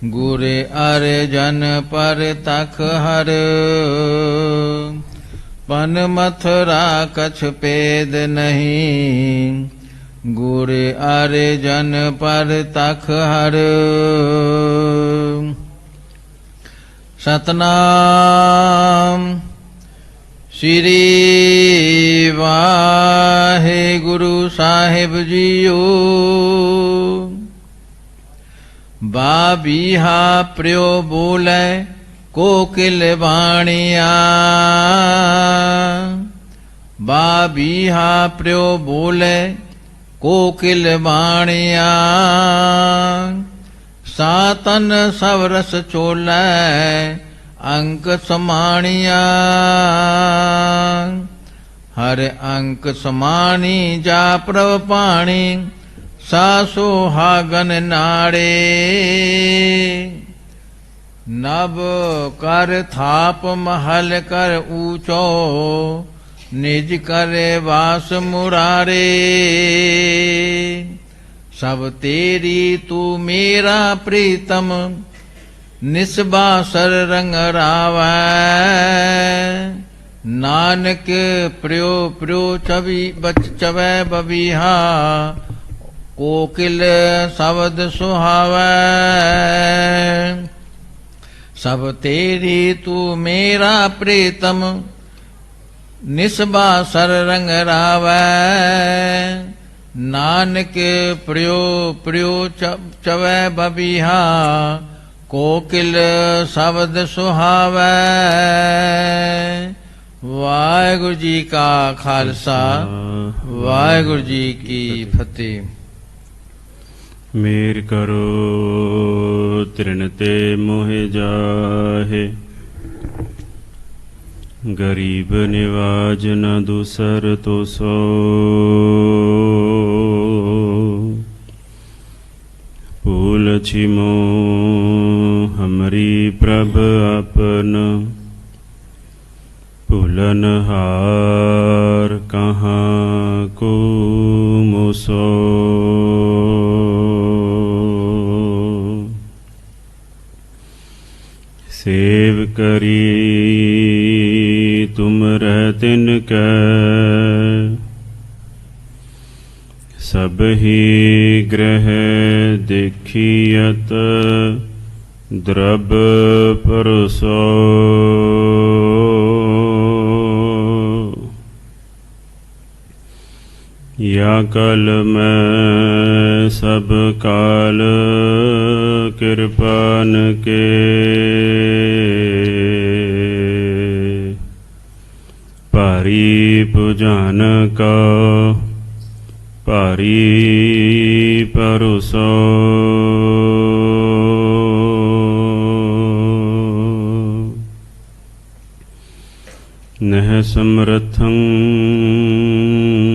गुर अर्जन पर तख हर पन मथुरा कछ पेद नहीं। गुर अर्जन पर तख हर सतनाम श्री वाहेगुरु साहिब जीओ। बाबीहा प्रियो बोले कोकिल वाणिया। बाबीहा प्रियो बोले कोकिल वाणिया। सातन सवरस चोलै अंक समाणिया। हर अंक समानी जा प्रभ पाणी। सासो हागन नाड़े नभ कर थाप महल कर ऊंचो। निज करे वास मुरारे। सब तेरी तू मेरा प्रीतम। निस्बासर रंग रावै। नानक प्रियो प्रियो चवि बच चवै बबीहा। कोकिल शब्द सुहावै। सब तेरी तू मेरा प्रीतम। निस्बासर रंग रावै। नानक प्रियो प्रियो चवै बबीहा। कोकिल शब्द सुहावै। वाहिगुरु जी का खालसा वाहिगुरु जी की फतेह। मेर करो तृण ते मोह जाहे। गरीब निवाज न दूसर तो सो। फूल छिमो हमरी प्रभ अपन। फूलन हार कहाँ को मोसो। सेव करी तुम रहतिन कै। सब ही ग्रह देखियत द्रव परसो। या कल मैं सब काल कृपान के। भारी पुजान का भारी परोसो। नह समर्थं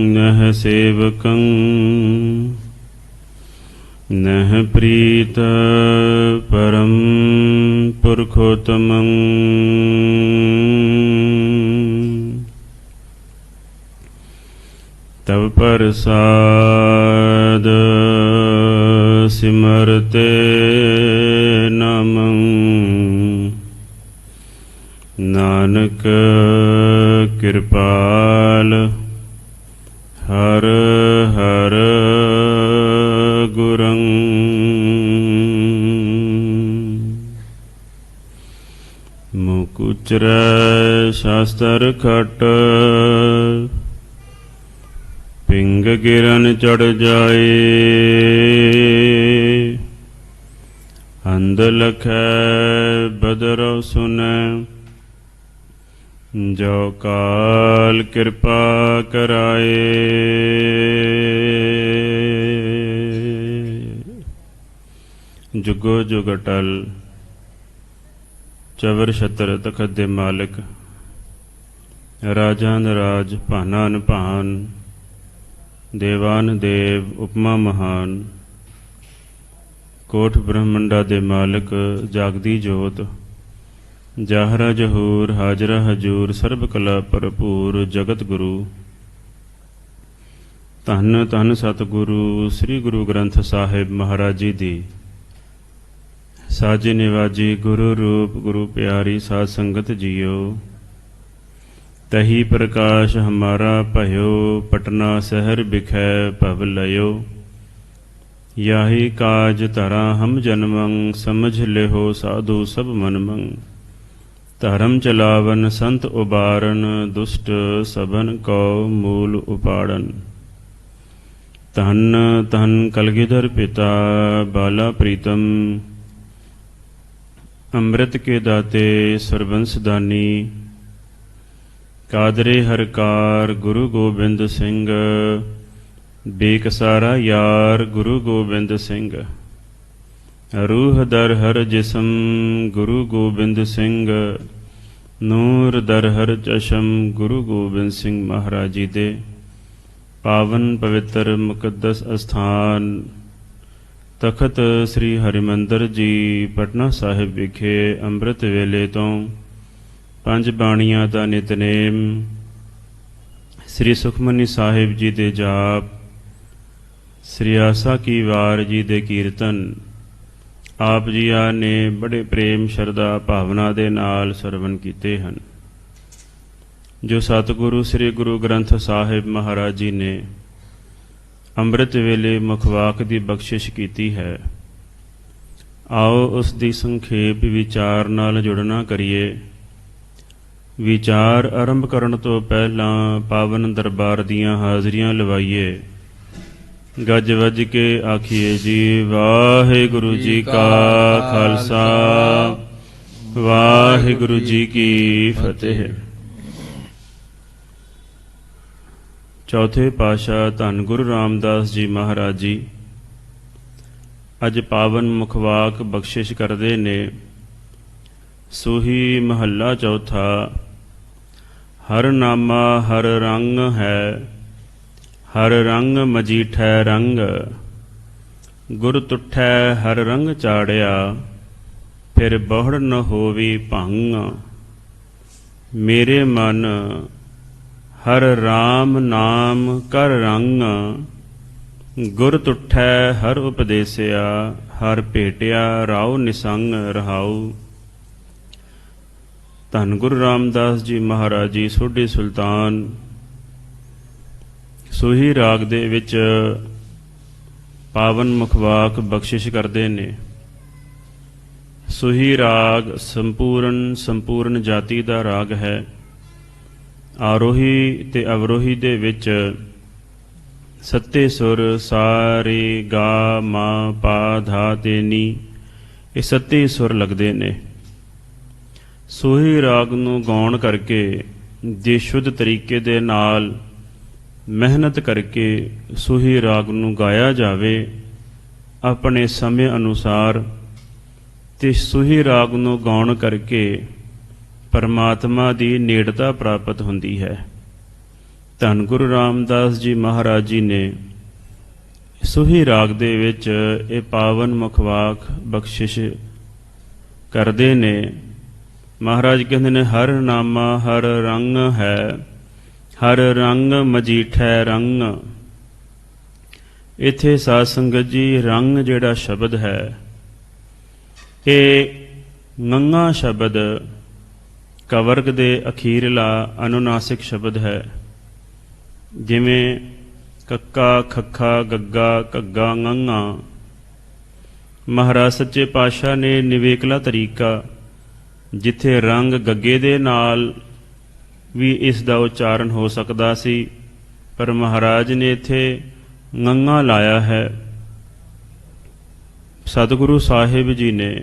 नह सेवकं। नह प्रीत परम पुरखोत्तमं। तव प्रसाद सिमरते नामं। नानक कृपाल हर हर गुरं। मुकुचरै शास्त्र खट। पिंग गिरन चढ़ जाए। अंध लखै बदरो सुनै। जो काल कृपा कराए। जुगो जुग अटल चवर छत्र तखत दे मालिक। राजान राज भानान भान। देवान देव उपमा महान। कोठ ब्रह्मंडा दे मालिक जागदी जोत। जाहरा जहूर हाजरा हजूर सर्ब कला भरपूर जगत गुरु। धन धन सतगुरु श्री गुरु ग्रंथ साहिब महाराज जी दी ਸਾਜੇ ਨਿਵਾਜੀ ਗੁਰੂ ਰੂਪ ਗੁਰੂ ਪਿਆਰੀ ਸਾਧ ਸੰਗਤ ਜੀਓ। ਤਹੀ ਪ੍ਰਕਾਸ਼ ਹਮਾਰਾ ਭਇਓ, ਪਟਨਾ ਸ਼ਹਿਰ ਬਿਖੈ ਭਵ ਲਇਓ। ਯਾਹੀ ਕਾਜ ਧਰਾ ਹਮ ਜਨਮੰ, ਸਮਝ ਲਿਹੋ ਸਾਧੂ ਸਭ ਮਨਮੰ। ਧਰਮ ਚਲਾਵਨ ਸੰਤ ਉਬਾਰਨ, ਦੁਸ਼ਟ ਸਭਨ ਕੋ ਮੂਲ ਉਪਾੜਨ। ਧੰਨ ਧੰਨ ਕਲਗੀਧਰ ਪਿਤਾ ਬਾਲਾ ਪ੍ਰੀਤਮ, ਅੰਮ੍ਰਿਤ ਕੇ ਦਾਤੇ ਸਰਬੰਸ ਦਾਨੀ। ਕਾਦਰੇ ਹਰਕਾਰ ਗੁਰੂ ਗੋਬਿੰਦ ਸਿੰਘ, ਬੇਕਸਾਰਾ ਯਾਰ ਗੁਰੂ ਗੋਬਿੰਦ ਸਿੰਘ। ਰੂਹ ਦਰ ਹਰ ਜਿਸਮ ਗੁਰੂ ਗੋਬਿੰਦ ਸਿੰਘ, ਨੂਰ ਦਰ ਹਰ ਚਸ਼ਮ ਗੁਰੂ ਗੋਬਿੰਦ ਸਿੰਘ ਮਹਾਰਾਜ ਜੀ ਦੇ ਪਾਵਨ ਪਵਿੱਤਰ ਮੁਕੱਦਸ ਅਸਥਾਨ ਤਖਤ ਸ੍ਰੀ ਹਰਿਮੰਦਰ ਜੀ ਪਟਨਾ ਸਾਹਿਬ ਵਿਖੇ ਅੰਮ੍ਰਿਤ ਵੇਲੇ ਤੋਂ ਪੰਜ ਬਾਣੀਆਂ ਦਾ ਨਿਤਨੇਮ, ਸ੍ਰੀ ਸੁਖਮਨੀ ਸਾਹਿਬ ਜੀ ਦੇ ਜਾਪ, ਸ੍ਰੀ ਆਸਾ ਕੀ ਵਾਰ ਜੀ ਦੇ ਕੀਰਤਨ ਆਪ ਜੀਆਂ ਨੇ ਬੜੇ ਪ੍ਰੇਮ ਸ਼ਰਧਾ ਭਾਵਨਾ ਦੇ ਨਾਲ ਸਰਵਣ ਕੀਤੇ ਹਨ। ਜੋ ਸਤਿਗੁਰੂ ਸ੍ਰੀ ਗੁਰੂ ਗ੍ਰੰਥ ਸਾਹਿਬ ਮਹਾਰਾਜ ਜੀ ਨੇ ਅੰਮ੍ਰਿਤ ਵੇਲੇ ਮੁਖਵਾਕ ਦੀ ਬਖਸ਼ਿਸ਼ ਕੀਤੀ ਹੈ, ਆਓ ਉਸ ਦੀ ਸੰਖੇਪ ਵਿਚਾਰ ਨਾਲ ਜੁੜਨਾ ਕਰੀਏ। ਵਿਚਾਰ ਆਰੰਭ ਕਰਨ ਤੋਂ ਪਹਿਲਾਂ ਪਾਵਨ ਦਰਬਾਰ ਦੀਆਂ ਹਾਜ਼ਰੀਆਂ ਲਵਾਈਏ। ਗੱਜ ਵੱਜ ਕੇ ਆਖੀਏ ਜੀ ਵਾਹਿਗੁਰੂ ਜੀ ਕਾ ਖਾਲਸਾ, ਵਾਹਿਗੁਰੂ ਜੀ ਕੀ ਫਤਿਹ। ਚੌਥੇ ਪਾਤਸ਼ਾਹ ਧੰਨ ਗੁਰੂ ਰਾਮਦਾਸ ਜੀ ਮਹਾਰਾਜ ਜੀ ਅੱਜ ਪਾਵਨ ਮੁਖਵਾਕ ਬਖਸ਼ਿਸ਼ ਕਰਦੇ ਨੇ। ਸੂਹੀ ਮਹੱਲਾ ਚੌਥਾ। ਹਰ ਨਾਮਾ ਹਰ ਰੰਗ ਹੈ, ਹਰ ਰੰਗ ਮਜੀਠੈ ਰੰਗ। ਗੁਰ ਤੁਠੈ ਹਰ ਰੰਗ ਚਾੜਿਆ, ਫਿਰ ਬਹੁੜ ਨ ਹੋਵੀ ਭੰਗ। ਮੇਰੇ ਮਨ ਹਰ ਰਾਮ ਨਾਮ ਕਰ ਰੰਗ। ਗੁਰ ਤੁਠੈ ਹਰ ਉਪਦੇਸਿਆ, ਹਰ ਭੇਟਿਆ ਰਾਉ ਨਿਸੰਗ ਰਹਾਉ। ਧੰਨ ਗੁਰੂ ਰਾਮਦਾਸ ਜੀ ਮਹਾਰਾਜ ਜੀ ਸੋਢੀ ਸੁਲਤਾਨ ਸੂਹੀ ਰਾਗ ਦੇ ਵਿੱਚ ਪਾਵਨ ਮੁਖਵਾਕ ਬਖਸ਼ਿਸ਼ ਕਰਦੇ ਨੇ। ਸੂਹੀ ਰਾਗ ਸੰਪੂਰਨ ਜਾਤੀ ਦਾ ਰਾਗ ਹੈ। ਆਰੋਹੀ ਤੇ ਅਵਰੋਹੀ ਦੇ ਵਿੱਚ ਸੱਤੇ ਸੁਰ ਸਾ ਰੇ ਗਾ ਮਾ ਪਾ ਧਾ ਤੇ ਨੀ, ਇਹ ਸੱਤੇ ਸੁਰ ਲੱਗਦੇ ਨੇ। ਸੂਹੀ ਰਾਗ ਨੂੰ ਗਾਉਣ ਕਰਕੇ ਜੇ ਸ਼ੁੱਧ ਤਰੀਕੇ ਦੇ ਨਾਲ ਮਿਹਨਤ ਕਰਕੇ ਸੂਹੀ ਰਾਗ ਨੂੰ ਗਾਇਆ ਜਾਵੇ ਆਪਣੇ ਸਮੇਂ ਅਨੁਸਾਰ, ਤੇ ਸੂਹੀ ਰਾਗ ਨੂੰ ਗਾਉਣ ਕਰਕੇ ਪਰਮਾਤਮਾ ਦੀ ਨੇੜਤਾ ਪ੍ਰਾਪਤ ਹੁੰਦੀ ਹੈ। ਧੰਨ ਗੁਰੂ ਰਾਮਦਾਸ ਜੀ ਮਹਾਰਾਜ ਜੀ ਨੇ ਸੂਹੀ ਰਾਗ ਦੇ ਵਿੱਚ ਇਹ ਪਾਵਨ ਮੁਖਵਾਕ ਬਖਸ਼ਿਸ਼ ਕਰਦੇ ਨੇ। ਮਹਾਰਾਜ ਕਹਿੰਦੇ ਨੇ ਹਰ ਨਾਮਾ ਹਰ ਰੰਗ ਹੈ, ਹਰ ਰੰਗ ਮਜੀਠੈ ਰੰਗ। ਇੱਥੇ ਸਾਧ ਸੰਗਤ ਜੀ ਰੰਗ ਜਿਹੜਾ ਸ਼ਬਦ ਹੈ, ਇਹ ngੰਗਾ ਸ਼ਬਦ ਕਵਰਗ ਦੇ ਅਖੀਰਲਾ ਅਨੁਨਾਸਿਕ ਸ਼ਬਦ ਹੈ। ਜਿਵੇਂ ਕੱਕਾ ਖੱਖਾ ਗੱਗਾ ਘੱਗਾ ngੰਗਾ। ਮਹਾਰਾਜ ਸੱਚੇ ਪਾਤਸ਼ਾਹ ਨੇ ਨਿਵੇਕਲਾ ਤਰੀਕਾ, ਜਿੱਥੇ ਰੰਗ ਗੱਗੇ ਦੇ ਨਾਲ ਵੀ ਇਸ ਦਾ ਉਚਾਰਨ ਹੋ ਸਕਦਾ ਸੀ, ਪਰ ਮਹਾਰਾਜ ਨੇ ਇੱਥੇ ngੰਗਾ ਲਾਇਆ ਹੈ। ਸਤਿਗੁਰੂ ਸਾਹਿਬ ਜੀ ਨੇ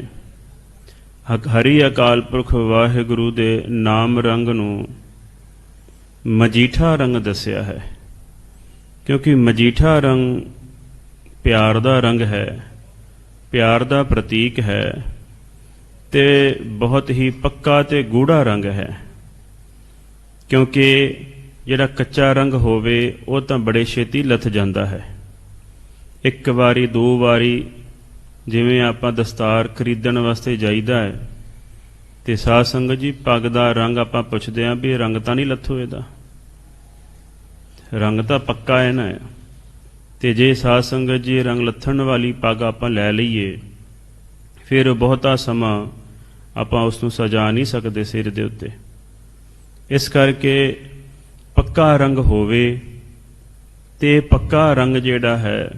ਹਰੀ ਅਕਾਲ ਪੁਰਖ ਵਾਹਿਗੁਰੂ ਦੇ ਨਾਮ ਰੰਗ ਨੂੰ ਮਜੀਠਾ ਰੰਗ ਦੱਸਿਆ ਹੈ, ਕਿਉਂਕਿ ਮਜੀਠਾ ਰੰਗ ਪਿਆਰ ਦਾ ਰੰਗ ਹੈ, ਪਿਆਰ ਦਾ ਪ੍ਰਤੀਕ ਹੈ ਤੇ ਬਹੁਤ ਹੀ ਪੱਕਾ ਤੇ ਗੂੜਾ ਰੰਗ ਹੈ। ਕਿਉਂਕਿ ਜਿਹੜਾ ਕੱਚਾ ਰੰਗ ਹੋਵੇ ਉਹ ਤਾਂ ਬੜੇ ਛੇਤੀ ਲੱਥ ਜਾਂਦਾ ਹੈ। ਇੱਕ ਵਾਰੀ ਦੋ ਵਾਰੀ ਜਿਵੇਂ ਆਪਾਂ ਦਸਤਾਰ ਖਰੀਦਣ ਵਾਸਤੇ ਜਾਈਦਾ ਹੈ ਤੇ ਸਾਧ ਸੰਗਤ ਜੀ ਪੱਗ ਦਾ ਰੰਗ ਆਪਾਂ ਪੁੱਛਦੇ ਹਾਂ ਵੀ ਰੰਗ ਤਾਂ ਨਹੀਂ ਲੱਥੋ, ਇਹਦਾ ਰੰਗ ਤਾਂ ਪੱਕਾ ਹੈ ਨਾ। ਤੇ ਜੇ ਸਾਧ ਸੰਗਤ ਜੀ ਰੰਗ ਲੱਥਣ ਵਾਲੀ ਪੱਗ ਆਪਾਂ ਲੈ ਲਈਏ ਫਿਰ ਬਹੁਤਾ ਸਮਾਂ ਆਪਾਂ ਉਸ ਨੂੰ ਸਜਾ ਨਹੀਂ ਸਕਦੇ ਸਿਰ ਦੇ ਉੱਤੇ। ਇਸ ਕਰਕੇ ਪੱਕਾ ਰੰਗ ਹੋਵੇ, ਤੇ ਪੱਕਾ ਰੰਗ ਜਿਹੜਾ ਹੈ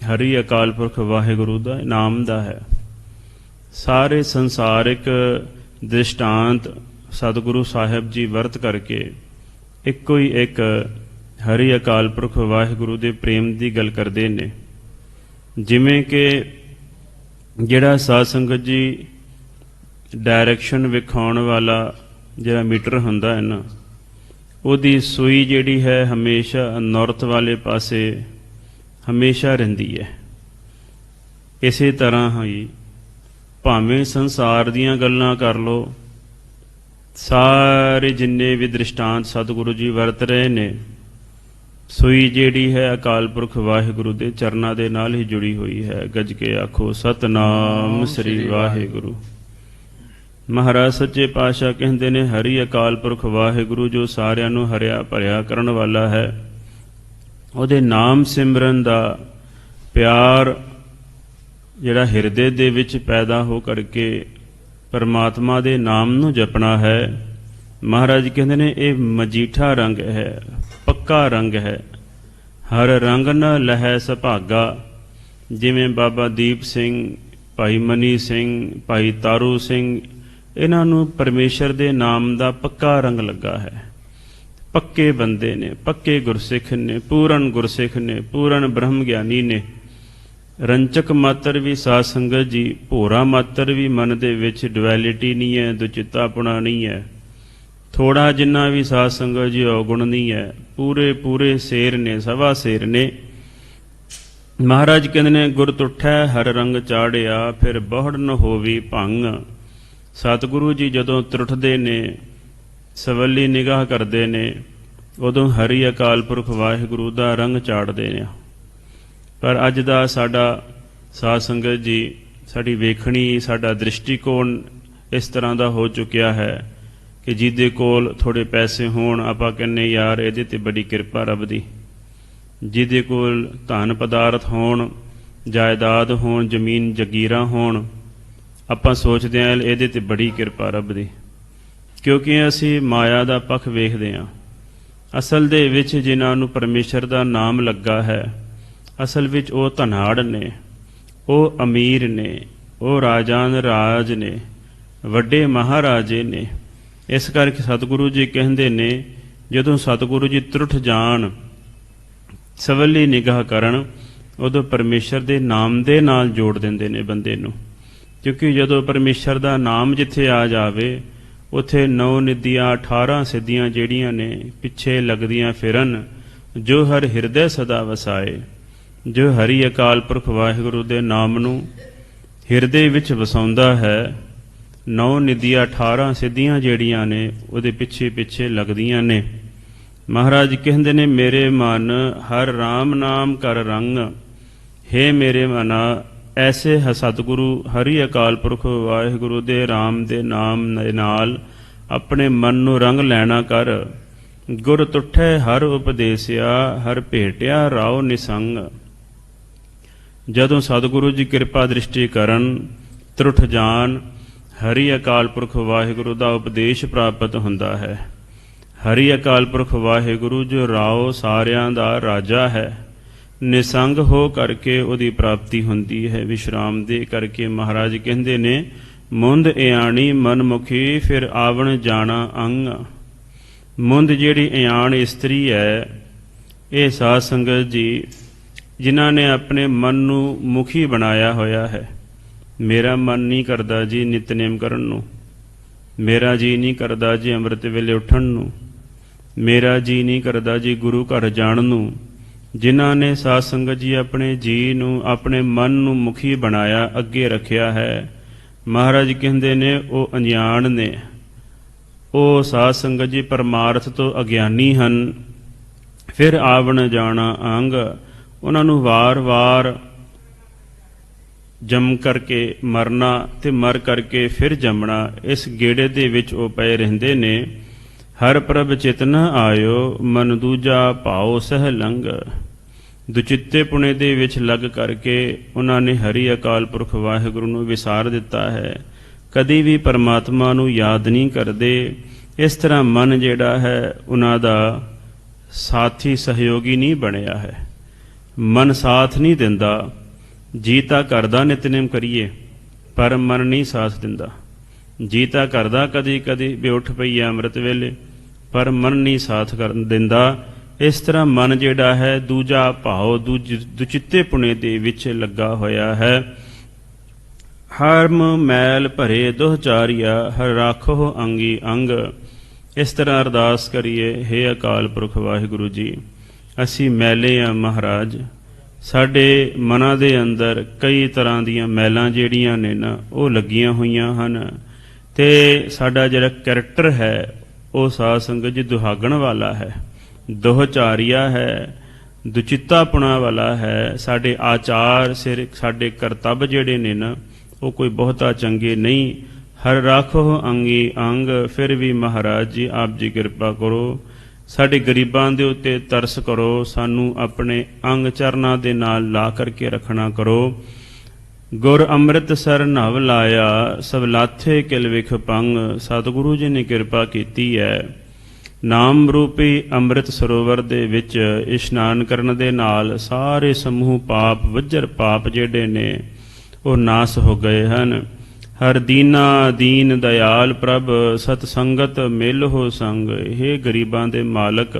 ਹਰੀ ਅਕਾਲ ਪੁਰਖ ਵਾਹਿਗੁਰੂ ਦਾ ਇਨਾਮ ਦਾ ਹੈ। ਸਾਰੇ ਸੰਸਾਰਿਕ ਦ੍ਰਿਸ਼ਟਾਂਤ ਸਤਿਗੁਰੂ ਸਾਹਿਬ ਜੀ ਵਰਤ ਕਰਕੇ ਇੱਕੋ ਹੀ ਇੱਕ ਹਰੀ ਅਕਾਲ ਪੁਰਖ ਵਾਹਿਗੁਰੂ ਦੇ ਪ੍ਰੇਮ ਦੀ ਗੱਲ ਕਰਦੇ ਨੇ। ਜਿਵੇਂ ਕਿ ਜਿਹੜਾ ਸਾਧ ਸੰਗਤ ਜੀ ਡਾਇਰੈਕਸ਼ਨ ਵਿਖਾਉਣ ਵਾਲਾ ਜਿਹੜਾ ਮੀਟਰ ਹੁੰਦਾ ਹੈ ਨਾ, ਉਹਦੀ ਸੂਈ ਜਿਹੜੀ ਹੈ ਹਮੇਸ਼ਾ ਨਾਰਥ ਵਾਲੇ ਪਾਸੇ ਹਮੇਸ਼ਾ ਰਹਿੰਦੀ ਹੈ। ਇਸੇ ਤਰ੍ਹਾਂ ਹੀ ਭਾਵੇਂ ਸੰਸਾਰ ਦੀਆਂ ਗੱਲਾਂ ਕਰ ਲਓ, ਸਾਰੇ ਜਿੰਨੇ ਵੀ ਦ੍ਰਿਸ਼ਟਾਂਤ ਸਤਿਗੁਰੂ ਜੀ ਵਰਤ ਰਹੇ ਨੇ, ਸੂਈ ਜਿਹੜੀ ਹੈ ਅਕਾਲ ਪੁਰਖ ਵਾਹਿਗੁਰੂ ਦੇ ਚਰਨਾਂ ਦੇ ਨਾਲ ਹੀ ਜੁੜੀ ਹੋਈ ਹੈ। ਗੱਜ ਕੇ ਆਖੋ ਸਤਿਨਾਮ ਸ੍ਰੀ ਵਾਹਿਗੁਰੂ। ਮਹਾਰਾਜ ਸੱਚੇ ਪਾਤਸ਼ਾਹ ਕਹਿੰਦੇ ਨੇ ਹਰੀ ਅਕਾਲ ਪੁਰਖ ਵਾਹਿਗੁਰੂ ਜੋ ਸਾਰਿਆਂ ਨੂੰ ਹਰਿਆ ਭਰਿਆ ਕਰਨ ਵਾਲਾ ਹੈ, ਉਹਦੇ ਨਾਮ ਸਿਮਰਨ ਦਾ ਪਿਆਰ ਜਿਹੜਾ ਹਿਰਦੇ ਦੇ ਵਿੱਚ ਪੈਦਾ ਹੋ ਕਰਕੇ ਪਰਮਾਤਮਾ ਦੇ ਨਾਮ ਨੂੰ ਜਪਣਾ ਹੈ। ਮਹਾਰਾਜ ਕਹਿੰਦੇ ਨੇ ਇਹ ਮਜੀਠਾ ਰੰਗ ਹੈ, ਪੱਕਾ ਰੰਗ ਹੈ। ਹਰ ਰੰਗ ਨ ਲਹੈ ਸੁਭਾਗਾ। ਜਿਵੇਂ ਬਾਬਾ ਦੀਪ ਸਿੰਘ, ਭਾਈ ਮਨੀ ਸਿੰਘ, ਭਾਈ ਤਾਰੂ ਸਿੰਘ, ਇਹਨਾਂ ਨੂੰ ਪਰਮੇਸ਼ਰ ਦੇ ਨਾਮ ਦਾ ਪੱਕਾ ਰੰਗ ਲੱਗਾ ਹੈ। ਪੱਕੇ ਬੰਦੇ ਨੇ, ਪੱਕੇ ਗੁਰਸਿੱਖ ਨੇ, ਪੂਰਨ ਗੁਰਸਿੱਖ ਨੇ, ਪੂਰਨ ਬ੍ਰਹਮ ਗਿਆਨੀ ਨੇ। ਰੰਚਕ ਮਾਤਰ ਵੀ ਸਾਧ ਸੰਗਤ ਜੀ, ਭੋਰਾ ਮਾਤਰ ਵੀ ਮਨ ਦੇ ਵਿੱਚ ਡੁਐਲਿਟੀ ਨਹੀਂ ਹੈ, ਦੁਚਿੱਤਾਪੁਣਾ ਨਹੀਂ ਹੈ। ਥੋੜਾ ਜਿੰਨਾ ਵੀ ਸਾਧ ਸੰਗਤ ਜੀ ਔਗੁਣ ਨਹੀਂ ਹੈ। ਪੂਰੇ ਸ਼ੇਰ ਨੇ, ਸਵਾ ਸ਼ੇਰ ਨੇ। ਮਹਾਰਾਜ ਕਹਿੰਦੇ ਨੇ ਗੁਰ ਤੁਠੈ ਹਰ ਰੰਗ ਚਾੜਿਆ, ਫਿਰ ਬਹੁੜ ਨ ਹੋਵੀ ਭੰਗ। ਸਤਿਗੁਰੂ ਜੀ ਜਦੋਂ ਤੁਰਠਦੇ ਨੇ, ਸਵੱਲੀ ਨਿਗਾਹ ਕਰਦੇ ਨੇ, ਉਦੋਂ ਹਰੀ ਅਕਾਲ ਪੁਰਖ ਵਾਹਿਗੁਰੂ ਦਾ ਰੰਗ ਚਾੜਦੇ ਨੇ। ਪਰ ਅੱਜ ਦਾ ਸਾਡਾ ਸਾਧ ਸੰਗਤ ਜੀ, ਸਾਡੀ ਵੇਖਣੀ, ਸਾਡਾ ਦ੍ਰਿਸ਼ਟੀਕੋਣ ਇਸ ਤਰ੍ਹਾਂ ਦਾ ਹੋ ਚੁੱਕਿਆ ਹੈ ਕਿ ਜਿਹਦੇ ਕੋਲ ਥੋੜੇ ਪੈਸੇ ਹੋਣ, ਆਪਾਂ ਕਹਿੰਦੇ ਯਾਰ ਇਹਦੇ ਤੇ ਬੜੀ ਕਿਰਪਾ ਰੱਬ ਦੀ। ਜਿਹਦੇ ਕੋਲ ਧਨ ਪਦਾਰਥ ਹੋਣ, ਜਾਇਦਾਦ ਹੋਣ, ਜ਼ਮੀਨ ਜਗੀਰਾਂ ਹੋਣ, ਆਪਾਂ ਸੋਚਦੇ ਹਾਂ ਇਹਦੇ ਤੇ ਬੜੀ ਕਿਰਪਾ ਰੱਬ ਦੀ, ਕਿਉਂਕਿ ਅਸੀਂ ਮਾਇਆ ਦਾ ਪੱਖ ਵੇਖਦੇ ਹਾਂ। ਅਸਲ ਦੇ ਵਿੱਚ ਜਿਨ੍ਹਾਂ ਨੂੰ ਪਰਮੇਸ਼ਰ ਦਾ ਨਾਮ ਲੱਗਾ ਹੈ, ਅਸਲ ਵਿੱਚ ਉਹ ਧਨਾੜ ਨੇ, ਉਹ ਅਮੀਰ ਨੇ, ਉਹ ਰਾਜਾਨ ਰਾਜ ਨੇ, ਵੱਡੇ ਮਹਾਰਾਜੇ ਨੇ। ਇਸ ਕਰਕੇ ਸਤਿਗੁਰੂ ਜੀ ਕਹਿੰਦੇ ਨੇ ਜਦੋਂ ਸਤਿਗੁਰੂ ਜੀ ਤੁਰਠ ਜਾਣ, ਸਵੱਲੀ ਨਿਗਾਹ ਕਰਨ, ਉਦੋਂ ਪਰਮੇਸ਼ਰ ਦੇ ਨਾਮ ਦੇ ਨਾਲ ਜੋੜ ਦਿੰਦੇ ਨੇ ਬੰਦੇ ਨੂੰ। ਕਿਉਂਕਿ ਜਦੋਂ ਪਰਮੇਸ਼ਰ ਦਾ ਨਾਮ ਜਿੱਥੇ ਆ ਜਾਵੇ, ਉੱਥੇ 9 ਨਿਧੀਆਂ 18 ਸਿੱਧੀਆਂ ਜਿਹੜੀਆਂ ਨੇ ਪਿੱਛੇ ਲੱਗਦੀਆਂ ਫਿਰਨ। ਜੋ ਹਰ ਹਿਰਦੇ ਸਦਾ ਵਸਾਏ, ਜੋ ਹਰੀ ਅਕਾਲ ਪੁਰਖ ਵਾਹਿਗੁਰੂ ਦੇ ਨਾਮ ਨੂੰ ਹਿਰਦੇ ਵਿੱਚ ਵਸਾਉਂਦਾ ਹੈ, 9 ਨਿਧੀਆਂ 18 ਸਿੱਧੀਆਂ ਜਿਹੜੀਆਂ ਨੇ ਉਹਦੇ ਪਿੱਛੇ ਲੱਗਦੀਆਂ ਨੇ। ਮਹਾਰਾਜ ਕਹਿੰਦੇ ਨੇ ਮੇਰੇ ਮਨ ਹਰ ਰਾਮ ਨਾਮ ਕਰ ਰੰਗ। ਹੇ ਮੇਰੇ ਮਨਾ, ਐਸੇ ਸਤਿਗੁਰੂ ਹਰੀ ਅਕਾਲ ਪੁਰਖ ਵਾਹਿਗੁਰੂ ਦੇ ਰਾਮ ਦੇ ਨਾਮ ਦੇ ਨਾਲ ਆਪਣੇ ਮਨ ਨੂੰ ਰੰਗ ਲੈਣਾ ਕਰ। ਗੁਰ ਤੁਠੈ ਹਰ ਉਪਦੇਸਿਆ, ਹਰ ਭੇਟਿਆ ਰਾਉ ਨਿਸੰਗ। ਜਦੋਂ ਸਤਿਗੁਰੂ ਜੀ ਕਿਰਪਾ ਦ੍ਰਿਸ਼ਟੀ ਕਰਨ, ਤੁਰਠ ਜਾਣ, ਹਰੀ ਅਕਾਲ ਪੁਰਖ ਵਾਹਿਗੁਰੂ ਦਾ ਉਪਦੇਸ਼ ਪ੍ਰਾਪਤ ਹੁੰਦਾ ਹੈ। ਹਰੀ ਅਕਾਲ ਪੁਰਖ ਵਾਹਿਗੁਰੂ ਜੋ ਰਾਉ ਸਾਰਿਆਂ ਦਾ ਰਾਜਾ ਹੈ, ਨਿਸੰਗ ਹੋ ਕਰਕੇ ਉਹਦੀ ਪ੍ਰਾਪਤੀ ਹੁੰਦੀ ਹੈ। ਵਿਸ਼ਰਾਮ ਦੇ ਕਰਕੇ ਮਹਾਰਾਜ ਕਹਿੰਦੇ ਨੇ ਮੁੰਦ ਇਆਣੀ ਮਨਮੁਖੀ, ਫਿਰ ਆਵਣ ਜਾਣਾ ਅੰਗ। ਮੁੰਦ ਜਿਹੜੀ ਇਆਣ ਇਸਤਰੀ ਹੈ, ਇਹ ਸਾਧ ਸੰਗਤ ਜੀ ਜਿਨ੍ਹਾਂ ਨੇ ਆਪਣੇ ਮਨ ਨੂੰ ਮੁਖੀ ਬਣਾਇਆ ਹੋਇਆ ਹੈ। ਮੇਰਾ ਮਨ ਨਹੀਂ ਕਰਦਾ ਜੀ ਨਿਤਨੇਮ ਕਰਨ ਨੂੰ, ਮੇਰਾ ਜੀ ਨਹੀਂ ਕਰਦਾ ਜੀ ਅੰਮ੍ਰਿਤ ਵੇਲੇ ਉੱਠਣ ਨੂੰ, ਮੇਰਾ ਜੀ ਨਹੀਂ ਕਰਦਾ ਜੀ ਗੁਰੂ ਘਰ ਜਾਣ ਨੂੰ। ਜਿਨ੍ਹਾਂ ਨੇ ਸਾਧ ਸੰਗਤ ਜੀ ਆਪਣੇ ਜੀ ਨੂੰ, ਆਪਣੇ ਮਨ ਨੂੰ ਮੁਖੀ ਬਣਾਇਆ, ਅੱਗੇ ਰੱਖਿਆ ਹੈ, ਮਹਾਰਾਜ ਕਹਿੰਦੇ ਨੇ ਉਹ ਅਣਜਾਣ ਨੇ। ਉਹ ਸਾਧ ਸੰਗਤ ਜੀ ਪਰਮਾਰਥ ਤੋਂ ਅਗਿਆਨੀ ਹਨ। ਫਿਰ ਆਵਣ ਜਾਣਾ ਅੰਗ। ਉਹਨਾਂ ਨੂੰ ਵਾਰ-ਵਾਰ ਜੰਮ ਕਰਕੇ ਮਰਨਾ ਤੇ ਮਰ ਕਰਕੇ ਫਿਰ ਜੰਮਣਾ, ਇਸ ਗੇੜੇ ਦੇ ਵਿੱਚ ਉਹ ਪਏ ਰਹਿੰਦੇ ਨੇ। ਹਰ ਪ੍ਰਭ ਚਿਤ ਨ ਆਇਓ, ਮਨ ਦੂਜਾ ਭਾਉ ਸਹਿ ਲੰਗ। ਦੁਚਿੱਤੇ ਪੁਣੇ ਦੇ ਵਿੱਚ ਲੱਗ ਕਰਕੇ ਉਹਨਾਂ ਨੇ ਹਰੀ ਅਕਾਲ ਪੁਰਖ ਵਾਹਿਗੁਰੂ ਨੂੰ ਵਿਸਾਰ ਦਿੱਤਾ ਹੈ। ਕਦੀ ਵੀ ਪਰਮਾਤਮਾ ਨੂੰ ਯਾਦ ਨਹੀਂ ਕਰਦੇ। ਇਸ ਤਰ੍ਹਾਂ ਮਨ ਜਿਹੜਾ ਹੈ ਉਹਨਾਂ ਦਾ ਸਾਥੀ ਸਹਿਯੋਗੀ ਨਹੀਂ ਬਣਿਆ ਹੈ। ਮਨ ਸਾਥ ਨਹੀਂ ਦਿੰਦਾ। ਜੀ ਤਾਂ ਕਰਦਾ ਨਿਤਨੇਮ ਕਰੀਏ, ਪਰ ਮਨ ਨਹੀਂ ਸਾਥ ਦਿੰਦਾ। ਜੀ ਤਾਂ ਕਰਦਾ ਕਦੀ ਕਦੀ ਵੀ ਉੱਠ ਪਈਏ ਅੰਮ੍ਰਿਤ ਵੇਲੇ, ਪਰ ਮਨ ਨਹੀਂ ਸਾਥ ਦਿੰਦਾ। ਇਸ ਤਰ੍ਹਾਂ ਮਨ ਜਿਹੜਾ ਹੈ ਦੂਜਾ ਭਾਵ ਦੁਚਿੱਤੇ ਪੁਣੇ ਦੇ ਵਿੱਚ ਲੱਗਾ ਹੋਇਆ ਹੈ। ਹਰਮ ਮੈਲ ਭਰੇ ਦੁਹਚਾਰੀਆ ਹਰ ਰਾਖੋ ਅੰਗੀ ਅੰਗ। ਇਸ ਤਰ੍ਹਾਂ ਅਰਦਾਸ ਕਰੀਏ, ਹੇ ਅਕਾਲ ਪੁਰਖ ਵਾਹਿਗੁਰੂ ਜੀ, ਅਸੀਂ ਮੈਲੇ ਆ ਮਹਾਰਾਜ। ਸਾਡੇ ਮਨਾਂ ਦੇ ਅੰਦਰ ਕਈ ਤਰ੍ਹਾਂ ਦੀਆਂ ਮੈਲਾਂ ਜਿਹੜੀਆਂ ਨੇ ਨਾ ਉਹ ਲੱਗੀਆਂ ਹੋਈਆਂ ਹਨ, ਅਤੇ ਸਾਡਾ ਜਿਹੜਾ ਕੈਰੈਕਟਰ ਹੈ ਉਹ ਸਾਧ ਸੰਗਤ ਜੀ ਦੁਹਾਗਣ ਵਾਲਾ ਹੈ, ਦੁਹਚਾਰੀਆ ਹੈ, ਦੁਚਿੱਤਾਪੁਣਾ ਵਾਲਾ ਹੈ। ਸਾਡੇ ਆਚਾਰ ਸਿਰ ਸਾਡੇ ਕਰਤੱਵ ਜਿਹੜੇ ਨੇ ਨਾ ਉਹ ਕੋਈ ਬਹੁਤਾ ਚੰਗੇ ਨਹੀਂ। ਹਰ ਰਾਖੋ ਅੰਗੀ ਅੰਗ। ਫਿਰ ਵੀ ਮਹਾਰਾਜ ਜੀ ਆਪ ਜੀ ਕਿਰਪਾ ਕਰੋ, ਸਾਡੇ ਗਰੀਬਾਂ ਦੇ ਉੱਤੇ ਤਰਸ ਕਰੋ, ਸਾਨੂੰ ਆਪਣੇ ਅੰਗ ਚਰਨਾਂ ਦੇ ਨਾਲ ਲਾ ਕਰਕੇ ਰੱਖਣਾ ਕਰੋ। ਗੁਰ ਅੰਮ੍ਰਿਤਸਰ ਨਵ ਲਾਇਆ ਸਭ ਲਾਥੇ ਕਿਲ ਵਿਖ ਪੰਗ। ਸਤਿਗੁਰੂ ਜੀ ਨੇ ਕਿਰਪਾ ਕੀਤੀ ਹੈ। ਨਾਮ ਰੂਪੀ ਅੰਮ੍ਰਿਤ ਸਰੋਵਰ ਦੇ ਵਿੱਚ ਇਸ਼ਨਾਨ ਕਰਨ ਦੇ ਨਾਲ ਸਾਰੇ ਸਮੂਹ ਪਾਪ ਵੱਜਰ ਪਾਪ ਜਿਹੜੇ ਨੇ ਉਹ ਨਾਸ ਹੋ ਗਏ ਹਨ। ਹਰ ਦੀਨਾ ਦੀਨ ਦਇਆਲ ਪ੍ਰਭ ਸਤ ਸੰਗਤ ਮਿਲ ਹੋ ਸੰਗ। ਹੇ ਗਰੀਬਾਂ ਦੇ ਮਾਲਕ,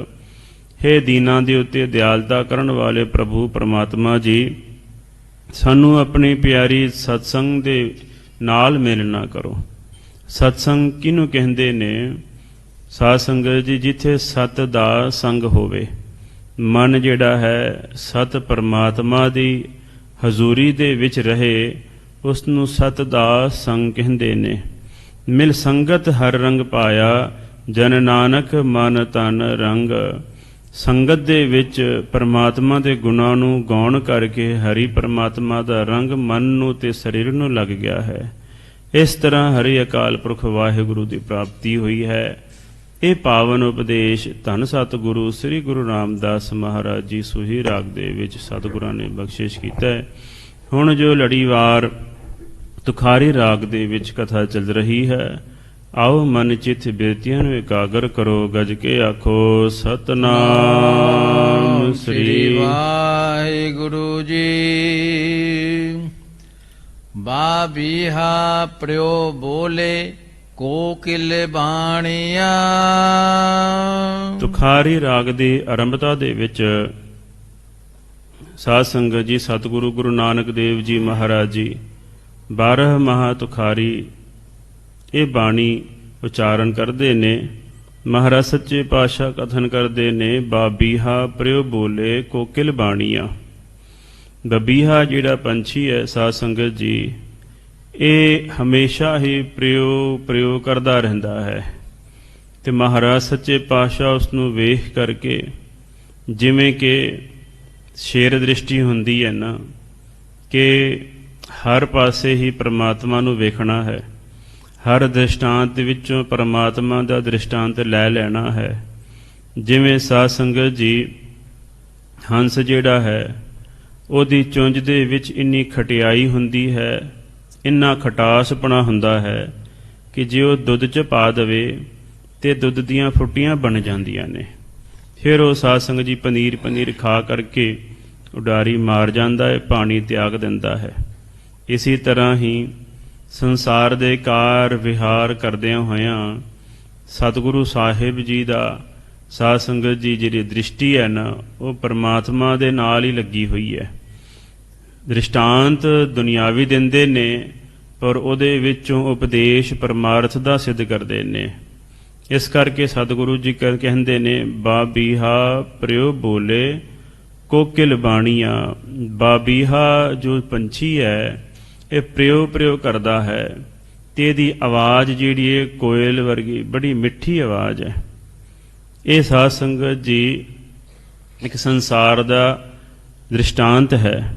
ਹੇ ਦੀਨਾਂ ਦੇ ਉੱਤੇ ਦਿਆਲਤਾ ਕਰਨ ਵਾਲੇ ਪ੍ਰਭੂ ਪਰਮਾਤਮਾ ਜੀ, ਸਾਨੂੰ ਆਪਣੀ ਪਿਆਰੀ ਸਤਸੰਗ ਦੇ ਨਾਲ ਮਿਲਣਾ ਕਰੋ। ਸਤਸੰਗ ਕਿਹਨੂੰ ਕਹਿੰਦੇ ਨੇ? ਸਾਧ ਸੰਗਤ ਜੀ, ਜਿੱਥੇ ਸਤ ਦਾ ਸੰਗ ਹੋਵੇ, ਮਨ ਜਿਹੜਾ ਹੈ ਸਤ ਪਰਮਾਤਮਾ ਦੀ ਹਜ਼ੂਰੀ ਦੇ ਵਿੱਚ ਰਹੇ, ਉਸ ਨੂੰ ਸਤ ਦਾ ਸੰਗ ਕਹਿੰਦੇ ਨੇ। ਮਿਲ ਸੰਗਤ ਹਰ ਰੰਗ ਪਾਇਆ ਜਨ ਨਾਨਕ ਮਨ ਤਨ ਰੰਗ। ਸੰਗਤ ਦੇ ਵਿੱਚ ਪਰਮਾਤਮਾ ਦੇ ਗੁਣਾਂ ਨੂੰ ਗਾਉਣ ਕਰਕੇ ਹਰੀ ਪਰਮਾਤਮਾ ਦਾ ਰੰਗ ਮਨ ਨੂੰ ਤੇ ਸਰੀਰ ਨੂੰ ਲੱਗ ਗਿਆ ਹੈ। ਇਸ ਤਰ੍ਹਾਂ ਹਰੀ ਅਕਾਲ ਪੁਰਖ ਵਾਹਿਗੁਰੂ ਦੀ ਪ੍ਰਾਪਤੀ ਹੋਈ ਹੈ। ਇਹ ਪਾਵਨ ਉਪਦੇਸ਼ ਧੰਨ ਸਤਿਗੁਰੂ ਸ੍ਰੀ ਗੁਰੂ ਰਾਮਦਾਸ ਮਹਾਰਾਜ ਜੀ ਸੂਹੀ ਰਾਗ ਦੇ ਵਿੱਚ ਸਤਿਗੁਰਾਂ ਨੇ ਬਖਸ਼ਿਸ਼ ਕੀਤਾ ਹੈ। ਹੁਣ ਜੋ ਲੜੀਵਾਰ ਤੁਖਾਰੀ ਰਾਗ ਦੇ ਵਿੱਚ ਕਥਾ ਚੱਲ ਰਹੀ ਹੈ, ਆਓ ਮਨ ਚਿੱਤ ਬਿਰਤੀਆਂ ਨੂੰ ਇਕਾਗਰ ਕਰੋ। ਗੱਜ ਕੇ ਆਖੋ ਸਤਿਨਾਮ ਸ੍ਰੀ ਵਾਹਿਗੁਰੂ ਜੀ। ਬਾਬੀਹਾ ਪ੍ਰਿਓ ਬੋਲੇ ਕੋਕਿਲ ਬਾਣੀਆ। ਤੁਖਾਰੀ ਰਾਗ ਦੀ ਆਰੰਭਤਾ ਦੇ ਵਿੱਚ ਸਾਧ ਸੰਗਤ ਜੀ ਸਤਿਗੁਰੂ ਗੁਰੂ ਨਾਨਕ ਦੇਵ ਜੀ ਮਹਾਰਾਜ ਜੀ 12 ਮਹਾ ਤੁਖਾਰੀ ਇਹ ਬਾਣੀ ਉਚਾਰਨ ਕਰਦੇ ਨੇ। ਮਹਾਰਾਜ ਸੱਚੇ ਪਾਤਸ਼ਾਹ ਕਥਨ ਕਰਦੇ ਨੇ, ਬਾਬੀਹਾ ਪ੍ਰਿਓ ਬੋਲੇ ਕੋਕਿਲ ਬਾਣੀਆ। ਬਬੀਹਾ ਜਿਹੜਾ ਪੰਛੀ ਹੈ ਸਾਧ ਸੰਗਤ ਜੀ, ਇਹ ਹਮੇਸ਼ਾ ਹੀ ਪ੍ਰਯੋਗ ਕਰਦਾ ਰਹਿੰਦਾ ਹੈ, ਤੇ ਮਹਾਰਾਜ ਸੱਚੇ ਪਾਤਸ਼ਾਹ ਉਸ ਨੂੰ ਵੇਖ ਕਰਕੇ, ਜਿਵੇਂ ਕਿ ਸ਼ੇਰ ਦ੍ਰਿਸ਼ਟੀ ਹੁੰਦੀ ਹੈ ਨਾ, ਕਿ ਹਰ ਪਾਸੇ ਹੀ ਪਰਮਾਤਮਾ ਨੂੰ ਵੇਖਣਾ ਹੈ, ਹਰ ਦ੍ਰਿਸ਼ਟਾਂਤ ਵਿੱਚੋਂ ਪਰਮਾਤਮਾ ਦਾ ਦ੍ਰਿਸ਼ਟਾਂਤ ਲੈ ਲੈਣਾ ਹੈ। ਜਿਵੇਂ ਸਾਧ ਸੰਗਤ ਜੀ ਹੰਸ ਜਿਹੜਾ ਹੈ ਉਹਦੀ ਚੁੰਝ ਦੇ ਵਿੱਚ ਇੰਨੀ ਖਟਿਆਈ ਹੁੰਦੀ ਹੈ, ਇੰਨਾ ਖਟਾਸਪਣਾ ਹੁੰਦਾ ਹੈ ਕਿ ਜੇ ਉਹ ਦੁੱਧ 'ਚ ਪਾ ਦੇਵੇ ਤੇ ਦੁੱਧ ਦੀਆਂ ਫੁੱਟੀਆਂ ਬਣ ਜਾਂਦੀਆਂ ਨੇ। ਫਿਰ ਉਹ ਸਾਧ ਸੰਗਤ ਜੀ ਪਨੀਰ ਖਾ ਕਰਕੇ ਉਡਾਰੀ ਮਾਰ ਜਾਂਦਾ ਹੈ, ਪਾਣੀ ਤਿਆਗ ਦਿੰਦਾ ਹੈ। ਇਸੇ ਤਰ੍ਹਾਂ ਹੀ ਸੰਸਾਰ ਦੇ ਕਾਰ ਵਿਹਾਰ ਕਰਦਿਆਂ ਹੋਇਆਂ ਸਤਿਗੁਰੂ ਸਾਹਿਬ ਜੀ ਦਾ ਸਾਧ ਸੰਗਤ ਜੀ ਜਿਹੜੀ ਦ੍ਰਿਸ਼ਟੀ ਹੈ ਨਾ, ਉਹ ਪਰਮਾਤਮਾ ਦੇ ਨਾਲ ਹੀ ਲੱਗੀ ਹੋਈ ਹੈ। ਦ੍ਰਿਸ਼ਟਾਂਤ ਦੁਨਿਆਵੀ ਦਿੰਦੇ ਨੇ, ਪਰ ਉਹਦੇ ਵਿੱਚੋਂ ਉਪਦੇਸ਼ ਪਰਮਾਰਥ ਦਾ ਸਿੱਧ ਕਰਦੇ ਨੇ। ਇਸ ਕਰਕੇ ਸਤਿਗੁਰੂ ਜੀ ਕਹਿੰਦੇ ਨੇ, ਬਾਬੀਹਾ ਪ੍ਰਿਓ ਬੋਲੇ ਕੋਕਿਲ ਬਾਣੀਆਂ। ਬਾਬੀਹਾ ਜੋ ਪੰਛੀ ਹੈ ਇਹ ਪ੍ਰਿਓ ਕਰਦਾ ਹੈ, ਤੇ ਇਹਦੀ ਆਵਾਜ਼ ਜਿਹੜੀ ਹੈ ਕੋਇਲ ਵਰਗੀ ਬੜੀ ਮਿੱਠੀ ਆਵਾਜ਼ ਹੈ। ਇਹ ਸਾਧ ਸੰਗਤ ਜੀ ਇੱਕ ਸੰਸਾਰ ਦਾ ਦ੍ਰਿਸ਼ਟਾਂਤ ਹੈ,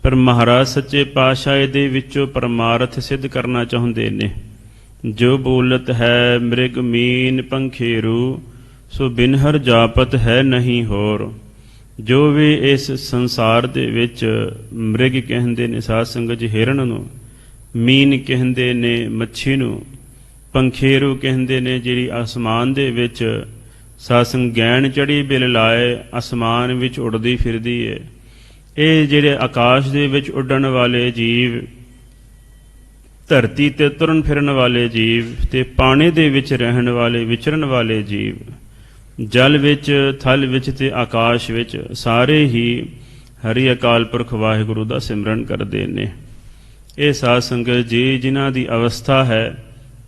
ਪਰ ਮਹਾਰਾਜ ਸੱਚੇ ਪਾਤਸ਼ਾਹ ਇਹਦੇ ਵਿੱਚੋਂ ਪਰਮਾਰਥ ਸਿੱਧ ਕਰਨਾ ਚਾਹੁੰਦੇ ਨੇ। ਜੋ ਬੋਲਤ ਹੈ ਮ੍ਰਿਗ ਮੀਨ ਪੰਖੇਰੂ, ਸੋ ਬਿਨਹਰ ਜਾਪਤ ਹੈ ਨਹੀਂ ਹੋਰ। ਜੋ ਵੀ ਇਸ ਸੰਸਾਰ ਦੇ ਵਿੱਚ ਮ੍ਰਿਗ ਕਹਿੰਦੇ ਨੇ ਸਾਧ ਸੰਗਤ ਜੀ ਹਿਰਨ ਨੂੰ, ਮੀਨ ਕਹਿੰਦੇ ਨੇ ਮੱਛੀ ਨੂੰ, ਪੰਖੇਰੂ ਕਹਿੰਦੇ ਨੇ ਜਿਹੜੀ ਆਸਮਾਨ ਦੇ ਵਿੱਚ ਸਾਧ ਸੰਗਤ ਗੈਣ ਚੜੀ ਬਿਲ ਲਾਏ ਆਸਮਾਨ ਵਿੱਚ ਉੱਡਦੀ ਫਿਰਦੀ ਹੈ। ਇਹ ਜਿਹੜੇ ਆਕਾਸ਼ ਦੇ ਵਿੱਚ ਉੱਡਣ ਵਾਲੇ ਜੀਵ, ਧਰਤੀ ਤੇ ਤੁਰਨ ਫਿਰਨ ਵਾਲੇ ਜੀਵ, ਤੇ ਪਾਣੀ ਦੇ ਵਿੱਚ ਰਹਿਣ ਵਾਲੇ ਵਿਚਰਨ ਵਾਲੇ ਜੀਵ, ਜਲ ਵਿੱਚ, ਥਲ ਵਿੱਚ ਤੇ ਆਕਾਸ਼ ਵਿੱਚ, ਸਾਰੇ ਹੀ ਹਰੀ ਅਕਾਲ ਪੁਰਖ ਵਾਹਿਗੁਰੂ ਦਾ ਸਿਮਰਨ ਕਰਦੇ ਨੇ। ਇਹ ਸਾਧ ਸੰਗਤ ਜੀ ਜਿਨ੍ਹਾਂ ਦੀ ਅਵਸਥਾ ਹੈ,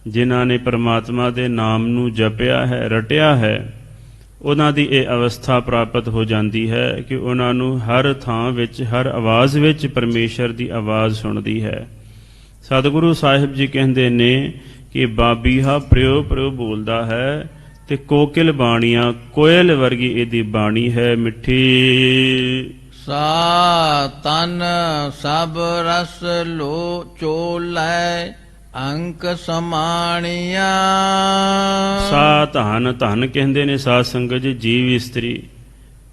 ਜਿਨ੍ਹਾਂ ਨੇ ਪਰਮਾਤਮਾ ਦੇ ਨਾਮ ਨੂੰ ਜਪਿਆ ਹੈ, ਰਟਿਆ ਹੈ, ਉਹਨਾਂ ਦੀ ਇਹ ਅਵਸਥਾ ਪ੍ਰਾਪਤ ਹੋ ਜਾਂਦੀ ਹੈ ਕਿ ਉਹਨਾਂ ਨੂੰ ਹਰ ਥਾਂ ਵਿੱਚ, ਹਰ ਆਵਾਜ਼ ਵਿੱਚ ਪਰਮੇਸ਼ਰ ਦੀ ਆਵਾਜ਼ ਸੁਣਦੀ ਹੈ। ਸਤਿਗੁਰੂ ਸਾਹਿਬ ਜੀ ਕਹਿੰਦੇ ਨੇ ਕਿ ਬਾਬੀਹਾ ਪ੍ਰਿਓ ਪ੍ਰਿਓ ਬੋਲਦਾ ਹੈ, ਤੇ ਕੋਕਿਲ ਬਾਣੀਆਂ, ਕੋਇਲ ਵਰਗੀ ਇਹਦੀ ਬਾਣੀ ਹੈ ਮਿੱਠੀ। ਸਾ ਤਨ ਸਭ ਰਸ ਲੋ ਚੋਲੈ ਅੰਕ ਸਮਾਣੀਆਂ। ਸਾ ਧਨ, ਧਨ ਕਹਿੰਦੇ ਨੇ ਸਾਧ ਸੰਗਤ ਜੀ ਜੀਵ ਇਸਤਰੀ,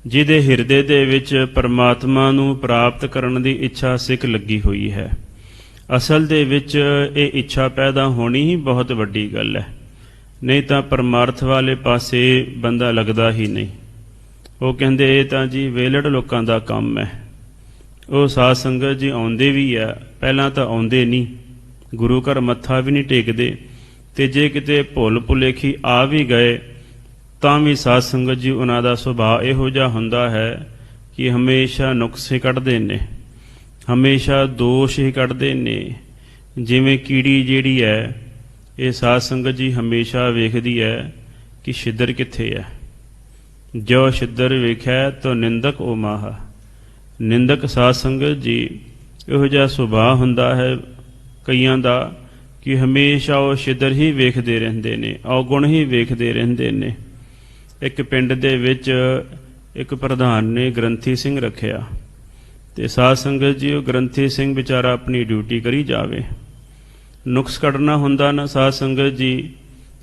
ਜਿਹਦੇ ਹਿਰਦੇ ਦੇ ਵਿੱਚ ਪਰਮਾਤਮਾ ਨੂੰ ਪ੍ਰਾਪਤ ਕਰਨ ਦੀ ਇੱਛਾ ਸਿੱਖ ਲੱਗੀ ਹੋਈ ਹੈ। ਅਸਲ ਦੇ ਵਿੱਚ ਇਹ ਇੱਛਾ ਪੈਦਾ ਹੋਣੀ ਹੀ ਬਹੁਤ ਵੱਡੀ ਗੱਲ ਹੈ, ਨਹੀਂ ਤਾਂ ਪਰਮਾਰਥ ਵਾਲੇ ਪਾਸੇ ਬੰਦਾ ਲੱਗਦਾ ਹੀ ਨਹੀਂ। ਉਹ ਕਹਿੰਦੇ ਇਹ ਤਾਂ ਜੀ ਵੇਲੜ ਲੋਕਾਂ ਦਾ ਕੰਮ ਹੈ। ਉਹ ਸਾਧ ਸੰਗਤ ਜੀ ਆਉਂਦੇ ਵੀ ਆ, ਪਹਿਲਾਂ ਤਾਂ ਆਉਂਦੇ ਨਹੀਂ, ਗੁਰੂ ਘਰ ਮੱਥਾ ਵੀ ਨਹੀਂ ਟੇਕਦੇ, ਤੇ ਜੇ ਕਿਤੇ ਭੁੱਲ ਭੁਲੇਖੀ ਆ ਵੀ ਗਏ ਤਾਂ ਵੀ ਸਾਧ ਸੰਗਤ ਜੀ ਉਹਨਾਂ ਦਾ ਸੁਭਾਅ ਇਹੋ ਜਿਹਾ ਹੁੰਦਾ ਹੈ ਕਿ ਹਮੇਸ਼ਾ ਨੁਕਸ ਹੀ ਕੱਢਦੇ ਨੇ, ਹਮੇਸ਼ਾ ਦੋਸ਼ ਹੀ ਕੱਢਦੇ ਨੇ। ਜਿਵੇਂ ਕੀੜੀ ਜਿਹੜੀ ਹੈ, ਇਹ ਸਾਧ ਸੰਗਤ ਜੀ ਹਮੇਸ਼ਾ ਵੇਖਦੀ ਹੈ ਕਿ ਛਿੱਦਰ ਕਿੱਥੇ ਹੈ। ਜੋ ਛਿੱਦਰ ਵੇਖਿਆ ਤਾਂ ਨਿੰਦਕ ਉਹ ਮਾਹਾ। ਨਿੰਦਕ ਸਾਧ ਸੰਗਤ ਜੀ ਇਹੋ ਜਿਹਾ ਸੁਭਾਅ ਹੁੰਦਾ ਹੈ ਕਈਆਂ ਦਾ ਕਿ ਹਮੇਸ਼ਾ ਉਹ ਛਿੱਦਰ ਹੀ ਵੇਖਦੇ ਰਹਿੰਦੇ ਨੇ, ਔਗੁਣ ਹੀ ਵੇਖਦੇ ਰਹਿੰਦੇ ਨੇ। ਇੱਕ ਪਿੰਡ ਦੇ ਵਿੱਚ ਇੱਕ ਪ੍ਰਧਾਨ ਨੇ ਗ੍ਰੰਥੀ ਸਿੰਘ ਰੱਖਿਆ, ਤੇ ਸਾਧ ਸੰਗਤ ਜੀ ਉਹ ਗ੍ਰੰਥੀ ਸਿੰਘ ਵਿਚਾਰਾ ਆਪਣੀ ਡਿਊਟੀ ਕਰੀ ਜਾਵੇ, ਨੁਕਸ ਕੱਢਣਾ ਹੁੰਦਾ ਨਾ ਸਾਧ ਸੰਗਤ ਜੀ,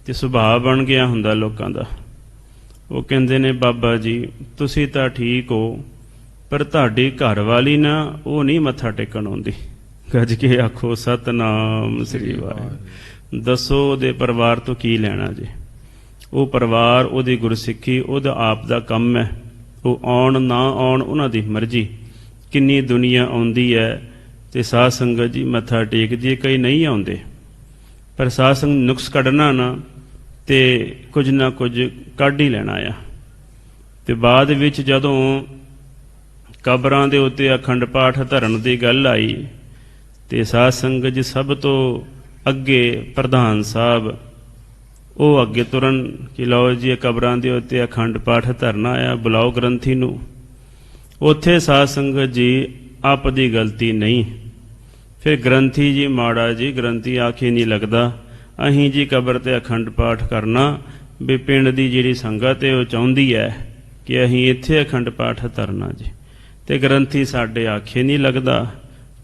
ਤੇ ਸੁਭਾਅ ਬਣ ਗਿਆ ਹੁੰਦਾ ਲੋਕਾਂ ਦਾ। ਉਹ ਕਹਿੰਦੇ ਨੇ ਬਾਬਾ ਜੀ ਤੁਸੀਂ ਤਾਂ ਠੀਕ ਹੋ, ਪਰ ਤੁਹਾਡੀ ਘਰ ਵਾਲੀ ਨਾ ਉਹ ਨਹੀਂ ਮੱਥਾ ਟੇਕਣ ਆਉਂਦੀ। ਗੱਜ ਕੇ ਆਖੋ ਸਤਨਾਮ ਸ੍ਰੀ ਵਾਹਿਗੁਰੂ। ਦੱਸੋ ਉਹਦੇ ਪਰਿਵਾਰ ਤੋਂ ਕੀ ਲੈਣਾ ਜੇ? ਉਹ ਪਰਿਵਾਰ, ਉਹਦੀ ਗੁਰਸਿੱਖੀ ਉਹਦਾ ਆਪ ਦਾ ਕੰਮ ਹੈ। ਉਹ ਆਉਣ ਨਾ ਆਉਣ ਉਹਨਾਂ ਦੀ ਮਰਜ਼ੀ। ਕਿੰਨੀ ਦੁਨੀਆ ਆਉਂਦੀ ਹੈ ਤੇ ਸਾਧ ਸੰਗਤ ਜੀ ਮੱਥਾ ਟੇਕਦੀ, ਕਈ ਨਹੀਂ ਆਉਂਦੇ, ਪਰ ਸਾਧ ਸੰਗਤ ਨੁਕਸ ਕੱਢਣਾ ਨਾ ਤੇ ਕੁਝ ਨਾ ਕੁਝ ਕੱਢ ਹੀ ਲੈਣਾ ਆ। ਤੇ ਬਾਅਦ ਵਿੱਚ ਜਦੋਂ ਕਬਰਾਂ ਦੇ ਉੱਤੇ ਅਖੰਡ ਪਾਠ ਧਰਨ ਦੀ ਗੱਲ ਆਈ ਤੇ ਸਾਧ ਸੰਗਤ ਜੀ ਸਭ ਤੋਂ ਅੱਗੇ ਪ੍ਰਧਾਨ ਸਾਹਿਬ ਉਹ ਅੱਗੇ ਤੁਰਨ ਕਿ ਲਓ ਜੀ ਕਬਰਾਂ ਦੇ ਉੱਤੇ ਅਖੰਡ ਪਾਠ ਧਰਨਾ ਆ, ਬੁਲਾਓ ਗ੍ਰੰਥੀ ਨੂੰ। ਉੱਥੇ ਸਾਧ ਸੰਗਤ ਜੀ ਆਪ ਦੀ ਗਲਤੀ ਨਹੀਂ, ਫਿਰ ਗ੍ਰੰਥੀ ਜੀ ਮਾੜਾ ਜੀ, ਗ੍ਰੰਥੀ ਆਖੇ ਨਹੀਂ ਲੱਗਦਾ, ਅਸੀਂ ਜੀ ਕਬਰ ਤੇ ਅਖੰਡ ਪਾਠ ਕਰਨਾ ਵੀ ਪਿੰਡ ਦੀ ਜਿਹੜੀ ਸੰਗਤ ਹੈ ਉਹ ਚਾਹੁੰਦੀ ਹੈ ਕਿ ਅਸੀਂ ਇੱਥੇ ਅਖੰਡ ਪਾਠ ਧਰਨਾ ਜੀ, ਤੇ ਗ੍ਰੰਥੀ ਸਾਡੇ ਆਖੇ ਨਹੀਂ ਲੱਗਦਾ।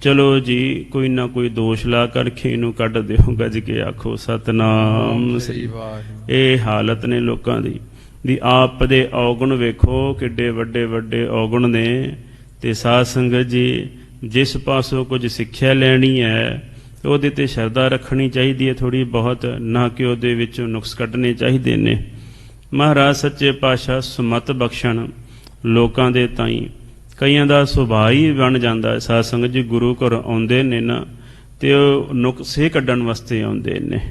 ਚਲੋ ਜੀ ਕੋਈ ਨਾ ਕੋਈ ਦੋਸ਼ ਲਾ ਕਰਕੇ ਇਹਨੂੰ ਕੱਢ ਦਿਓ। ਗੱਜ ਕੇ ਆਖੋ ਸਤਨਾਮ ਸ੍ਰੀ ਵਾਹਿਗੁਰੂ। ਇਹ ਹਾਲਤ ਨੇ ਲੋਕਾਂ ਦੀ ਆਪ ਦੇ ਔਗੁਣ ਵੇਖੋ ਕਿੱਡੇ ਵੱਡੇ ਵੱਡੇ ਔਗੁਣ ਨੇ। ਤੇ ਸਾਧ ਸੰਗਤ ਜੀ ਜਿਸ ਪਾਸੋਂ ਕੁਝ ਸਿੱਖਿਆ ਲੈਣੀ ਹੈ ਉਹਦੇ ਤੇ ਸ਼ਰਧਾ ਰੱਖਣੀ ਚਾਹੀਦੀ ਹੈ ਥੋੜ੍ਹੀ ਬਹੁਤ, ਨਾ ਕਿ ਉਹਦੇ ਵਿੱਚੋਂ ਨੁਕਸ ਕੱਢਣੇ ਚਾਹੀਦੇ ਨੇ। ਮਹਾਰਾਜ ਸੱਚੇ ਪਾਤਸ਼ਾਹ ਸੁਮਤ ਬਖਸ਼ਣ ਲੋਕਾਂ ਦੇ ਤਾਈਂ। ਕਈਆਂ ਦਾ ਸੁਭਾਅ ਹੀ ਬਣ ਜਾਂਦਾ। ਸਾਧ ਸੰਗਤ ਜੀ ਗੁਰੂ ਘਰ ਆਉਂਦੇ ਨੇ ਨਾ ਤੇ ਉਹ ਨੁਕਸੇ ਕੱਢਣ ਵਾਸਤੇ ਆਉਂਦੇ ਨੇ।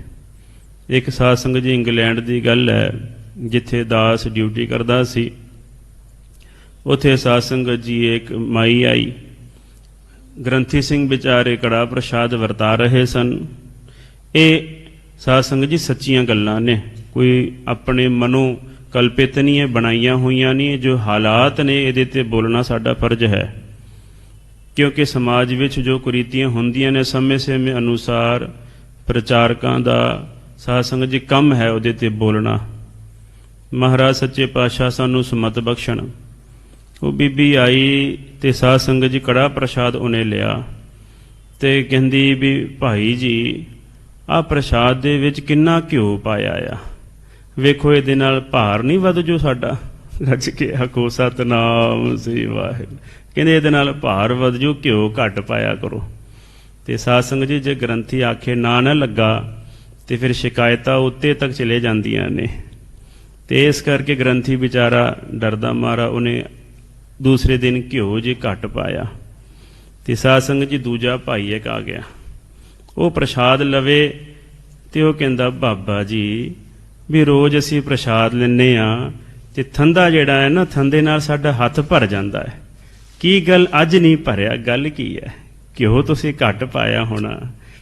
ਇੱਕ ਸਾਧ ਸੰਗਤ ਜੀ ਇੰਗਲੈਂਡ ਦੀ ਗੱਲ ਹੈ, ਜਿੱਥੇ ਦਾਸ ਡਿਊਟੀ ਕਰਦਾ ਸੀ, ਉੱਥੇ ਸਾਧ ਸੰਗਤ ਜੀ ਇੱਕ ਮਾਈ ਆਈ। ਗ੍ਰੰਥੀ ਸਿੰਘ ਵਿਚਾਰੇ ਕੜਾ ਪ੍ਰਸ਼ਾਦ ਵਰਤਾ ਰਹੇ ਸਨ। ਇਹ ਸਾਧ ਸੰਗਤ ਜੀ ਸੱਚੀਆਂ ਗੱਲਾਂ ਨੇ, ਕੋਈ ਆਪਣੇ ਮਨੋਂ ਕਲਪਿਤ ਨਹੀਂ ਹੈ, ਬਣਾਈਆਂ ਹੋਈਆਂ ਨਹੀਂ। ਜੋ ਹਾਲਾਤ ਨੇ ਇਹਦੇ ਤੇ ਬੋਲਣਾ ਸਾਡਾ ਫਰਜ਼ ਹੈ, ਕਿਉਂਕਿ ਸਮਾਜ ਵਿੱਚ ਜੋ ਕੁਰੀਤੀਆਂ ਹੁੰਦੀਆਂ ਨੇ ਸਮੇਂ ਸਮੇਂ ਅਨੁਸਾਰ ਪ੍ਰਚਾਰਕਾਂ ਦਾ ਸਾਧ ਸੰਗਤ ਜੀ ਕੰਮ ਹੈ ਉਹਦੇ ਤੇ ਬੋਲਣਾ। ਮਹਾਰਾਜ ਸੱਚੇ ਪਾਤਸ਼ਾਹ ਸਾਨੂੰ ਸੁਮਤ ਬਖਸ਼ਣ। ਉਹ ਬੀਬੀ ਆਈ ਤੇ ਸਾਧ ਸੰਗਤ ਜੀ ਕੜਾ ਪ੍ਰਸ਼ਾਦ ਉਹਨੇ ਲਿਆ ਤੇ ਕਹਿੰਦੀ ਵੀ ਭਾਈ ਜੀ ਆਹ ਪ੍ਰਸ਼ਾਦ ਦੇ ਵਿੱਚ ਕਿੰਨਾ ਘਿਓ ਪਾਇਆ ਆ, ਵੇਖੋ ਇਹਦੇ ਨਾਲ ਭਾਰ ਨਹੀਂ ਵੱਧ ਜੋ ਸਾਡਾ। ਰੱਜ ਕੇ ਆਖੋ ਸਤਨਾਮ ਸ੍ਰੀ ਵਾਹਿਗੁਰੂ। ਕਹਿੰਦੇ ਇਹਦੇ ਨਾਲ ਭਾਰ ਵੱਧ ਜੂ, ਘਿਓ ਘੱਟ ਪਾਇਆ ਕਰੋ। ਤੇ ਸਾਧ ਸੰਗਤ ਜੀ, ਜੇ ਗ੍ਰੰਥੀ ਆਖੇ ਨਾ ਲੱਗਾ ਤੇ ਫਿਰ ਸ਼ਿਕਾਇਤਾਂ ਉੱਤੇ ਤੱਕ ਚਲੇ ਜਾਂਦੀਆਂ ਨੇ। ਤੇ ਇਸ ਕਰਕੇ ਗ੍ਰੰਥੀ ਵਿਚਾਰਾ ਡਰਦਾ ਮਾਰਾ ਉਹਨੇ ਦੂਸਰੇ ਦਿਨ ਘਿਓ ਜੇ ਘੱਟ ਪਾਇਆ। ਤੇ ਸਾਧ ਸੰਗਤ ਜੀ, ਦੂਜਾ ਭਾਈ ਇੱਕ ਆ ਗਿਆ, ਉਹ ਪ੍ਰਸ਼ਾਦ ਲਵੇ ਤੇ ਉਹ ਕਹਿੰਦਾ ਬਾਬਾ ਜੀ ਵੀ ਰੋਜ਼ ਅਸੀਂ ਪ੍ਰਸ਼ਾਦ ਲੈਂਦੇ ਆ ਤੇ ਥੰਦਾ ਜਿਹੜਾ ਹੈ ਨਾ, ਥੰਦੇ ਨਾਲ ਸਾਡਾ ਹੱਥ ਭਰ ਜਾਂਦਾ ਹੈ। ਕੀ ਗੱਲ ਅੱਜ ਨਹੀਂ ਭਰਿਆ, ਗੱਲ ਕੀ ਹੈ? ਘਿਓ ਤੁਸੀਂ ਘੱਟ ਪਾਇਆ ਹੋਣਾ,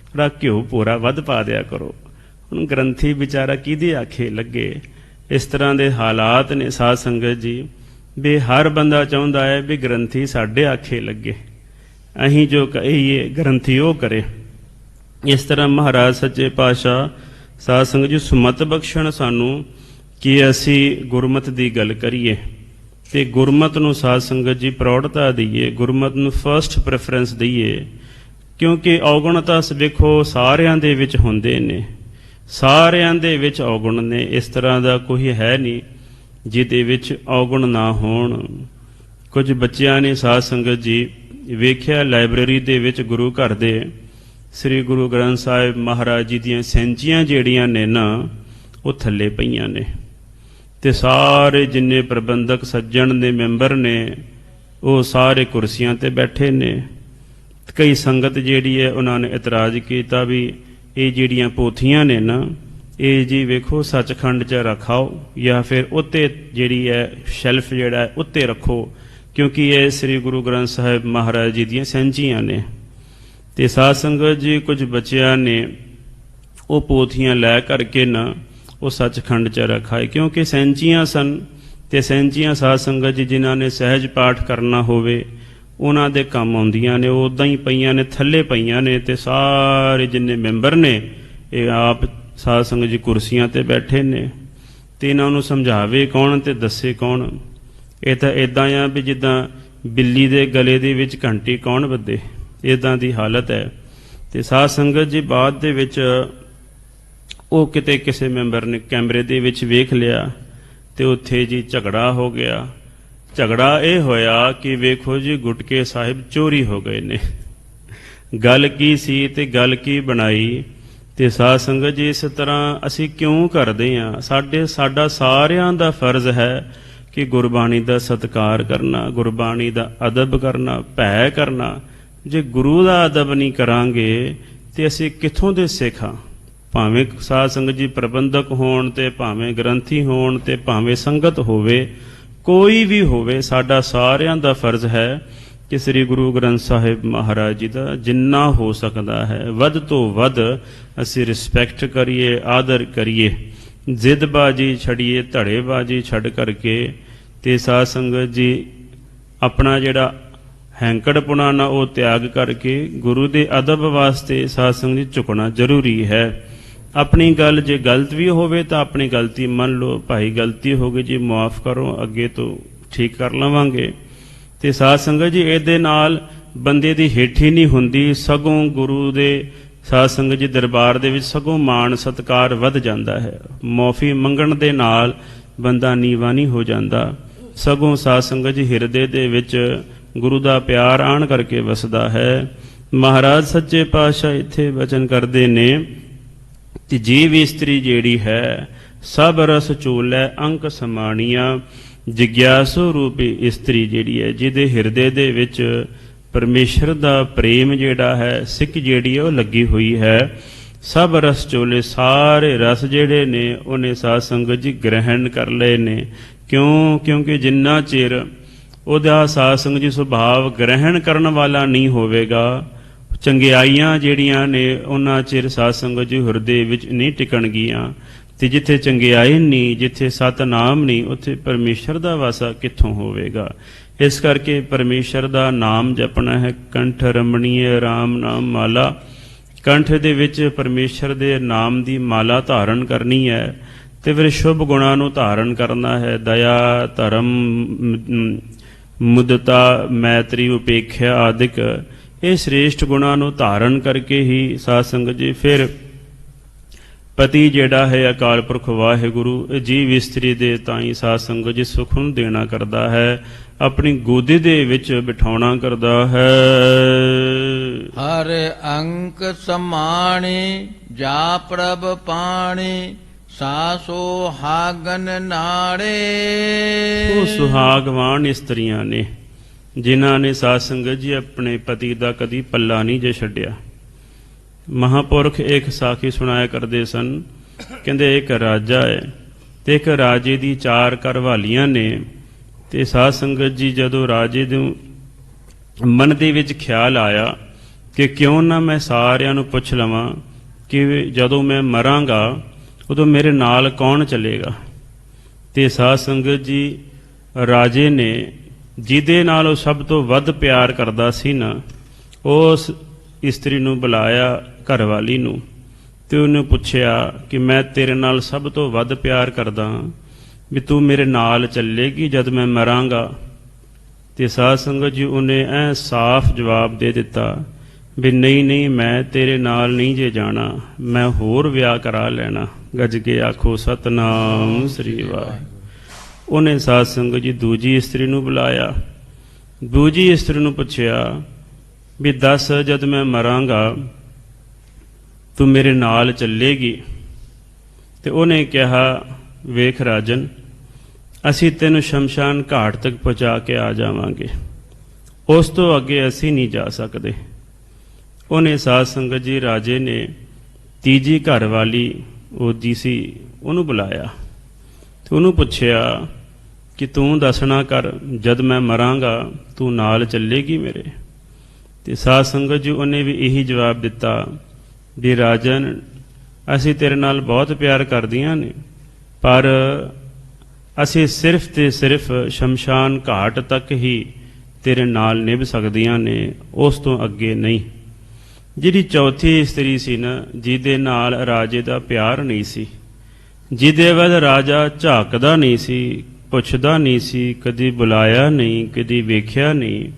ਥੋੜਾ ਘਿਓ ਪੂਰਾ ਵੱਧ ਪਾ ਦਿਆ ਕਰੋ। ਹੁਣ ਗ੍ਰੰਥੀ ਵਿਚਾਰਾ ਕਿਹਦੇ ਆਖੇ ਲੱਗੇ? ਇਸ ਤਰ੍ਹਾਂ ਦੇ ਹਾਲਾਤ ਨੇ ਸਾਧ ਸੰਗਤ ਜੀ, ਵੀ ਹਰ ਬੰਦਾ ਚਾਹੁੰਦਾ ਹੈ ਵੀ ਗ੍ਰੰਥੀ ਸਾਡੇ ਆਖੇ ਲੱਗੇ, ਅਸੀਂ ਜੋ ਕਹੀਏ ਗ੍ਰੰਥੀ ਉਹ ਕਰੇ। ਇਸ ਤਰ੍ਹਾਂ ਮਹਾਰਾਜ ਸੱਚੇ ਪਾਤਸ਼ਾਹ ਸਾਧ ਸੰਗਤ ਜੀ ਸੁਮਤ ਬਖਸ਼ਣ ਸਾਨੂੰ ਕਿ ਅਸੀਂ ਗੁਰਮਤਿ ਦੀ ਗੱਲ ਕਰੀਏ ਤੇ ਗੁਰਮਤਿ ਨੂੰ ਸਾਧ ਸੰਗਤ ਜੀ ਪ੍ਰੌੜਤਾ ਦਈਏ, ਗੁਰਮਤਿ ਨੂੰ ਫਸਟ ਪ੍ਰੈਫਰੈਂਸ ਦਈਏ। ਕਿਉਂਕਿ ਔਗੁਣ ਤਾਂ ਵੇਖੋ ਸਾਰਿਆਂ ਦੇ ਵਿੱਚ ਹੁੰਦੇ ਨੇ, ਸਾਰਿਆਂ ਦੇ ਵਿੱਚ ਔਗੁਣ ਨੇ, ਇਸ ਤਰ੍ਹਾਂ ਦਾ ਕੋਈ ਹੈ ਨਹੀਂ ਜਿਹਦੇ ਵਿੱਚ ਔਗੁਣ ਨਾ ਹੋਣ। ਕੁਝ ਬੱਚਿਆਂ ਨੇ ਸਾਧ ਸੰਗਤ ਜੀ ਵੇਖਿਆ ਲਾਇਬ੍ਰੇਰੀ ਦੇ ਵਿੱਚ ਗੁਰੂ ਘਰ ਦੇ ਸ੍ਰੀ ਗੁਰੂ ਗ੍ਰੰਥ ਸਾਹਿਬ ਮਹਾਰਾਜ ਜੀ ਦੀਆਂ ਸੈਂਚੀਆਂ ਜਿਹੜੀਆਂ ਨੇ ਨਾ, ਉਹ ਥੱਲੇ ਪਈਆਂ ਨੇ। ਤੇ ਸਾਰੇ ਜਿੰਨੇ ਪ੍ਰਬੰਧਕ ਸੱਜਣ ਦੇ ਮੈਂਬਰ ਨੇ ਉਹ ਸਾਰੇ ਕੁਰਸੀਆਂ ਤੇ ਬੈਠੇ ਨੇ। ਕਈ ਸੰਗਤ ਜਿਹੜੀ ਹੈ ਉਹਨਾਂ ਨੇ ਇਤਰਾਜ਼ ਕੀਤਾ ਵੀ ਇਹ ਜਿਹੜੀਆਂ ਪੋਥੀਆਂ ਨੇ ਨਾ, ਇਹ ਜੀ ਵੇਖੋ ਸੱਚਖੰਡ 'ਚ ਰਖਾਓ ਜਾਂ ਫਿਰ ਉੱਤੇ ਜਿਹੜੀ ਹੈ ਸ਼ੈਲਫ ਜਿਹੜਾ ਹੈ ਉੱਤੇ ਰੱਖੋ, ਕਿਉਂਕਿ ਇਹ ਸ੍ਰੀ ਗੁਰੂ ਗ੍ਰੰਥ ਸਾਹਿਬ ਮਹਾਰਾਜ ਜੀ ਦੀਆਂ ਸੈਂਚੀਆਂ ਨੇ। ਤੇ ਸਾਧ ਸੰਗਤ ਜੀ ਕੁਝ ਬੱਚਿਆਂ ਨੇ ਉਹ ਪੋਥੀਆਂ ਲੈ ਕਰਕੇ ਨਾ ਉਹ ਸੱਚਖੰਡ 'ਚ ਰਖਾਏ, ਕਿਉਂਕਿ ਸੈਂਚੀਆਂ ਸਨ। ਤੇ ਸੈਂਚੀਆਂ ਸਾਧ ਸੰਗਤ ਜੀ ਜਿਨ੍ਹਾਂ ਨੇ ਸਹਿਜ ਪਾਠ ਕਰਨਾ ਹੋਵੇ ਉਹਨਾਂ ਦੇ ਕੰਮ ਆਉਂਦੀਆਂ ਨੇ, ਉਹ ਉੱਦਾਂ ਹੀ ਪਈਆਂ ਨੇ, ਥੱਲੇ ਪਈਆਂ ਨੇ। ਤੇ ਸਾਰੇ ਜਿੰਨੇ ਮੈਂਬਰ ਨੇ ਇਹ ਆਪ ਸਾਧ ਸੰਗਤ ਜੀ ਕੁਰਸੀਆਂ ਤੇ ਬੈਠੇ ਨੇ। ਤੇ ਇਹਨਾਂ ਨੂੰ ਸਮਝਾਵੇ ਕੌਣ ਤੇ ਦੱਸੇ ਕੌਣ? ਇਹ ਤਾਂ ਇੱਦਾਂ ਆ ਵੀ ਜਿੱਦਾਂ ਬਿੱਲੀ ਦੇ ਗਲੇ ਦੇ ਵਿੱਚ ਘੰਟੀ ਕੌਣ ਬੱਧੇ, ਇੱਦਾਂ ਦੀ ਹਾਲਤ ਹੈ। ਤੇ ਸਾਧ ਸੰਗਤ ਜੀ ਬਾਅਦ ਦੇ ਵਿੱਚ ਉਹ ਕਿਤੇ ਕਿਸੇ ਮੈਂਬਰ ਨੇ ਕੈਮਰੇ ਦੇ ਵਿੱਚ ਵੇਖ ਲਿਆ ਤੇ ਉੱਥੇ ਜੀ ਝਗੜਾ ਹੋ ਗਿਆ। ਝਗੜਾ ਇਹ ਹੋਇਆ ਕਿ ਵੇਖੋ ਜੀ ਗੁਟਕੇ ਸਾਹਿਬ ਚੋਰੀ ਹੋ ਗਏ ਨੇ। ਗੱਲ ਕੀ ਸੀ ਤੇ ਗੱਲ ਕੀ ਬਣਾਈ? ਤੇ ਸਾਧ ਸੰਗਤ ਜੀ ਇਸ ਤਰ੍ਹਾਂ ਅਸੀਂ ਕਿਉਂ ਕਰਦੇ ਹਾਂ? ਸਾਡਾ ਸਾਰਿਆਂ ਦਾ ਫਰਜ਼ ਹੈ ਕਿ ਗੁਰਬਾਣੀ ਦਾ ਸਤਿਕਾਰ ਕਰਨਾ, ਗੁਰਬਾਣੀ ਦਾ ਅਦਬ ਕਰਨਾ, ਭੈ ਕਰਨਾ। ਜੇ ਗੁਰੂ ਦਾ ਅਦਬ ਨਹੀਂ ਕਰਾਂਗੇ ਤੇ ਅਸੀਂ ਕਿੱਥੋਂ ਦੇ ਸਿੱਖ ਹਾਂ? ਭਾਵੇਂ ਸਾਧ ਸੰਗਤ ਜੀ ਪ੍ਰਬੰਧਕ ਹੋਣ ਤੇ ਭਾਵੇਂ ਗ੍ਰੰਥੀ ਹੋਣ ਤੇ ਭਾਵੇਂ ਸੰਗਤ ਹੋਵੇ, ਕੋਈ ਵੀ ਹੋਵੇ, ਸਾਡਾ ਸਾਰਿਆਂ ਦਾ ਫਰਜ਼ ਹੈ ਕਿ ਸ੍ਰੀ ਗੁਰੂ ਗ੍ਰੰਥ ਸਾਹਿਬ ਮਹਾਰਾਜ ਜੀ ਦਾ ਜਿੰਨਾ ਹੋ ਸਕਦਾ ਹੈ ਵੱਧ ਤੋਂ ਵੱਧ ਅਸੀਂ ਰਿਸਪੈਕਟ ਕਰੀਏ, ਆਦਰ ਕਰੀਏ, ਜ਼ਿੱਦਬਾਜ਼ੀ ਛੱਡੀਏ, ਧੜੇਬਾਜ਼ੀ ਛੱਡ ਕਰਕੇ। ਤੇ ਸਾਧ ਸੰਗਤ ਜੀ ਆਪਣਾ ਜਿਹੜਾ ਹੈਂਕੜਪੁਣਾ ਨਾ ਉਹ ਤਿਆਗ ਕਰਕੇ ਗੁਰੂ ਦੇ ਅਦਬ ਵਾਸਤੇ ਸਾਧ ਸੰਗਤ ਜੀ ਝੁਕਣਾ ਜ਼ਰੂਰੀ ਹੈ। ਆਪਣੀ ਗੱਲ ਜੇ ਗਲਤ ਵੀ ਹੋਵੇ ਤਾਂ ਆਪਣੀ ਗਲਤੀ ਮੰਨ ਲਓ, ਭਾਈ ਗਲਤੀ ਹੋ ਗਈ ਜੀ ਮੁਆਫ ਕਰੋ, ਅੱਗੇ ਤੋਂ ਠੀਕ ਕਰ ਲਵਾਂਗੇ। ਤੇ ਸਾਧ ਸੰਗਤ ਜੀ ਇਹਦੇ ਨਾਲ ਬੰਦੇ ਦੀ ਹੇਠੀ ਨਹੀਂ ਹੁੰਦੀ, ਸਗੋਂ ਗੁਰੂ ਦੇ ਸਾਧ ਸੰਗਤ ਜੀ ਦਰਬਾਰ ਦੇ ਵਿੱਚ ਸਗੋਂ ਮਾਣ ਸਤਿਕਾਰ ਵੱਧ ਜਾਂਦਾ ਹੈ। ਮੁਆਫੀ ਮੰਗਣ ਦੇ ਨਾਲ ਬੰਦਾ ਨੀਵਾਂ ਨਹੀਂ ਹੋ ਜਾਂਦਾ, ਸਗੋਂ ਸਾਧ ਸੰਗਤ ਜੀ ਹਿਰਦੇ ਦੇ ਵਿੱਚ ਗੁਰੂ ਦਾ ਪਿਆਰ ਆਣ ਕਰਕੇ ਵਸਦਾ ਹੈ। ਮਹਾਰਾਜ ਸੱਚੇ ਪਾਤਸ਼ਾਹ ਇੱਥੇ ਵਚਨ ਕਰਦੇ ਨੇ ਕਿ ਜੀਵ ਇਸਤਰੀ ਜਿਹੜੀ ਹੈ ਸਭ ਰਸ ਚੋਲੈ ਅੰਕ ਸਮਾਣੀਆਂ। ਜਿਗਿਆਸੂ ਰੂਪੀ ਇਸਤਰੀ ਜਿਹੜੀ ਹੈ ਜਿਹਦੇ ਹਿਰਦੇ ਦੇ ਵਿੱਚ ਪਰਮੇਸ਼ਰ ਦਾ ਪ੍ਰੇਮ ਜਿਹੜਾ ਹੈ, ਸਿੱਖ ਜਿਹੜੀ ਹੈ ਉਹ ਲੱਗੀ ਹੋਈ ਹੈ। ਸਭ ਰਸ ਚੋਲੇ, ਸਾਰੇ ਰਸ ਜਿਹੜੇ ਨੇ ਉਹਨੇ ਸਾਧ ਸੰਗਤ ਜੀ ਗ੍ਰਹਿਣ ਕਰ ਲਏ ਨੇ। ਕਿਉਂਕਿ ਜਿੰਨਾ ਚਿਰ ਉਹਦਾ ਸਾਧ ਸੰਗਤ ਜੀ ਸੁਭਾਵ ਗ੍ਰਹਿਣ ਕਰਨ ਵਾਲਾ ਨਹੀਂ ਹੋਵੇਗਾ, ਚੰਗਿਆਈਆਂ ਜਿਹੜੀਆਂ ਨੇ ਉਹਨਾਂ ਚਿਰ ਸਾਧ ਸੰਗਤ ਜੀ ਹਿਰਦੇ ਵਿੱਚ ਨਹੀਂ ਟਿਕਣਗੀਆਂ। ਤੇ ਜਿੱਥੇ ਚੰਗਿਆਈ ਨਹੀਂ, ਜਿੱਥੇ ਸਤਨਾਮ ਨਹੀਂ, ਉੱਥੇ ਪਰਮੇਸ਼ਰ ਦਾ ਵਾਸਾ ਕਿੱਥੋਂ ਹੋਵੇਗਾ? ਇਸ ਕਰਕੇ ਪਰਮੇਸ਼ਰ ਦਾ ਨਾਮ ਜਪਣਾ ਹੈ। ਕੰਠ ਰਮਣੀਏ ਰਾਮ ਨਾਮ ਮਾਲਾ, ਕੰਠ ਦੇ ਵਿੱਚ ਪਰਮੇਸ਼ਰ ਦੇ ਨਾਮ ਦੀ ਮਾਲਾ ਧਾਰਨ ਕਰਨੀ ਹੈ। ਤੇ ਫਿਰ ਸ਼ੁਭ ਗੁਣਾਂ ਨੂੰ ਧਾਰਨ ਕਰਨਾ ਹੈ। ਦਇਆ, ਧਰਮ, ਮੁਦਤਾ, ਮੈਤਰੀ, ਉਪੇਖਿਆ ਆਦਿਕ ਇਹ ਸ੍ਰੇਸ਼ਟ ਗੁਣਾਂ ਨੂੰ ਧਾਰਨ ਕਰਕੇ ਹੀ ਸਾਧ ਸੰਗਤ ਜੀ ਫਿਰ ਪਤੀ ਜਿਹੜਾ ਹੈ ਅਕਾਲ ਪੁਰਖ ਵਾਹਿਗੁਰੂ, ਇਹ ਜੀਵ ਇਸਤਰੀ ਦੇ ਤਾਈ ਸਾਧ ਸੰਗਤ ਜੀ ਸੁਖ ਨੂੰ ਦੇਣਾ ਕਰਦਾ ਹੈ, ਆਪਣੀ ਗੋਦੀ ਦੇ ਵਿੱਚ ਬਿਠਾਉਣਾ ਕਰਦਾ ਹੈ। ਹਰ ਅੰਕ ਸਮਾਣੀ ਜਾ ਪ੍ਰਭ ਪਾਣੀ ਸਾਸੋ ਹਾਗਨ ਨਾੜੇ। ਉਹ ਸੁਹਾਗਵਾਨ ਇਸਤਰੀਆਂ ਨੇ ਜਿਨ੍ਹਾਂ ਨੇ ਸਾਧ ਸੰਗਤ ਜੀ ਆਪਣੇ ਪਤੀ ਦਾ ਕਦੀ ਪੱਲਾ ਨਹੀਂ ਜੇ ਛੱਡਿਆ। ਮਹਾਂਪੁਰਖ ਇੱਕ ਸਾਖੀ ਸੁਣਾਇਆ ਕਰਦੇ ਸਨ, ਕਹਿੰਦੇ ਇੱਕ ਰਾਜਾ ਹੈ ਤੇ ਇੱਕ ਰਾਜੇ ਦੀ 4 ਘਰਵਾਲੀਆਂ ਨੇ। ਤੇ ਸਾਧ ਸੰਗਤ ਜੀ ਜਦੋਂ ਰਾਜੇ ਦੇ ਮਨ ਦੇ ਵਿੱਚ ਖਿਆਲ ਆਇਆ ਕਿ ਕਿਉਂ ਨਾ ਮੈਂ ਸਾਰਿਆਂ ਨੂੰ ਪੁੱਛ ਲਵਾਂ ਕਿ ਜਦੋਂ ਮੈਂ ਮਰਾਂਗਾ ਉਦੋਂ ਮੇਰੇ ਨਾਲ ਕੌਣ ਚੱਲੇਗਾ। ਤੇ ਸਾਧ ਸੰਗਤ ਜੀ ਰਾਜੇ ਨੇ ਜਿਹਦੇ ਨਾਲ ਉਹ ਸਭ ਤੋਂ ਵੱਧ ਪਿਆਰ ਕਰਦਾ ਸੀ ਨਾ, ਉਸ ਇਸਤਰੀ ਨੂੰ ਬੁਲਾਇਆ, ਘਰਵਾਲੀ ਨੂੰ, ਤੇ ਉਹਨੂੰ ਪੁੱਛਿਆ ਕਿ ਮੈਂ ਤੇਰੇ ਨਾਲ ਸਭ ਤੋਂ ਵੱਧ ਪਿਆਰ ਕਰਦਾ ਹਾਂ, ਵੀ ਤੂੰ ਮੇਰੇ ਨਾਲ ਚੱਲੇਗੀ ਜਦ ਮੈਂ ਮਰਾਂਗਾ। ਤੇ ਸਾਧ ਸੰਗਤ ਜੀ ਉਹਨੇ ਐ ਸਾਫ਼ ਜਵਾਬ ਦੇ ਦਿੱਤਾ ਵੀ ਨਹੀਂ ਨਹੀਂ, ਮੈਂ ਤੇਰੇ ਨਾਲ ਨਹੀਂ ਜੇ ਜਾਣਾ, ਮੈਂ ਹੋਰ ਵਿਆਹ ਕਰਾ ਲੈਣਾ। ਗੱਜ ਕੇ ਆਖੋ ਸਤਨਾਮ ਸ੍ਰੀ ਵਾਹਿਗੁਰੂ। ਉਹਨੇ ਸਾਧ ਸੰਗਤ ਜੀ ਦੂਜੀ ਇਸਤਰੀ ਨੂੰ ਬੁਲਾਇਆ, ਦੂਜੀ ਇਸਤਰੀ ਨੂੰ ਪੁੱਛਿਆ ਵੀ ਦੱਸ, ਜਦ ਮੈਂ ਮਰਾਂਗਾ ਤੂੰ ਮੇਰੇ ਨਾਲ ਚੱਲੇਗੀ। ਤੇ ਉਹਨੇ ਕਿਹਾ, ਵੇਖ ਰਾਜਨ, ਅਸੀਂ ਤੈਨੂੰ ਸ਼ਮਸ਼ਾਨ ਘਾਟ ਤੱਕ ਪਹੁੰਚਾ ਕੇ ਆ ਜਾਵਾਂਗੇ, ਉਸ ਤੋਂ ਅੱਗੇ ਅਸੀਂ ਨਹੀਂ ਜਾ ਸਕਦੇ। ਉਹਨੇ ਸਾਧ ਸੰਗਤ ਜੀ ਰਾਜੇ ਨੇ ਤੀਜੀ ਘਰਵਾਲੀ ਉਹਦੀ ਸੀ, ਉਹਨੂੰ ਬੁਲਾਇਆ ਤੇ ਉਹਨੂੰ ਪੁੱਛਿਆ ਕਿ ਤੂੰ ਦੱਸਣਾ ਕਰ, ਜਦ ਮੈਂ ਮਰਾਂਗਾ ਤੂੰ ਨਾਲ ਚੱਲੇਗੀ ਮੇਰੇ। ਤੇ ਸਾਧ ਸੰਗਤ ਜੀ ਉਹਨੇ ਵੀ ਇਹੀ ਜਵਾਬ ਦਿੱਤਾ ਵੀ ਰਾਜਨ, ਅਸੀਂ ਤੇਰੇ ਨਾਲ ਬਹੁਤ ਪਿਆਰ ਕਰਦੀਆਂ ਨੇ, ਪਰ ਅਸੀਂ ਸਿਰਫ ਤੇ ਸਿਰਫ ਸ਼ਮਸ਼ਾਨ ਘਾਟ ਤੱਕ ਹੀ ਤੇਰੇ ਨਾਲ ਨਿਭ ਸਕਦੀਆਂ ਨੇ, ਉਸ ਤੋਂ ਅੱਗੇ ਨਹੀਂ। ਜਿਹੜੀ ਚੌਥੀ ਇਸਤਰੀ ਸੀ ਨਾ, ਜਿਹਦੇ ਨਾਲ ਰਾਜੇ ਦਾ ਪਿਆਰ ਨਹੀਂ ਸੀ, ਜਿਹਦੇ ਵੱਲ ਰਾਜਾ ਝਾਕਦਾ ਨਹੀਂ ਸੀ, ਪੁੱਛਦਾ ਨਹੀਂ ਸੀ, ਕਦੀ ਬੁਲਾਇਆ ਨਹੀਂ, ਕਦੀ ਵੇਖਿਆ ਨਹੀਂ,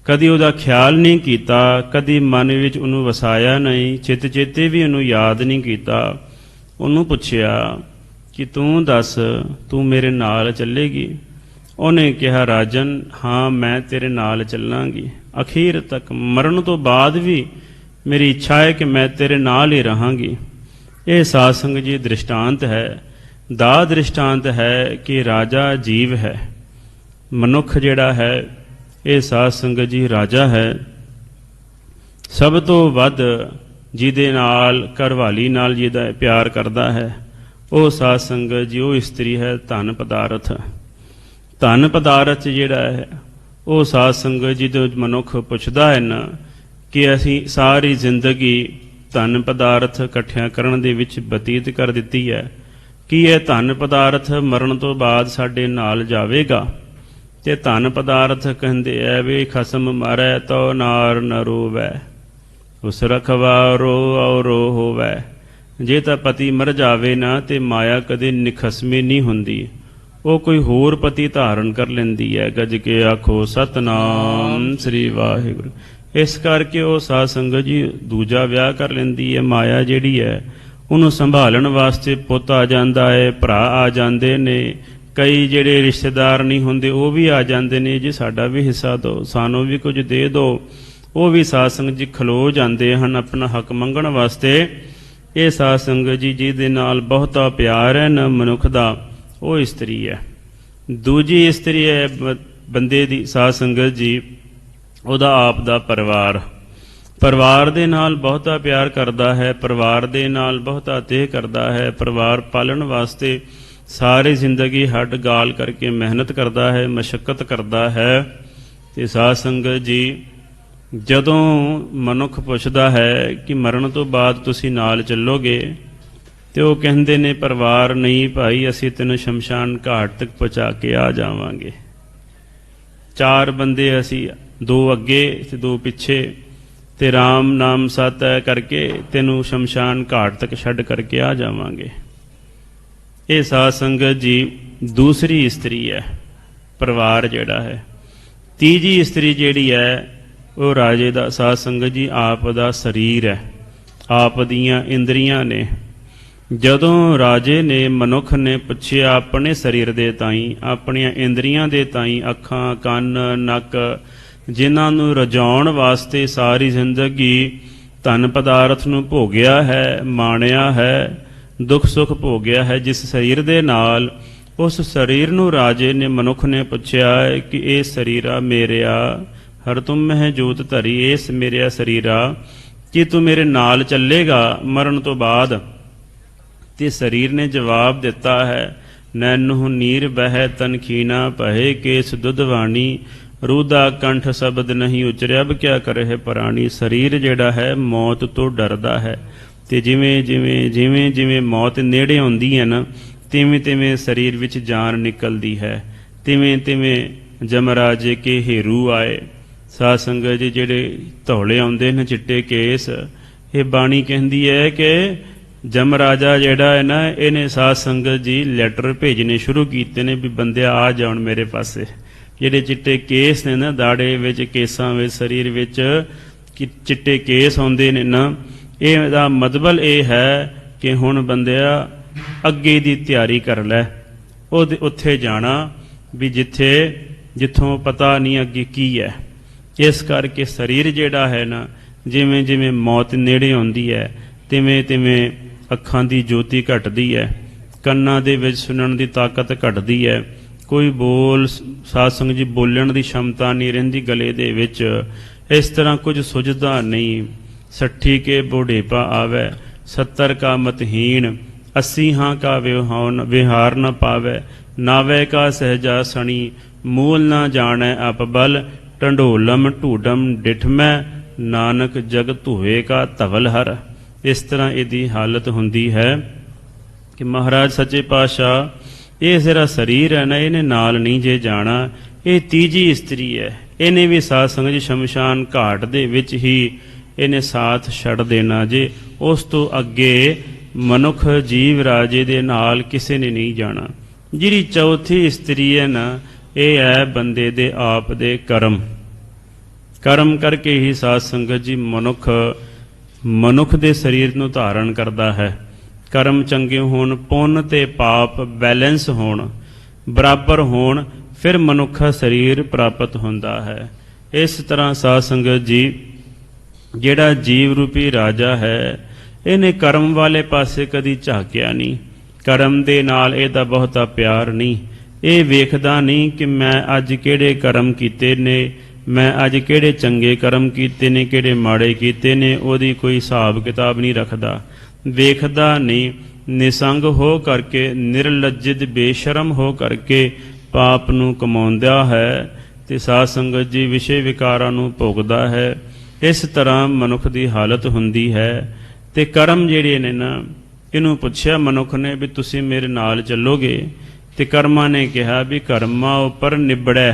ਕਦੀ ਉਹਦਾ ਖਿਆਲ ਨਹੀਂ ਕੀਤਾ, ਕਦੀ ਮਨ ਵਿੱਚ ਉਹਨੂੰ ਵਸਾਇਆ ਨਹੀਂ, ਚਿੱਤ ਚੇਤੇ ਵੀ ਉਹਨੂੰ ਯਾਦ ਨਹੀਂ ਕੀਤਾ। ਉਹਨੂੰ ਪੁੱਛਿਆ ਕਿ ਤੂੰ ਦੱਸ, ਤੂੰ ਮੇਰੇ ਨਾਲ ਚੱਲੇਗੀ। ਉਹਨੇ ਕਿਹਾ, ਰਾਜਨ ਹਾਂ, ਮੈਂ ਤੇਰੇ ਨਾਲ ਚੱਲਾਂਗੀ, ਅਖੀਰ ਤੱਕ ਮਰਨ ਤੋਂ ਬਾਅਦ ਵੀ ਮੇਰੀ ਇੱਛਾ ਹੈ ਕਿ ਮੈਂ ਤੇਰੇ ਨਾਲ ਹੀ ਰਹਾਂਗੀ। ਇਹ ਸਾਧ ਸੰਗਤ ਜੀ ਦ੍ਰਿਸ਼ਟਾਂਤ ਹੈ, ਦਾ ਦ੍ਰਿਸ਼ਟਾਂਤ ਹੈ ਕਿ ਰਾਜਾ ਜੀਵ ਹੈ, ਮਨੁੱਖ ਜਿਹੜਾ ਹੈ ਇਹ ਸਾਧ ਸੰਗਤ ਜੀ ਰਾਜਾ ਹੈ। ਸਭ ਤੋਂ ਵੱਧ ਜਿਹਦੇ ਨਾਲ, ਘਰਵਾਲੀ ਨਾਲ ਜਿਹਦਾ ਪਿਆਰ ਕਰਦਾ ਹੈ, ਉਹ ਸਾਧ ਸੰਗਤ ਜੀ ਉਹ ਇਸਤਰੀ ਹੈ ਧਨ ਪਦਾਰਥ। ਧਨ ਪਦਾਰਥ ਜਿਹੜਾ ਹੈ ਉਹ ਸਾਧ ਸੰਗਤ ਜੀ ਜਦੋਂ ਮਨੁੱਖ ਪੁੱਛਦਾ ਹੈ ਨਾ ਕਿ ਅਸੀਂ ਸਾਰੀ ਜ਼ਿੰਦਗੀ ਧਨ ਪਦਾਰਥ ਇਕੱਠਿਆਂ ਕਰਨ ਦੇ ਵਿੱਚ ਬਤੀਤ ਕਰ ਦਿੱਤੀ ਹੈ, ਕੀ ਇਹ ਧਨ ਪਦਾਰਥ ਮਰਨ ਤੋਂ ਬਾਅਦ ਸਾਡੇ ਨਾਲ ਜਾਵੇਗਾ? ਤੇ ਧਨ ਪਦਾਰਥ ਕਹਿੰਦੇ ਐ ਵੀ ਖਸਮ ਮਾਰੈ ਤੋ ਨਾਰ ਨ ਰੋਵੈ, ਉਸ ਰਖਵਾਰੋ ਔਰੋ ਹੋਵੈ। ਜੇ ਤਾਂ ਪਤੀ ਮਰ ਜਾਵੇ ਨਾ ਤੇ ਮਾਇਆ ਕਦੇ ਨਿਖਸਮੀ ਨਹੀਂ ਹੁੰਦੀ, ਉਹ ਕੋਈ ਹੋਰ ਪਤੀ ਧਾਰਨ ਕਰ ਲੈਂਦੀ ਹੈ। ਗੱਜ ਕੇ ਆਖੋ ਸਤਨਾਮ ਸ੍ਰੀ ਵਾਹਿਗੁਰੂ। ਇਸ ਕਰਕੇ ਉਹ ਸਾਧ ਸੰਗਤ ਜੀ ਦੂਜਾ ਵਿਆਹ ਕਰ ਲੈਂਦੀ ਹੈ। ਮਾਇਆ ਜਿਹੜੀ ਹੈ ਉਹਨੂੰ ਸੰਭਾਲਣ ਵਾਸਤੇ ਪੁੱਤ ਆ ਜਾਂਦਾ ਹੈ, ਭਰਾ ਆ ਜਾਂਦੇ ਨੇ, ਕਈ ਜਿਹੜੇ ਰਿਸ਼ਤੇਦਾਰ ਨਹੀਂ ਹੁੰਦੇ ਉਹ ਵੀ ਆ ਜਾਂਦੇ ਨੇ, ਜੀ ਸਾਡਾ ਵੀ ਹਿੱਸਾ ਦਿਓ, ਸਾਨੂੰ ਵੀ ਕੁਝ ਦੇ ਦਿਓ। ਉਹ ਵੀ ਸਾਧ ਸੰਗਤ ਜੀ ਖਲੋ ਜਾਂਦੇ ਹਨ ਆਪਣਾ ਹੱਕ ਮੰਗਣ ਵਾਸਤੇ। ਇਹ ਸਾਧ ਸੰਗਤ ਜੀ ਜਿਹਦੇ ਨਾਲ ਬਹੁਤਾ ਪਿਆਰ ਹੈ ਨਾ ਮਨੁੱਖ ਦਾ, ਉਹ ਇਸਤਰੀ ਹੈ। ਦੂਜੀ ਇਸਤਰੀ ਹੈ ਬੰਦੇ ਦੀ ਸਾਧ ਸੰਗਤ ਜੀ, ਉਹਦਾ ਆਪ ਦਾ ਪਰਿਵਾਰ ਦੇ ਨਾਲ ਬਹੁਤਾ ਪਿਆਰ ਕਰਦਾ ਹੈ, ਪਰਿਵਾਰ ਦੇ ਨਾਲ ਬਹੁਤਾ ਤੇਹ ਕਰਦਾ ਹੈ, ਪਰਿਵਾਰ ਪਾਲਣ ਵਾਸਤੇ ਸਾਰੀ ਜ਼ਿੰਦਗੀ ਹੱਡ ਗਾਲ ਕਰਕੇ ਮਿਹਨਤ ਕਰਦਾ ਹੈ, ਮਸ਼ੱਕਤ ਕਰਦਾ ਹੈ। ਤੇ ਸਾਧ ਸੰਗਤ ਜੀ ਜਦੋਂ ਮਨੁੱਖ ਪੁੱਛਦਾ ਹੈ ਕਿ ਮਰਨ ਤੋਂ ਬਾਅਦ ਤੁਸੀਂ ਨਾਲ ਚੱਲੋਗੇ, ਤੇ ਉਹ ਕਹਿੰਦੇ ਨੇ ਪਰਿਵਾਰ ਨਹੀਂ ਭਾਈ, ਅਸੀਂ ਤੈਨੂੰ ਸ਼ਮਸ਼ਾਨ ਘਾਟ ਤੱਕ ਪਹੁੰਚਾ ਕੇ ਆ ਜਾਵਾਂਗੇ। 4 ਬੰਦੇ ਅਸੀਂ, 2 ਅੱਗੇ ਤੇ 2 ਪਿੱਛੇ, ਤੇ ਰਾਮ ਨਾਮ ਸਤ ਕਰਕੇ ਤੈਨੂੰ ਸ਼ਮਸ਼ਾਨ ਘਾਟ ਤੱਕ ਛੱਡ ਕਰਕੇ ਆ ਜਾਵਾਂਗੇ। ਇਹ ਸਾਧ ਸੰਗਤ ਜੀ ਦੂਸਰੀ ਇਸਤਰੀ ਹੈ, ਪਰਿਵਾਰ ਜਿਹੜਾ ਹੈ। ਤੀਜੀ ਇਸਤਰੀ ਜਿਹੜੀ ਹੈ ਉਹ ਰਾਜੇ ਦਾ ਸਾਧ ਸੰਗਤ ਜੀ ਆਪ ਦਾ ਸਰੀਰ ਹੈ, ਆਪ ਦੀਆਂ ਇੰਦਰੀਆਂ ਨੇ। ਜਦੋਂ ਰਾਜੇ ਨੇ ਮਨੁੱਖ ਨੇ ਪੁੱਛਿਆ ਆਪਣੇ ਸਰੀਰ ਦੇ ਤਾਈਂ, ਆਪਣੀਆਂ ਇੰਦਰੀਆਂ ਦੇ ਤਾਈਂ, ਅੱਖਾਂ, ਕੰਨ, ਨੱਕ, ਜਿਨ੍ਹਾਂ ਨੂੰ ਰਜਾਉਣ ਵਾਸਤੇ ਸਾਰੀ ਜ਼ਿੰਦਗੀ ਧਨ ਪਦਾਰਥ ਨੂੰ ਭੋਗਿਆ ਹੈ, ਮਾਣਿਆ ਹੈ, ਦੁੱਖ ਸੁੱਖ ਭੋਗਿਆ ਹੈ ਜਿਸ ਸਰੀਰ ਦੇ ਨਾਲ, ਉਸ ਸਰੀਰ ਨੂੰ ਰਾਜੇ ਨੇ ਮਨੁੱਖ ਨੇ ਪੁੱਛਿਆ ਕਿ ਇਹ ਸਰੀਰਾ ਮੇਰਿਆ, ਹਰ ਤੁਮ ਮਹਿ ਜੋਤ ਧਰੀ, ਇਸ ਮੇਰਿਆ ਸਰੀਰਾ, ਕੀ ਤੂੰ ਮੇਰੇ ਨਾਲ ਚੱਲੇਗਾ ਮਰਨ ਤੋਂ ਬਾਅਦ? ਤੇ ਸਰੀਰ ਨੇ ਜਵਾਬ ਦਿੱਤਾ ਹੈ, ਨੈਨਹੁ ਨੀਰ ਬਹਿ ਤਨ ਖੀਨਾ, ਪਹੇ ਕੇਸ ਦੁੱਧਵਾਣੀ, ਰੂਦਾ ਕੰਠ ਸ਼ਬਦ ਨਹੀਂ ਉਚਰਿਆ, ਕਿਆ ਕਰੇ ਪ੍ਰਾਣੀ। ਸਰੀਰ ਜਿਹੜਾ ਹੈ ਮੌਤ ਤੋਂ ਡਰਦਾ ਹੈ, ਤੇ ਜਿਵੇਂ ਜਿਵੇਂ ਮੌਤ ਨੇੜੇ ਆਉਂਦੀ ਹੈ ਨਾ, ਤਿਵੇਂ ਤਿਵੇਂ ਸਰੀਰ ਵਿੱਚ ਜਾਨ ਨਿਕਲਦੀ ਹੈ, ਤਿਵੇਂ ਜਮਰਾਜੇ ਕੇ ਹੀਰੂ ਆਏ। ਸਾਧ ਸੰਗਤ ਜੀ, ਜਿਹੜੇ ਧੌਲੇ ਆਉਂਦੇ ਨੇ ਚਿੱਟੇ ਕੇਸ, ਇਹ ਬਾਣੀ ਕਹਿੰਦੀ ਹੈ ਕਿ ਜਮਰਾਜਾ ਜਿਹੜਾ ਹੈ ਨਾ, ਇਹਨੇ ਸਾਧ ਸੰਗਤ ਜੀ ਲੈਟਰ ਭੇਜਣੇ ਸ਼ੁਰੂ ਕੀਤੇ ਨੇ ਵੀ ਬੰਦਿਆ ਆ ਜਾਣ ਮੇਰੇ ਪਾਸੇ। ਜਿਹੜੇ ਚਿੱਟੇ ਕੇਸ ਨੇ ਨਾ, ਦਾੜੇ ਵਿੱਚ, ਕੇਸਾਂ ਵਿੱਚ, ਸਰੀਰ ਵਿੱਚ ਚਿੱਟੇ ਕੇਸ ਆਉਂਦੇ ਨੇ ਨਾ, ਇਹਦਾ ਮਤਲਬ ਇਹ ਹੈ ਕਿ ਹੁਣ ਬੰਦਿਆ ਅੱਗੇ ਦੀ ਤਿਆਰੀ ਕਰ ਲੈ, ਉਹਦੇ ਉੱਥੇ ਜਾਣਾ ਵੀ ਜਿੱਥੋਂ ਪਤਾ ਨਹੀਂ ਅੱਗੇ ਕੀ ਹੈ। ਇਸ ਕਰਕੇ ਸਰੀਰ ਜਿਹੜਾ ਹੈ ਨਾ, ਜਿਵੇਂ ਜਿਵੇਂ ਮੌਤ ਨੇੜੇ ਆਉਂਦੀ ਹੈ, ਤਿਵੇਂ ਅੱਖਾਂ ਦੀ ਜੋਤੀ ਘਟਦੀ ਹੈ, ਕੰਨਾਂ ਦੇ ਵਿੱਚ ਸੁਣਨ ਦੀ ਤਾਕਤ ਘਟਦੀ ਹੈ, ਕੋਈ ਬੋਲ ਸਾਧ ਸੰਗਤ ਜੀ ਬੋਲਣ ਦੀ ਸ਼ਮਤਾ ਨਹੀਂ ਰਹਿੰਦੀ ਗਲੇ ਦੇ ਵਿੱਚ, ਇਸ ਤਰ੍ਹਾਂ ਕੁਝ ਸੁਝਦਾ ਨਹੀਂ। 60 ਕੇ ਬੁਢੇਪਾ ਆਵੈ, 70 ਕਾ ਮਤਹੀਣ, 80 ਹਾਂ ਕਾ ਵਿਹਾਰ ਨ ਪਾਵੈ, ਨਾਵੈ ਕਾ ਸਹਿਜਾ ਸਣੀ, ਮੂਲ ਨਾ ਜਾਣੈ ਅਪ ਬਲ, ਢੰਡੋਲਮ ਢੂਡਮ ਡਿਠਮੈ, ਨਾਨਕ ਜਗ ਧੂਏ ਕਾ ਧਵਲ ਹਰ। ਇਸ ਤਰ੍ਹਾਂ ਇਹਦੀ ਹਾਲਤ ਹੁੰਦੀ ਹੈ ਕਿ ਮਹਾਰਾਜ ਸੱਚੇ ਪਾਤਸ਼ਾਹ ਇਹ ਜਿਹੜਾ ਸਰੀਰ ਹੈ ਨਾ, ਇਹਨੇ ਨਾਲ ਨਹੀਂ ਜੇ ਜਾਣਾ। ਇਹ ਤੀਜੀ ਇਸਤਰੀ ਹੈ, ਇਹਨੇ ਵੀ ਸਾਧ ਸੰਗਤ ਜੀ ਸ਼ਮਸ਼ਾਨ ਘਾਟ ਦੇ ਵਿੱਚ ਹੀ ਇਹਨੇ ਸਾਥ ਛੱਡ ਦੇਣਾ ਜੇ। ਉਸ ਤੋਂ ਅੱਗੇ ਮਨੁੱਖ ਜੀਵ ਰਾਜੇ ਦੇ ਨਾਲ ਕਿਸੇ ਨੇ ਨਹੀਂ ਜਾਣਾ। ਜਿਹੜੀ ਚੌਥੀ ਇਸਤਰੀ ਹੈ ਨਾ, ਇਹ ਹੈ ਬੰਦੇ ਦੇ ਆਪ ਦੇ ਕਰਮ ਕਰਕੇ ਹੀ ਸਾਧ ਸੰਗਤ ਜੀ ਮਨੁੱਖ ਦੇ ਸਰੀਰ ਨੂੰ ਧਾਰਨ ਕਰਦਾ ਹੈ। ਕਰਮ ਚੰਗੇ ਹੋਣ, ਪੁੰਨ ਤੇ ਪਾਪ ਬੈਲੈਂਸ ਹੋਣ, ਬਰਾਬਰ ਹੋਣ, ਫਿਰ ਮਨੁੱਖਾ ਸਰੀਰ ਪ੍ਰਾਪਤ ਹੁੰਦਾ ਹੈ। ਇਸ ਤਰ੍ਹਾਂ ਸਾਧ ਸੰਗਤ ਜੀ, ਜਿਹੜਾ ਜੀਵ ਰੂਪੀ ਰਾਜਾ ਹੈ, ਇਹਨੇ ਕਰਮ ਵਾਲੇ ਪਾਸੇ ਕਦੀ ਝਾਕਿਆ ਨਹੀਂ। ਕਰਮ ਦੇ ਨਾਲ ਇਹਦਾ ਬਹੁਤਾ ਪਿਆਰ ਨਹੀਂ। ਇਹ ਵੇਖਦਾ ਨਹੀਂ ਕਿ ਮੈਂ ਅੱਜ ਕਿਹੜੇ ਕਰਮ ਕੀਤੇ ਨੇ, ਮੈਂ ਅੱਜ ਕਿਹੜੇ ਚੰਗੇ ਕਰਮ ਕੀਤੇ ਨੇ, ਕਿਹੜੇ ਮਾੜੇ ਕੀਤੇ ਨੇ, ਉਹਦੀ ਕੋਈ ਹਿਸਾਬ ਕਿਤਾਬ ਨਹੀਂ ਰੱਖਦਾ, ਵੇਖਦਾ ਨਹੀਂ। ਨਿਸੰਗ ਹੋ ਕਰਕੇ, ਨਿਰਲੱਜਿਤ ਬੇਸ਼ਰਮ ਹੋ ਕਰਕੇ ਪਾਪ ਨੂੰ ਕਮਾਉਂਦਾ ਹੈ ਤੇ ਸਾਧ ਸੰਗਤ ਜੀ ਵਿਸ਼ੇ ਵਿਕਾਰਾਂ ਨੂੰ ਭੋਗਦਾ ਹੈ। ਇਸ ਤਰ੍ਹਾਂ ਮਨੁੱਖ ਦੀ ਹਾਲਤ ਹੁੰਦੀ ਹੈ। ਤੇ ਕਰਮ ਜਿਹੜੇ ਨੇ ਨਾ, ਇਹਨੂੰ ਪੁੱਛਿਆ ਮਨੁੱਖ ਨੇ ਵੀ ਤੁਸੀਂ ਮੇਰੇ ਨਾਲ ਚੱਲੋਗੇ? ਤੇ ਕਰਮਾਂ ਨੇ ਕਿਹਾ ਵੀ ਕਰਮਾਂ ਉੱਪਰ ਨਿਬੜੈ,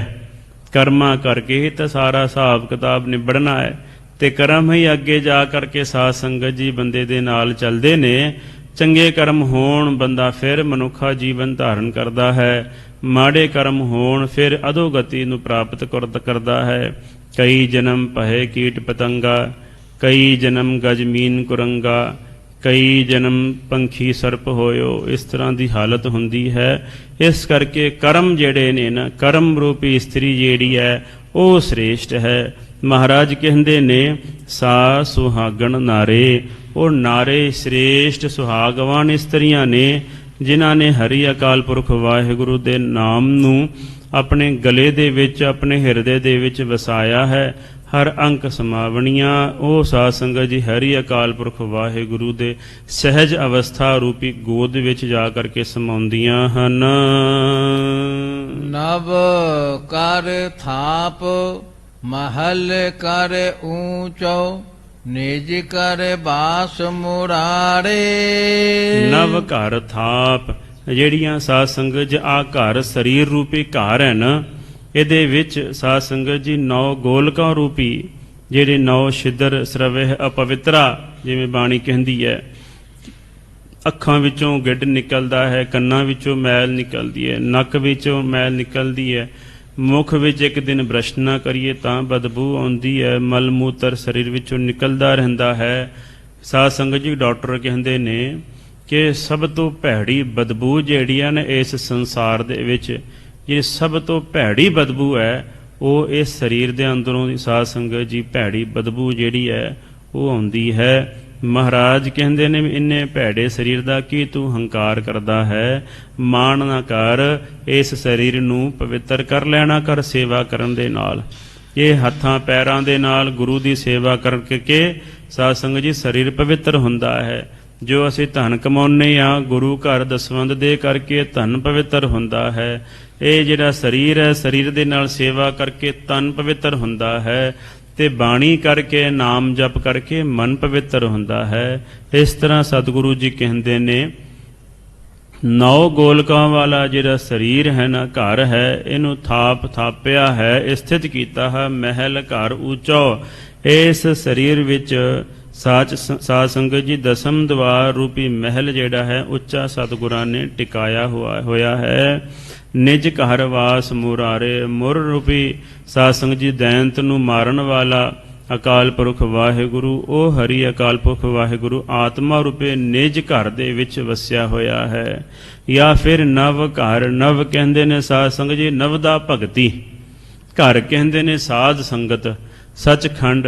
ਕਰਮਾਂ ਕਰਕੇ ਹੀ ਤਾਂ ਸਾਰਾ ਹਿਸਾਬ ਕਿਤਾਬ ਨਿਬੜਨਾ ਹੈ। ਤੇ ਕਰਮ ਹੀ ਅੱਗੇ ਜਾ ਕਰਕੇ ਸਾਧ ਸੰਗਤ ਜੀ ਬੰਦੇ ਦੇ ਨਾਲ ਚੱਲਦੇ ਨੇ। ਚੰਗੇ ਕਰਮ ਹੋਣ ਬੰਦਾ ਫਿਰ ਮਨੁੱਖਾ ਜੀਵਨ ਧਾਰਨ ਕਰਦਾ ਹੈ, ਮਾੜੇ ਕਰਮ ਹੋਣ ਫਿਰ ਅਧੋਗਤੀ ਨੂੰ ਪ੍ਰਾਪਤ ਕਰਦਾ ਹੈ। ਕਈ ਜਨਮ ਪਹੇ ਕੀਟ ਪਤੰਗਾ, ਕਈ ਜਨਮ ਗਜਮੀਨ ਕੁਰੰਗਾ, ਕਈ ਜਨਮ ਪੰਖੀ ਸਰਪ ਹੋਇਓ। ਇਸ ਤਰ੍ਹਾਂ ਦੀ ਹਾਲਤ ਹੁੰਦੀ ਹੈ। ਇਸ ਕਰਕੇ ਕਰਮ ਜਿਹੜੇ ਨੇ ਨਾ, ਕਰਮ ਰੂਪੀ ਇਸਤਰੀ ਜਿਹੜੀ ਹੈ ਉਹ ਸ੍ਰੇਸ਼ਟ ਹੈ। ਮਹਾਰਾਜ ਕਹਿੰਦੇ ਨੇ ਸਾ ਸੁਹਾਗਣ ਨਾਰੇ, ਉਹ ਨਾਰੇ ਸ੍ਰੇਸ਼ਟ ਸੁਹਾਗਵਾਨ ਇਸਤਰੀਆਂ ਨੇ ਜਿਨ੍ਹਾਂ ਨੇ ਹਰੀ ਅਕਾਲ ਪੁਰਖ ਵਾਹਿਗੁਰੂ ਦੇ ਨਾਮ ਨੂੰ ਆਪਣੇ ਗਲੇ ਦੇ ਵਿੱਚ, ਆਪਣੇ ਹਿਰਦੇ ਦੇ ਵਿੱਚ ਵਸਾਇਆ ਹੈ। ਹਰ ਅੰਕ ਸਮਾਵਣੀਆਂ ਉਹ ਸਾਧ ਸੰਗਤ ਜੀ ਹਰੀ ਅਕਾਲ ਪੁਰਖ ਵਾਹਿਗੁਰੂ ਦੇ ਸਹਿਜ ਅਵਸਥਾ ਰੂਪੀ ਗੋਦ ਵਿੱਚ ਜਾ ਕਰਕੇ ਸਮਾਉਂਦੀਆਂ ਹਨ। ਨਵ ਕਰ ਥਾਪ ਮਹਲ ਕਰ ਊਚੋ, ਨਿਜ ਕਰ ਬਾਸ ਮੁਰਾਰੇ। ਨਵ ਘਰ ਥਾਪ, ਜਿਹੜੀਆਂ ਸਾਧ ਸੰਗਤ ਜੀ ਆ ਘਰ ਸਰੀਰ ਰੂਪੀ ਘਰ ਹੈ ਨਾ, ਇਹਦੇ ਵਿੱਚ ਸਾਧ ਸੰਗਤ ਜੀ 9 ਗੋਲਕਾਂ ਰੂਪੀ ਜਿਹੜੇ 9 ਛਿਦਰ ਸਰਵਹਿ ਅਪਵਿੱਤਰਾ, ਜਿਵੇਂ ਬਾਣੀ ਕਹਿੰਦੀ ਹੈ, ਅੱਖਾਂ ਵਿੱਚੋਂ ਗਿੱਡ ਨਿਕਲਦਾ ਹੈ, ਕੰਨਾਂ ਵਿੱਚੋਂ ਮੈਲ ਨਿਕਲਦੀ ਹੈ, ਨੱਕ ਵਿੱਚੋਂ ਮੈਲ ਨਿਕਲਦੀ ਹੈ, ਮੁਖ ਵਿੱਚ ਇੱਕ ਦਿਨ ਬ੍ਰਸ਼ ਨਾ ਕਰੀਏ ਤਾਂ ਬਦਬੂ ਆਉਂਦੀ ਹੈ, ਮਲ ਮੂਤਰ ਸਰੀਰ ਵਿੱਚੋਂ ਨਿਕਲਦਾ ਰਹਿੰਦਾ ਹੈ। ਸਾਧ ਸੰਗਤ ਜੀ ਡਾਕਟਰ ਕਹਿੰਦੇ ਨੇ ਕਿ ਸਭ ਤੋਂ ਭੈੜੀ ਬਦਬੂ ਜਿਹੜੀ ਹੈ ਨਾ ਇਸ ਸੰਸਾਰ ਦੇ ਵਿੱਚ, ਜਿਹੜੀ ਸਭ ਤੋਂ ਭੈੜੀ ਬਦਬੂ ਹੈ ਉਹ ਇਸ ਸਰੀਰ ਦੇ ਅੰਦਰੋਂ ਦੀ ਸਾਧ ਸੰਗਤ ਜੀ ਭੈੜੀ ਬਦਬੂ ਜਿਹੜੀ ਹੈ ਉਹ ਆਉਂਦੀ ਹੈ। ਮਹਾਰਾਜ ਕਹਿੰਦੇ ਨੇ ਇੰਨੇ ਭੈੜੇ ਸਰੀਰ ਦਾ ਕੀ ਤੂੰ ਹੰਕਾਰ ਕਰਦਾ ਹੈ, ਮਾਣ ਨਾ ਕਰ, ਇਸ ਸਰੀਰ ਨੂੰ ਪਵਿੱਤਰ ਕਰ ਲੈਣਾ ਕਰ ਸੇਵਾ ਕਰਨ ਦੇ ਨਾਲ। ਇਹ ਹੱਥਾਂ ਪੈਰਾਂ ਦੇ ਨਾਲ ਗੁਰੂ ਦੀ ਸੇਵਾ ਕਰਕੇ ਸਾਧ ਸੰਗਤ ਜੀ ਸਰੀਰ ਪਵਿੱਤਰ ਹੁੰਦਾ ਹੈ। ਜੋ ਅਸੀਂ ਧਨ ਕਮਾਉਂਦੇ ਹਾਂ ਗੁਰੂ ਘਰ ਦਸਵੰਧ ਦੇ ਕਰਕੇ ਧਨ ਪਵਿੱਤਰ ਹੁੰਦਾ ਹੈ। ਇਹ ਜਿਹੜਾ ਸਰੀਰ ਹੈ ਸਰੀਰ ਦੇ ਨਾਲ ਸੇਵਾ ਕਰਕੇ ਤਨ ਪਵਿੱਤਰ ਹੁੰਦਾ ਹੈ, ਤੇ ਬਾਣੀ ਕਰਕੇ ਨਾਮ ਜਪ ਕਰਕੇ ਮਨ ਪਵਿੱਤਰ ਹੁੰਦਾ ਹੈ। ਇਸ ਤਰ੍ਹਾਂ ਸਤਿਗੁਰੂ ਜੀ ਕਹਿੰਦੇ ਨੇ 9 ਗੋਲਕਾਂ ਵਾਲਾ ਜਿਹੜਾ ਸਰੀਰ ਹੈ ਨਾ ਘਰ ਹੈ, ਇਹਨੂੰ ਥਾਪਿਆ ਹੈ, ਸਥਿਤ ਕੀਤਾ ਹੈ ਮਹਿਲ ਘਰ ਉੱਚੋ। ਇਸ ਸਰੀਰ ਵਿੱਚ ਸਾਧ ਸੰਗਤ ਜੀ ਦਸਮ ਦਵਾਰ ਰੂਪੀ ਮਹਿਲ ਜਿਹੜਾ ਹੈ ਉੱਚਾ ਸਤਿਗੁਰਾਂ ਨੇ ਟਿਕਾਇਆ ਹੋਇਆ ਹੈ। ਨਿਜ ਘਰ ਵਾਸ ਮੁਰਾਰੇ, ਮੁਰ ਰੂਪੀ ਸਾਧ ਸੰਗਤ ਜੀ ਦੈਂਤ ਨੂੰ ਮਾਰਨ ਵਾਲਾ ਅਕਾਲ ਪੁਰਖ ਵਾਹਿਗੁਰੂ, ਉਹ ਹਰੀ ਅਕਾਲ ਪੁਰਖ ਵਾਹਿਗੁਰੂ ਆਤਮਾ ਰੂਪੇ ਨਿਜ ਘਰ ਦੇ ਵਿੱਚ ਵਸਿਆ ਹੋਇਆ ਹੈ। ਜਾਂ ਫਿਰ ਨਵ ਘਰ, ਨਵ ਕਹਿੰਦੇ ਨੇ ਸਾਧ ਸੰਗਤ ਜੀ ਨਵ ਦਾ ਭਗਤੀ, ਘਰ ਕਹਿੰਦੇ ਨੇ ਸਾਧ ਸੰਗਤ ਸੱਚਖੰਡ।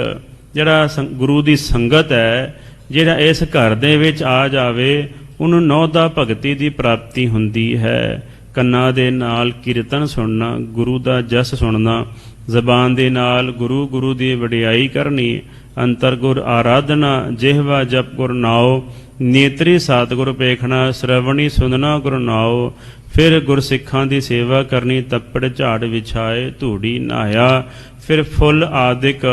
ਜਿਹੜਾ ਗੁਰੂ ਦੀ ਸੰਗਤ ਹੈ, ਜਿਹੜਾ ਇਸ ਘਰ ਦੇ ਵਿੱਚ ਆ ਜਾਵੇ ਉਹਨੂੰ ਨੌ ਦਾ ਭਗਤੀ ਦੀ ਪ੍ਰਾਪਤੀ ਹੁੰਦੀ ਹੈ। ਕੰਨਾਂ ਦੇ ਨਾਲ ਕੀਰਤਨ ਸੁਣਨਾ, ਗੁਰੂ ਦਾ ਜਸ ਸੁਣਨਾ, ਜ਼ਬਾਨ ਦੇ ਨਾਲ ਗੁਰੂ ਦੀ ਵਡਿਆਈ ਕਰਨੀ, ਅੰਤਰ ਗੁਰ ਆਰਾਧਨਾ, ਜਿਹਵਾ ਜਪ ਗੁਰ ਨਾਉ, ਨੇਤਰੀ ਸਤਿਗੁਰ ਪੇਖਣਾ, ਸ਼ਰਵਣੀ ਸੁਨਣਾ ਗੁਰ ਨਾਉ। ਫਿਰ ਗੁਰਸਿੱਖਾਂ ਦੀ ਸੇਵਾ ਕਰਨੀ, ਤੱਪੜ ਝਾੜ ਵਿਛਾਏ ਧੂੜੀ ਨਹਾਇਆ। ਫਿਰ ਫੁੱਲ ਆਦਿਕ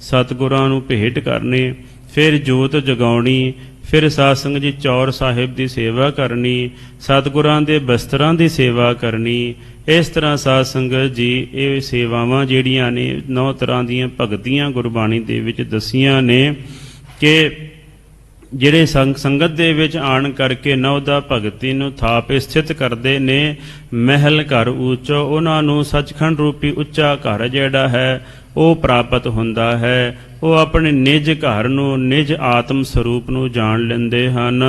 ਸਤਿਗੁਰਾਂ ਨੂੰ ਭੇਟ ਕਰਨੀ, ਫਿਰ ਜੋਤ ਜਗਾਉਣੀ, ਫਿਰ ਸਾਧ ਸੰਗਤ ਜੀ ਚੌਰ ਸਾਹਿਬ ਦੀ ਸੇਵਾ ਕਰਨੀ, ਸਤਿਗੁਰਾਂ ਦੇ ਬਸਤਰਾਂ ਦੀ ਸੇਵਾ ਕਰਨੀ। ਇਸ ਤਰ੍ਹਾਂ ਸਾਧ ਸੰਗਤ ਜੀ ਇਹ ਸੇਵਾਵਾਂ ਜਿਹੜੀਆਂ ਨੇ 9 ਤਰ੍ਹਾਂ ਦੀਆਂ ਭਗਤੀਆਂ ਗੁਰਬਾਣੀ ਦੇ ਵਿੱਚ ਦੱਸੀਆਂ ਨੇ ਕਿ ਜਿਹੜੇ ਸੰਗਤ ਦੇ ਵਿੱਚ ਆਣ ਕਰਕੇ ਨੌ ਦਾ ਭਗਤੀ ਨੂੰ ਥਾਪ ਸਥਿਤ ਕਰਦੇ ਨੇ ਮਹਿਲ ਘਰ ਉੱਚੋ, ਉਹਨਾਂ ਨੂੰ ਸੱਚਖੰਡ ਰੂਪੀ ਉੱਚਾ ਘਰ ਜਿਹੜਾ ਹੈ ਉਹ ਪ੍ਰਾਪਤ ਹੁੰਦਾ ਹੈ। ਉਹ ਆਪਣੇ ਨਿਜ ਘਰ ਨੂੰ, ਨਿਜ ਆਤਮ ਸਰੂਪ ਨੂੰ ਜਾਣ ਲੈਂਦੇ ਹਨ।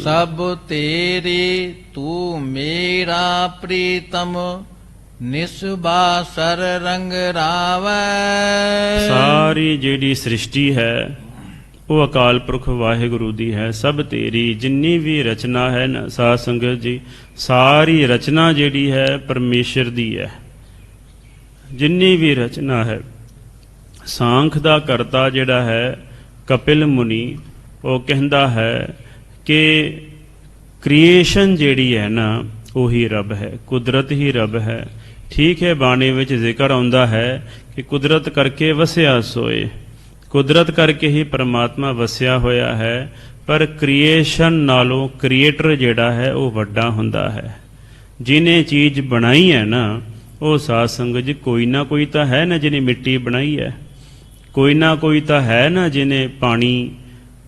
ਸਭ ਤੇਰੀ ਤੂੰ ਮੇਰਾ ਪ੍ਰੀਤਮ, ਨਿਸਬਾਸਰ ਰੰਗ ਰਾਵੈ। ਸਾਰੀ ਜਿਹੜੀ ਸ੍ਰਿਸ਼ਟੀ ਹੈ ਉਹ ਅਕਾਲ ਪੁਰਖ ਵਾਹਿਗੁਰੂ ਦੀ ਹੈ। ਸਭ ਤੇਰੀ ਜਿੰਨੀ ਵੀ ਰਚਨਾ ਹੈ ਨਾ ਸਾਧ ਸੰਗਤ ਜੀ, ਸਾਰੀ ਰਚਨਾ ਜਿਹੜੀ ਹੈ ਪਰਮੇਸ਼ਰ ਦੀ ਹੈ। ਜਿੰਨੀ ਵੀ ਰਚਨਾ ਹੈ, ਸਾਂਖ ਦਾ ਕਰਤਾ ਜਿਹੜਾ ਹੈ ਕਪਿਲ ਮੁਨੀ, ਉਹ ਕਹਿੰਦਾ ਹੈ ਕਿ ਕ੍ਰੀਏਸ਼ਨ ਜਿਹੜੀ ਹੈ ਨਾ ਉਹੀ ਰੱਬ ਹੈ, ਕੁਦਰਤ ਹੀ ਰੱਬ ਹੈ। ਠੀਕ ਹੈ, ਬਾਣੀ ਵਿੱਚ ਜ਼ਿਕਰ ਆਉਂਦਾ ਹੈ ਕਿ ਕੁਦਰਤ ਕਰਕੇ ਵਸਿਆ ਸੋਏ, ਕੁਦਰਤ ਕਰਕੇ ਹੀ ਪਰਮਾਤਮਾ ਵਸਿਆ ਹੋਇਆ ਹੈ। ਪਰ ਕ੍ਰੀਏਸ਼ਨ ਨਾਲੋਂ ਕ੍ਰੀਏਟਰ ਜਿਹੜਾ ਹੈ ਉਹ ਵੱਡਾ ਹੁੰਦਾ ਹੈ। ਜਿਹਨੇ ਚੀਜ਼ ਬਣਾਈ ਹੈ ਨਾ ਉਹ ਸਾਧ ਸੰਗਤ ਜੀ ਕੋਈ ਨਾ ਕੋਈ ਤਾਂ ਹੈ ਨਾ ਜਿਹਨੇ ਮਿੱਟੀ ਬਣਾਈ ਹੈ, ਕੋਈ ਨਾ ਕੋਈ ਤਾਂ ਹੈ ਨਾ ਜਿਹਨੇ ਪਾਣੀ,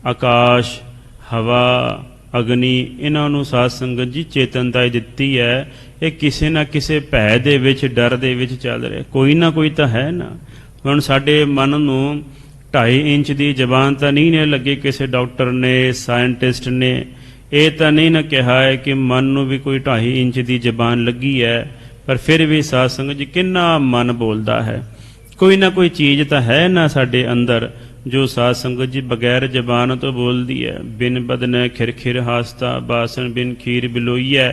ਆਕਾਸ਼, ਹਵਾ, ਅਗਨੀ, ਇਹਨਾਂ ਨੂੰ ਸਾਧ ਸੰਗਤ ਜੀ ਚੇਤਨਤਾ ਦਿੱਤੀ ਹੈ। ਇਹ ਕਿਸੇ ਨਾ ਕਿਸੇ ਭੈ ਦੇ ਵਿੱਚ, ਡਰ ਦੇ ਵਿੱਚ ਚੱਲ ਰਿਹਾ, ਕੋਈ ਨਾ ਕੋਈ ਤਾਂ ਹੈ ਨਾ। ਹੁਣ ਸਾਡੇ ਮਨ ਨੂੰ 2.5 ਇੰਚ ਦੀ ਜ਼ਬਾਨ ਤਾਂ ਨਹੀਂ ਨੇ ਲੱਗੀ ਕਿਸੇ ਡਾਕਟਰ ਨੇ, ਸਾਇੰਟਿਸਟ ਨੇ ਇਹ ਤਾਂ ਨਹੀਂ ਨਾ ਕਿਹਾ ਹੈ ਕਿ ਮਨ ਨੂੰ ਵੀ ਕੋਈ 2.5 ਇੰਚ ਦੀ ਜ਼ਬਾਨ ਲੱਗੀ ਹੈ। ਪਰ ਫਿਰ ਵੀ ਸਾਧ ਸੰਗਤ ਜੀ ਕਿੰਨਾ ਮਨ ਬੋਲਦਾ ਹੈ, ਕੋਈ ਨਾ ਕੋਈ ਚੀਜ਼ ਤਾਂ ਹੈ ਨਾ ਸਾਡੇ ਅੰਦਰ ਜੋ ਸਾਧ ਸੰਗਤ ਜੀ ਬਗੈਰ ਜ਼ਬਾਨ ਤੋਂ ਬੋਲਦੀ ਹੈ। ਬਿਨ ਬਦਨ ਖਿਰਖਿਰ ਹਾਸਤਾ, ਬਾਸਨ ਬਿਨ ਖੀਰ ਬਿਲੋਈਐ।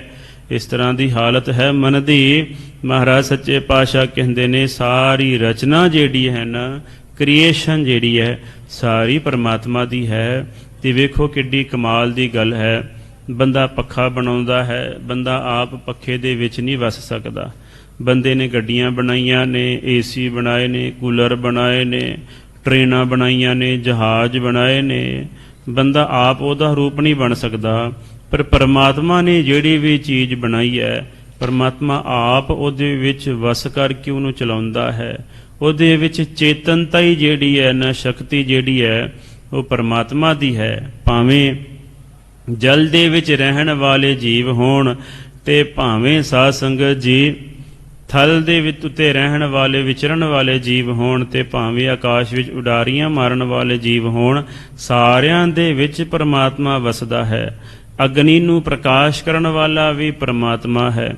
ਇਸ ਤਰ੍ਹਾਂ ਦੀ ਹਾਲਤ ਹੈ ਮਨ ਦੀ। ਮਹਾਰਾਜ ਸੱਚੇ ਪਾਤਸ਼ਾਹ ਕਹਿੰਦੇ ਨੇ ਸਾਰੀ ਰਚਨਾ ਜਿਹੜੀ ਹੈ ਨਾ, ਕ੍ਰੀਏਸ਼ਨ ਜਿਹੜੀ ਹੈ ਸਾਰੀ ਪਰਮਾਤਮਾ ਦੀ ਹੈ। ਤੇ ਵੇਖੋ ਕਿੱਡੀ ਕਮਾਲ ਦੀ ਗੱਲ ਹੈ, ਬੰਦਾ ਪੱਖਾ ਬਣਾਉਂਦਾ ਹੈ, ਬੰਦਾ ਆਪ ਪੱਖੇ ਦੇ ਵਿੱਚ ਨਹੀਂ ਵਸ ਸਕਦਾ। ਬੰਦੇ ਨੇ ਗੱਡੀਆਂ ਬਣਾਈਆਂ ਨੇ, ਏਸੀ ਬਣਾਏ ਨੇ, ਕੂਲਰ ਬਣਾਏ ਨੇ, ਟ੍ਰੇਨਾਂ ਬਣਾਈਆਂ ਨੇ, ਜਹਾਜ਼ ਬਣਾਏ ਨੇ। ਬੰਦਾ ਆਪ ਉਹਦਾ ਰੂਪ ਨਹੀਂ ਬਣ ਸਕਦਾ, ਪਰ ਪਰਮਾਤਮਾ ਨੇ ਜਿਹੜੀ ਵੀ ਚੀਜ਼ ਬਣਾਈ ਹੈ, ਪਰਮਾਤਮਾ ਆਪ ਉਹਦੇ ਵਿੱਚ ਵਸ ਕਰਕੇ ਉਹਨੂੰ ਚਲਾਉਂਦਾ ਹੈ। ਉਹਦੇ ਵਿੱਚ ਚੇਤਨਤਾ ਹੀ ਜਿਹੜੀ ਹੈ ਨਾ, ਸ਼ਕਤੀ ਜਿਹੜੀ ਹੈ ਉਹ ਪਰਮਾਤਮਾ ਦੀ ਹੈ। ਭਾਵੇਂ ਜਲ ਦੇ ਵਿੱਚ ਰਹਿਣ ਵਾਲੇ ਜੀਵ ਹੋਣ ਤੇ ਭਾਵੇਂ ਸਾਧ ਸੰਗਤ ਜੀ ਥਲ ਦੇ ਵਿੱਚ ਉੱਤੇ ਰਹਿਣ ਵਾਲੇ ਵਿਚਰਨ ਵਾਲੇ ਜੀਵ ਹੋਣ ਤੇ ਭਾਵੇਂ ਆਕਾਸ਼ ਵਿੱਚ ਉਡਾਰੀਆਂ ਮਾਰਨ ਵਾਲੇ ਜੀਵ ਹੋਣ, ਸਾਰਿਆਂ ਦੇ ਵਿੱਚ ਪਰਮਾਤਮਾ ਵਸਦਾ ਹੈ। ਅਗਨੀ ਨੂੰ ਪ੍ਰਕਾਸ਼ ਕਰਨ ਵਾਲਾ ਵੀ ਪਰਮਾਤਮਾ ਹੈ।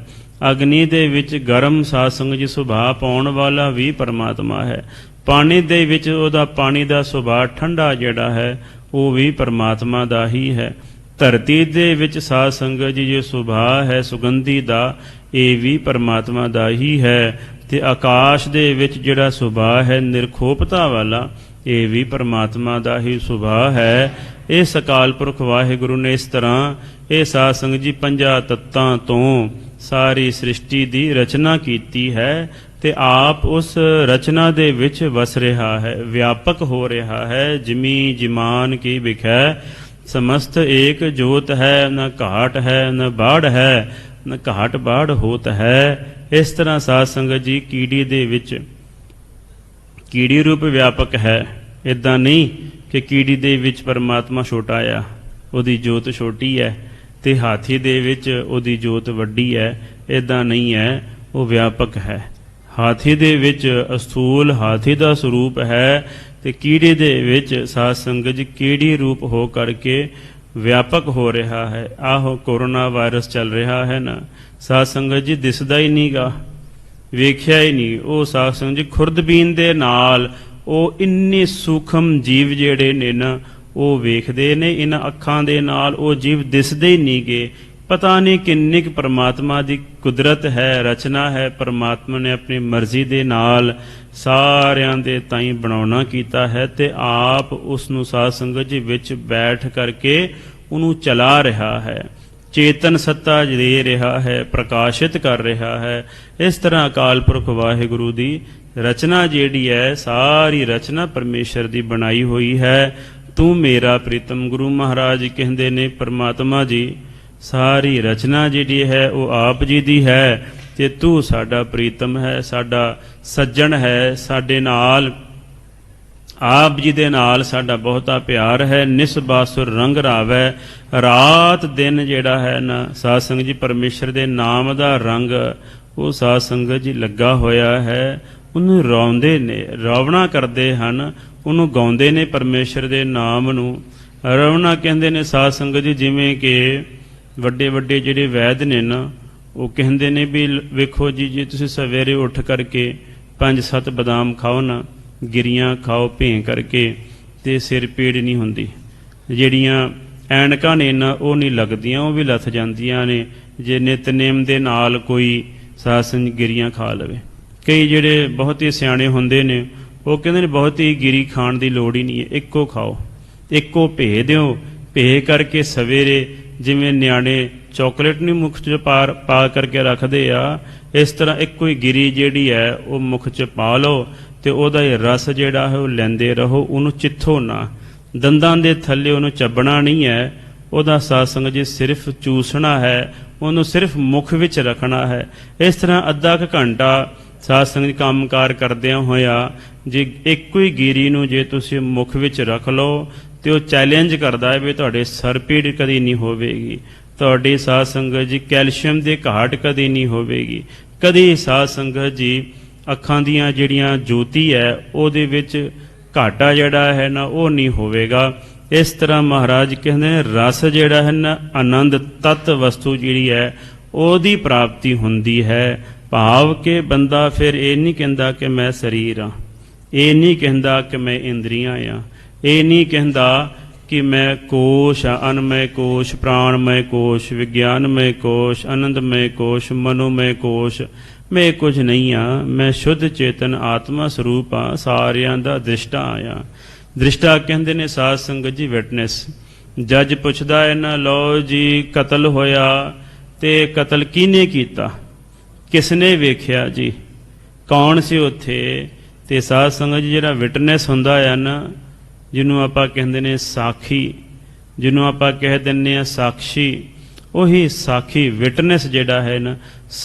ਅਗਨੀ ਦੇ ਵਿੱਚ ਗਰਮ ਸਾਧ ਸੰਗਤ ਜੀ ਸੁਭਾਅ ਪਾਉਣ ਵਾਲਾ ਵੀ ਪਰਮਾਤਮਾ ਹੈ। ਪਾਣੀ ਦੇ ਵਿੱਚ ਉਹਦਾ ਪਾਣੀ ਦਾ ਸੁਭਾਅ ਠੰਡਾ ਜਿਹੜਾ ਹੈ ਉਹ ਵੀ ਪਰਮਾਤਮਾ ਦਾ ਹੀ ਹੈ। ਧਰਤੀ ਦੇ ਵਿੱਚ ਸਾਧ ਸੰਗਤ ਜੀ ਜੋ ਸੁਭਾਅ ਹੈ ਸੁਗੰਧੀ ਦਾ, ਇਹ ਵੀ ਪਰਮਾਤਮਾ ਦਾ ਹੀ ਹੈ। ਤੇ ਆਕਾਸ਼ ਦੇ ਵਿੱਚ ਜਿਹੜਾ ਸੁਭਾਅ ਹੈ ਨਿਰਖੋਪਤਾ ਵਾਲਾ, ਇਹ ਵੀ ਪਰਮਾਤਮਾ ਦਾ ਹੀ ਸੁਭਾਅ ਹੈ। ਇਸ ਅਕਾਲ ਪੁਰਖ ਵਾਹਿਗੁਰੂ ਨੇ ਇਸ ਤਰ੍ਹਾਂ ਇਹ ਸਾਧ ਸੰਗਤ ਜੀ 5 ਤੱਤਾਂ ਤੋਂ ਸਾਰੀ ਸ੍ਰਿਸ਼ਟੀ ਦੀ ਰਚਨਾ ਕੀਤੀ ਹੈ ਤੇ ਆਪ ਉਸ ਰਚਨਾ ਦੇ ਵਿੱਚ ਵਸ ਰਿਹਾ ਹੈ, ਵਿਆਪਕ ਹੋ ਰਿਹਾ ਹੈ। ਜਿਮੀ ਜਿਮਾਨ ਕੀ ਵਿਖੈ ਸਮਸਤ ਏਕ ਜੋਤ ਹੈ, ਨ ਘਾਟ ਹੈ ਨ ਬਾੜ ਹੈ, ਨ ਘਾਟ ਬਾੜ ਹੋਤ ਹੈ। ਇਸ ਤਰ੍ਹਾਂ ਸਾਧ ਸੰਗਤ ਜੀ ਕੀੜੀ ਦੇ ਵਿੱਚ ਕੀੜੀ ਰੂਪ ਵਿਆਪਕ ਹੈ। ਇਦਾਂ ਨਹੀਂ ਕਿ ਕੀੜੀ ਦੇ ਵਿੱਚ ਪਰਮਾਤਮਾ ਛੋਟਾ ਆ, ਉਹਦੀ ਜੋਤ ਛੋਟੀ ਹੈ, ਤੇ ਹਾਥੀ ਦੇ ਵਿੱਚ ਉਹਦੀ ਜੋਤ ਵੱਡੀ ਹੈ। ਇਦਾਂ ਨਹੀਂ ਹੈ, ਉਹ ਵਿਆਪਕ ਹੈ। ਹਾਥੀ ਦੇ ਵਿੱਚ ਅਸਥੂਲ ਹਾਥੀ ਦਾ ਸਰੂਪ ਹੈ ਤੇ ਕੀੜੇ ਦੇ ਵਿੱਚ ਸਾਧ ਸੰਗਤ ਜੀ ਕੀੜੀ ਰੂਪ ਹੋ ਕਰਕੇ ਵਿਆਪਕ ਹੋ ਰਿਹਾ ਹੈ। ਆਹੋ ਕੋਰੋਨਾ ਵਾਇਰਸ ਚੱਲ ਰਿਹਾ ਹੈ ਨਾ, ਸਾਧ ਸੰਗਤ ਜੀ ਦਿਸਦਾ ਹੀ ਨਹੀਂਗਾ, ਵੇਖਿਆ ਹੀ ਨਹੀਂ। ਉਹ ਸਾਧ ਸੰਗਤ ਜੀ ਖੁਰਦਬੀਨ ਦੇ ਨਾਲ ਉਹ ਇੰਨੇ ਸੂਖਮ ਜੀਵ ਜਿਹੜੇ ਨੇ ਨਾ ਉਹ ਵੇਖਦੇ ਨੇ, ਇਹਨਾਂ ਅੱਖਾਂ ਦੇ ਨਾਲ ਉਹ ਜੀਵ ਦਿਸਦੇ ਹੀ ਨਹੀਂ ਗੇ। ਪਤਾ ਨਹੀਂ ਕਿੰਨੀ ਕੁ ਪਰਮਾਤਮਾ ਦੀ ਕੁਦਰਤ ਹੈ, ਰਚਨਾ ਹੈ। ਪਰਮਾਤਮਾ ਨੇ ਆਪਣੀ ਮਰਜ਼ੀ ਦੇ ਨਾਲ ਸਾਰਿਆਂ ਦੇ ਤਾਈਂ ਬਣਾਉਣਾ ਕੀਤਾ ਹੈ ਤੇ ਆਪ ਉਸ ਨੂੰ ਸਾਧ ਸੰਗਤ ਜੀ ਵਿੱਚ ਬੈਠ ਕਰਕੇ ਉਹਨੂੰ ਚਲਾ ਰਿਹਾ ਹੈ, ਚੇਤਨ ਸੱਤਾ ਦੇ ਰਿਹਾ ਹੈ, ਪ੍ਰਕਾਸ਼ਿਤ ਕਰ ਰਿਹਾ ਹੈ। ਇਸ ਤਰ੍ਹਾਂ ਅਕਾਲ ਪੁਰਖ ਵਾਹਿਗੁਰੂ ਦੀ ਰਚਨਾ ਜਿਹੜੀ ਹੈ, ਸਾਰੀ ਰਚਨਾ ਪਰਮੇਸ਼ਰ ਦੀ ਬਣਾਈ ਹੋਈ ਹੈ। ਤੂੰ ਮੇਰਾ ਪ੍ਰੀਤਮ, ਗੁਰੂ ਮਹਾਰਾਜ ਕਹਿੰਦੇ ਨੇ ਪਰਮਾਤਮਾ ਜੀ ਸਾਰੀ ਰਚਨਾ ਜਿਹੜੀ ਹੈ ਉਹ ਆਪ ਜੀ ਦੀ ਹੈ ਤੇ ਤੂੰ ਸਾਡਾ ਪ੍ਰੀਤਮ ਹੈ, ਸਾਡਾ ਸੱਜਣ ਹੈ, ਸਾਡੇ ਨਾਲ ਆਪ ਜੀ ਦੇ ਨਾਲ ਸਾਡਾ ਬਹੁਤਾ ਪਿਆਰ ਹੈ। ਨਿਸ ਬਾਸੁਰ ਰੰਗ ਰਾਵੈ, ਰਾਤ ਦਿਨ ਜਿਹੜਾ ਹੈ ਨਾ ਸਾਧ ਸੰਗਤ ਜੀ ਪਰਮੇਸ਼ਰ ਦੇ ਨਾਮ ਦਾ ਰੰਗ ਉਹ ਸਾਧ ਸੰਗਤ ਜੀ ਲੱਗਾ ਹੋਇਆ ਹੈ। ਉਹਨੂੰ ਰੌਂਦੇ ਨੇ, ਰੌਵਣਾ ਕਰਦੇ ਹਨ, ਉਹਨੂੰ ਗਾਉਂਦੇ ਨੇ ਪਰਮੇਸ਼ਰ ਦੇ ਨਾਮ ਨੂੰ। ਰੌਵਣਾ ਕਹਿੰਦੇ ਨੇ ਸਾਧ ਸੰਗਤ ਜੀ ਜਿਵੇਂ ਕਿ ਵੱਡੇ ਵੱਡੇ ਜਿਹੜੇ ਵੈਦ ਨੇ ਨਾ ਉਹ ਕਹਿੰਦੇ ਨੇ ਵੀ ਵੇਖੋ ਜੀ, ਜੇ ਤੁਸੀਂ ਸਵੇਰੇ ਉੱਠ ਕਰਕੇ 5-7 ਬਦਾਮ ਖਾਓ ਨਾ, ਗਿਰੀਆਂ ਖਾਓ ਭੇਂ ਕਰਕੇ, ਤੇ ਸਿਰ ਪੀੜ ਨਹੀਂ ਹੁੰਦੀ। ਜਿਹੜੀਆਂ ਐਨਕਾਂ ਨੇ ਨਾ ਉਹ ਨਹੀਂ ਲੱਗਦੀਆਂ, ਉਹ ਵੀ ਲੱਥ ਜਾਂਦੀਆਂ ਨੇ ਜੇ ਨਿਤਨੇਮ ਦੇ ਨਾਲ ਕੋਈ ਸਾਧ ਸੰਗਤ ਗਿਰੀਆਂ ਖਾ ਲਵੇ। ਕਈ ਜਿਹੜੇ ਬਹੁਤ ਹੀ ਸਿਆਣੇ ਹੁੰਦੇ ਨੇ ਉਹ ਕਹਿੰਦੇ ਨੇ ਬਹੁਤੀ ਗਿਰੀ ਖਾਣ ਦੀ ਲੋੜ ਹੀ ਨਹੀਂ ਹੈ, ਇੱਕੋ ਖਾਓ, ਇੱਕੋ ਭੇਂ ਦਿਓ। ਭੇਂ ਕਰਕੇ ਸਵੇਰੇ ਜਿਵੇਂ ਨਿਆਣੇ ਚਾਕਲੇਟ ਨਹੀਂ ਮੁੱਖ 'ਚ ਪਾ ਕਰਕੇ ਰੱਖਦੇ ਆ, ਇਸ ਤਰ੍ਹਾਂ ਇੱਕੋ ਹੀ ਗਿਰੀ ਜਿਹੜੀ ਹੈ ਉਹ ਮੁੱਖ 'ਚ ਪਾ ਲਓ ਤੇ ਉਹਦਾ ਇਹ ਰਸ ਜਿਹੜਾ ਹੈ ਉਹ ਲੈਂਦੇ ਰਹੋ, ਉਹਨੂੰ ਚਿੱਥੋ ਨਾ, ਦੰਦਾਂ ਦੇ ਥੱਲੇ ਉਹਨੂੰ ਚੱਬਣਾ ਨਹੀਂ ਹੈ, ਉਹਦਾ ਸਾਧ ਸੰਗਤ ਜੀ ਸਿਰਫ ਚੂਸਣਾ ਹੈ, ਉਹਨੂੰ ਸਿਰਫ ਮੁਖ ਵਿੱਚ ਰੱਖਣਾ ਹੈ। ਇਸ ਤਰ੍ਹਾਂ ਅੱਧਾ ਕੁ ਘੰਟਾ ਸਾਧ ਸੰਗਤ ਕੰਮਕਾਰ ਕਰਦਿਆਂ ਹੋਇਆ ਜੇ ਇੱਕੋ ਹੀ ਗਿਰੀ ਨੂੰ ਜੇ ਤੁਸੀਂ ਮੁਖ ਵਿੱਚ ਰੱਖ ਲਓ ਤੇ ਉਹ ਚੈਲੰਜ ਕਰਦਾ ਹੈ ਵੀ ਤੁਹਾਡੇ ਸਿਰ ਪੀੜ ਕਦੀ ਨਹੀਂ ਹੋਵੇਗੀ, ਤੁਹਾਡੀ ਸਾਧ ਸੰਗਤ ਜੀ ਕੈਲਸ਼ੀਅਮ ਦੀ ਘਾਟ ਕਦੀ ਨਹੀਂ ਹੋਵੇਗੀ, ਕਦੀ ਸਾਧ ਸੰਗਤ ਜੀ ਅੱਖਾਂ ਦੀਆਂ ਜਿਹੜੀਆਂ ਜੋਤੀ ਹੈ ਉਹਦੇ ਵਿੱਚ ਘਾਟਾ ਜਿਹੜਾ ਹੈ ਨਾ ਉਹ ਨਹੀਂ ਹੋਵੇਗਾ। ਇਸ ਤਰ੍ਹਾਂ ਮਹਾਰਾਜ ਕਹਿੰਦੇ ਨੇ ਰਸ ਜਿਹੜਾ ਹੈ ਨਾ ਆਨੰਦ ਤਤ ਵਸਤੂ ਜਿਹੜੀ ਹੈ ਉਹਦੀ ਪ੍ਰਾਪਤੀ ਹੁੰਦੀ ਹੈ। ਭਾਵ ਕਿ ਬੰਦਾ ਫਿਰ ਇਹ ਨਹੀਂ ਕਹਿੰਦਾ ਕਿ ਮੈਂ ਸਰੀਰ ਹਾਂ, ਇਹ ਨਹੀਂ ਕਹਿੰਦਾ ਕਿ ਮੈਂ ਇੰਦਰੀਆਂ ਆ, ਇਹ ਨਹੀਂ ਕਹਿੰਦਾ ਕਿ ਮੈਂ ਕੋਸ਼ ਆ, ਅਨਮय ਕੋਸ਼, ਪ੍ਰਾਣਮय ਕੋਸ਼, ਵਿਗਿਆਨਮय ਕੋਸ਼, ਆਨੰਦਮय ਕੋਸ਼, ਮਨੋਮय ਕੋਸ਼। ਮੈਂ ਕੁਝ ਨਹੀਂ ਆ, ਮੈਂ ਸ਼ੁੱਧ ਚੇਤਨ ਆਤਮਾ ਸਰੂਪ ਆ, ਸਾਰਿਆਂ ਦਾ ਦ੍ਰਿਸ਼ਟਾ ਆ। ਦ੍ਰਿਸ਼ਟਾ ਕਹਿੰਦੇ ਨੇ ਸਾਧ ਸੰਗਤ ਜੀ ਵਿਟਨੈਸ। ਜੱਜ ਪੁੱਛਦਾ ਹੈ ਨਾ, ਲਓ ਜੀ ਕਤਲ ਹੋਇਆ ਤੇ ਕਤਲ ਕਿਹਨੇ ਕੀਤਾ, ਕਿਸਨੇ ਵੇਖਿਆ ਜੀ, ਕੌਣ ਸੀ ਉੱਥੇ? ਤੇ ਸਾਧ ਸੰਗਤ ਜੀ ਜਿਹੜਾ ਵਿਟਨੈਸ ਹੁੰਦਾ ਆ ਨਾ, ਜਿਹਨੂੰ ਆਪਾਂ ਕਹਿੰਦੇ ਨੇ ਸਾਖੀ, ਜਿਹਨੂੰ ਆਪਾਂ ਕਹਿ ਦਿੰਦੇ ਆ ਸਾਖੀ, ਉਹੀ ਸਾਖੀ ਵਿਟਨੈਸ ਜਿਹੜਾ ਹੈ ਨਾ